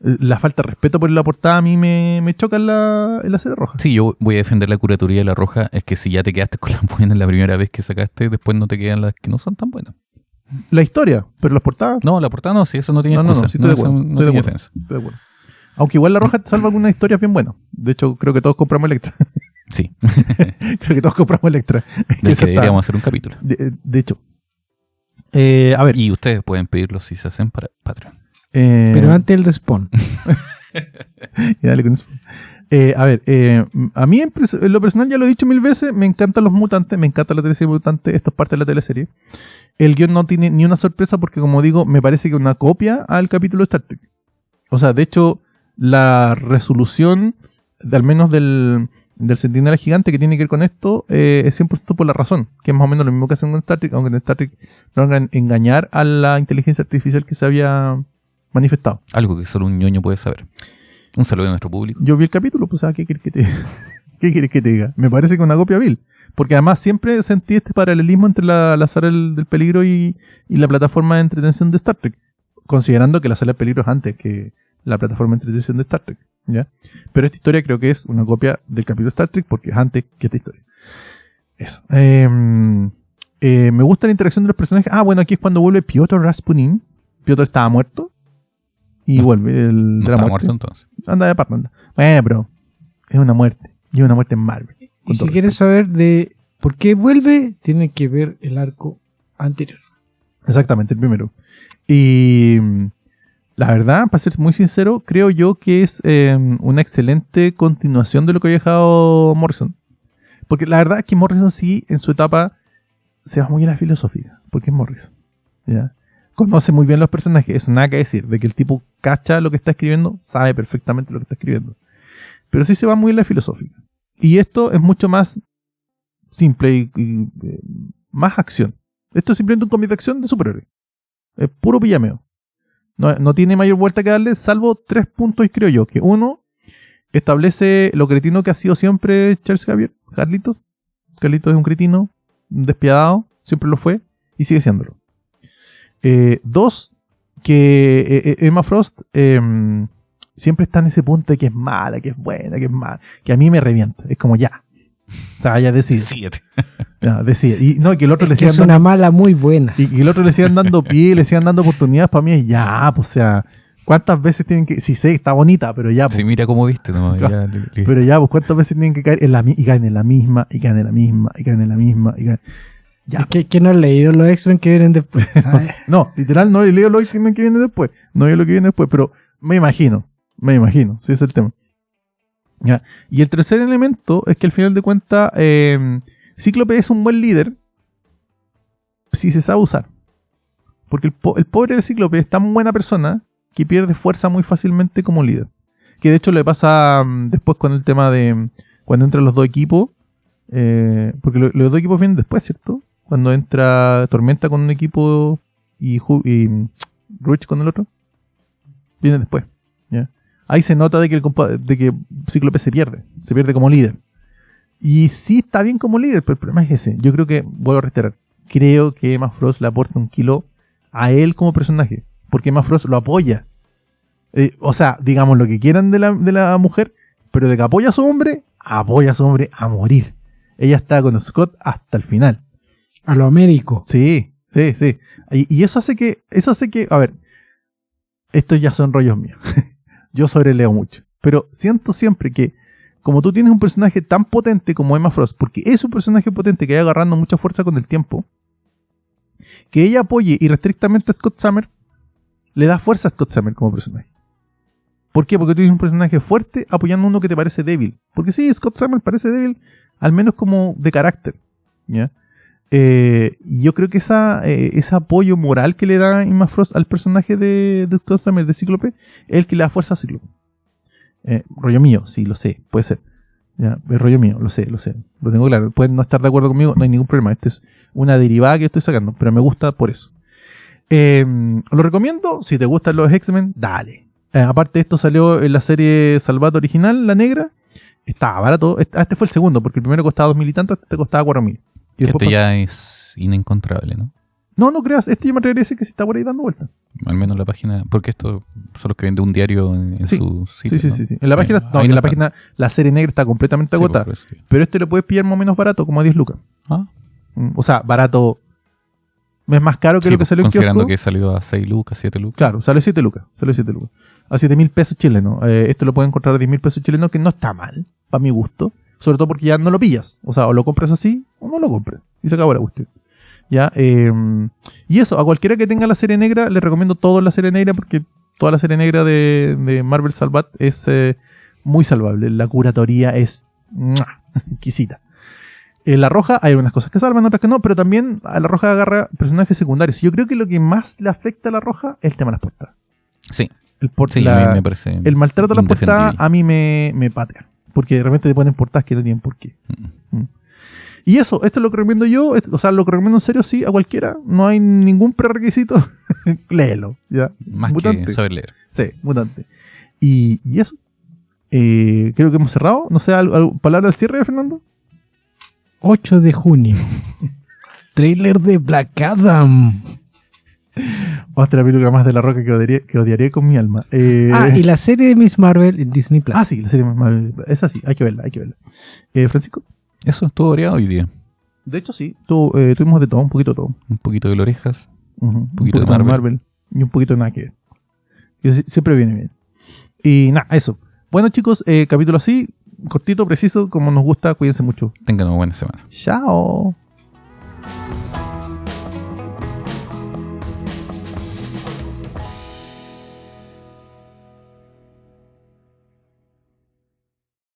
Speaker 2: La falta de respeto por la portada a mí me choca en la serie roja.
Speaker 1: Sí, yo voy a defender la curatoría de la roja. Es que si ya te quedaste con las buenas la primera vez que sacaste, después no te quedan las que no son tan buenas.
Speaker 2: La historia, pero las portadas,
Speaker 1: No, la portada no, sí, eso no tiene
Speaker 2: No,
Speaker 1: excusa.
Speaker 2: sí estoy de
Speaker 1: eso
Speaker 2: acuerdo,
Speaker 1: no
Speaker 2: estoy de
Speaker 1: tiene
Speaker 2: acuerdo.
Speaker 1: defensa.
Speaker 2: estoy de acuerdo. Aunque igual la roja te salva algunas historias bien buenas. De hecho, creo que todos compramos Electra.
Speaker 1: Sí,
Speaker 2: Creo que todos compramos Electra.
Speaker 1: de
Speaker 2: Que
Speaker 1: que
Speaker 2: eso está-
Speaker 1: deberíamos hacer un capítulo.
Speaker 2: de hecho. A ver.
Speaker 1: Y ustedes pueden pedirlo si se hacen para Patreon.
Speaker 3: Pero antes el respawn.
Speaker 2: Y dale con eso. A ver, a mí en lo personal, ya lo he dicho 1000 veces, me encantan los mutantes, me encanta la teleserie mutante, esto es parte de la teleserie. El guión no tiene ni una sorpresa porque, como digo, me parece que es una copia al capítulo de Star Trek. O sea, de hecho, la resolución, al menos del Centinela Gigante que tiene que ver con esto, es 100% por la razón, que es más o menos lo mismo que hacen con Star Trek, aunque en Star Trek logran engañar a la inteligencia artificial que se había manifestado.
Speaker 1: Algo que solo un ñoño puede saber. Un saludo a nuestro público.
Speaker 2: Yo vi el capítulo, pues, ¿qué quieres que te ¿Qué quieres que te diga? Me parece que es una copia vil. Porque además siempre sentí este paralelismo entre la sala del peligro y la plataforma de entretención de Star Trek. Considerando que la sala del peligro es antes que la plataforma de entretención de Star Trek. ¿Ya? Pero esta historia creo que es una copia del capítulo de Star Trek porque es antes que esta historia. Eso. Me gusta la interacción de los personajes. Ah, bueno, aquí es cuando vuelve Piotr Rasputin. Piotr estaba muerto. Y vuelve el
Speaker 1: No
Speaker 2: de la
Speaker 1: está
Speaker 2: muerte.
Speaker 1: muerto entonces.
Speaker 2: Anda de parno, anda. Bueno, pero es una muerte. Y es una muerte en Marvel.
Speaker 3: Y si quieres saber de por qué vuelve, tiene que ver el arco anterior.
Speaker 2: Exactamente, el primero. Y la verdad, para ser muy sincero, creo yo que es una excelente continuación de lo que había dejado Morrison. Porque la verdad es que Morrison sí, en su etapa, se va muy a la filosófica. Porque es Morrison. ¿Ya? Conoce muy bien los personajes. Eso nada que decir. De que el tipo cacha lo que está escribiendo, sabe perfectamente lo que está escribiendo. Pero sí se va muy a la filosófica. Y esto es mucho más simple y más acción. Esto es simplemente un cómic de acción de superhéroe. Es puro pillameo. No tiene mayor vuelta que darle, salvo 3 puntos, creo yo. Que uno, establece lo cretino que ha sido siempre Charles Xavier, Carlitos. Carlitos es un cretino, un despiadado, siempre lo fue y sigue siéndolo. 2, que Emma Frost siempre está en ese punto de que es mala, que es buena, que es mala, que a mí me revienta. Es como ya. O sea, ya decide.
Speaker 1: 7.
Speaker 2: Ya, decide. Y no, que el otro le
Speaker 3: Es que
Speaker 2: sigan
Speaker 3: es
Speaker 2: dando,
Speaker 3: una mala muy buena.
Speaker 2: y el otro le sigan dando pie, le sigan dando oportunidades, para mí es ya, pues, o sea, ¿cuántas veces tienen que...? Sí, sé, está bonita, pero ya, pues.
Speaker 1: Sí, mira cómo viste. No,
Speaker 2: Claro.
Speaker 1: ya, listo.
Speaker 2: Pero ya, pues, ¿cuántas veces tienen que caer y caen en la misma, y caen en la misma, y caen en la misma, y caen... Ya,
Speaker 3: Es que no has leído los X-Men que vienen después. Ay,
Speaker 2: no, literal, no leo lo que viene después. No leo lo que viene después, pero me imagino, sí es el tema. Ya. Y el tercer elemento es que al final de cuentas, Cíclope es un buen líder si se sabe usar. Porque el pobre Cíclope es tan buena persona que pierde fuerza muy fácilmente como líder. Que de hecho le pasa después con el tema de cuando entran los dos equipos. Porque los dos equipos vienen después, ¿cierto? Cuando entra Tormenta con un equipo y Ruich con el otro. Vienen después. ¿Ya? Ahí se nota de que Cíclope se pierde como líder. Y sí está bien como líder, pero el problema es ese. Yo creo que, vuelvo a reiterar, creo que Emma Frost le aporta un kilo a él como personaje, porque Emma Frost lo apoya. O sea, digamos lo que quieran de la mujer, pero de que apoya a su hombre a morir. Ella está con Scott hasta el final.
Speaker 3: A lo Américo.
Speaker 2: Sí. Y eso hace que, a ver, estos ya son rollos míos. Yo sobreleo mucho. Pero siento siempre que, como tú tienes un personaje tan potente como Emma Frost, porque es un personaje potente que va agarrando mucha fuerza con el tiempo, que ella apoye irrestrictamente a Scott Summer, le da fuerza a Scott Summer como personaje. ¿Por qué? Porque tú tienes un personaje fuerte apoyando a uno que te parece débil. Porque sí, Scott Summer parece débil, al menos como de carácter. ¿Ya? Y yo creo que ese apoyo moral que le da Emma Frost al personaje de Scott Summer, de Cíclope, es el que le da fuerza a Cíclope. Rollo mío, sí, lo sé, puede ser. ¿Ya? Es rollo mío, lo sé, lo tengo claro. Pueden no estar de acuerdo conmigo, no hay ningún problema. Esto es una derivada que estoy sacando, pero me gusta por eso. Lo recomiendo, si te gustan los X-Men, dale. Aparte, esto salió en la serie Salvat original, la negra. Estaba barato. Este fue el segundo, porque el primero costaba 2.000 y tanto, este costaba 4.000.
Speaker 1: Este ya es inencontrable, ¿no?
Speaker 2: No creas, este yo me atrevería a decir que sí está por ahí dando vuelta.
Speaker 1: Al menos la página, porque esto son los que vende un diario en
Speaker 2: Sí.
Speaker 1: su sitio.
Speaker 2: Sí. En la página,
Speaker 1: ahí
Speaker 2: en la
Speaker 1: está.
Speaker 2: página, la serie negra está completamente
Speaker 1: Sí,
Speaker 2: agotada.
Speaker 1: por eso, sí.
Speaker 2: Pero este lo puedes pillar más o menos barato, como a 10 lucas.
Speaker 1: Ah,
Speaker 2: O sea, barato. Es más caro que
Speaker 1: sí,
Speaker 2: lo que salió en
Speaker 1: considerando
Speaker 2: kiosco.
Speaker 1: que salió a 6 lucas, 7 lucas.
Speaker 2: Claro, sale 7 lucas. A 7.000 pesos chilenos. Esto lo pueden encontrar a 10.000 pesos chilenos, que no está mal, para mi gusto. Sobre todo porque ya no lo pillas. O sea, o lo compras así, o no lo compres. Y se acabó la cuestión. ¿Ya? Y eso, a cualquiera que tenga la serie negra, le recomiendo toda la serie negra, porque toda la serie negra de Marvel Salvat es muy salvable. La curatoría es exquisita. En la roja hay algunas cosas que salvan, otras que no, pero también a la roja agarra personajes secundarios. Yo creo que lo que más le afecta a la roja es el tema de las portadas.
Speaker 1: Sí,
Speaker 2: Sí,
Speaker 1: a mí me parece
Speaker 2: el maltrato a las portadas
Speaker 1: indefendible.
Speaker 2: a mí me patea. Porque de repente te ponen portadas que no tienen por qué. Y eso, esto es lo que recomiendo yo. O sea, lo que recomiendo en serio, sí, a cualquiera. No hay ningún prerequisito. Léelo. ¿Ya?
Speaker 1: Más
Speaker 2: Mutante.
Speaker 1: que saber leer.
Speaker 2: Sí, mutante. Y eso. Creo que hemos cerrado. No sé, ¿palabra al cierre, Fernando?
Speaker 3: 8 de junio. Trailer de Black Adam.
Speaker 2: Otra película más de La Roca que odiaría con mi alma.
Speaker 3: Y la serie de Miss Marvel en Disney Plus.
Speaker 2: Sí, la serie más. Esa sí, hay que verla. Francisco.
Speaker 1: Eso estuvo variado hoy día.
Speaker 2: De hecho, sí, tuvimos de todo, un poquito de todo.
Speaker 1: Un poquito de orejas.
Speaker 2: Un
Speaker 1: poquito de Marvel.
Speaker 2: Y un poquito de nada que ver. Que siempre viene bien. Y nada, eso. Bueno, chicos, capítulo así, cortito, preciso, como nos gusta. Cuídense mucho.
Speaker 1: Tengan una buena semana.
Speaker 2: Chao.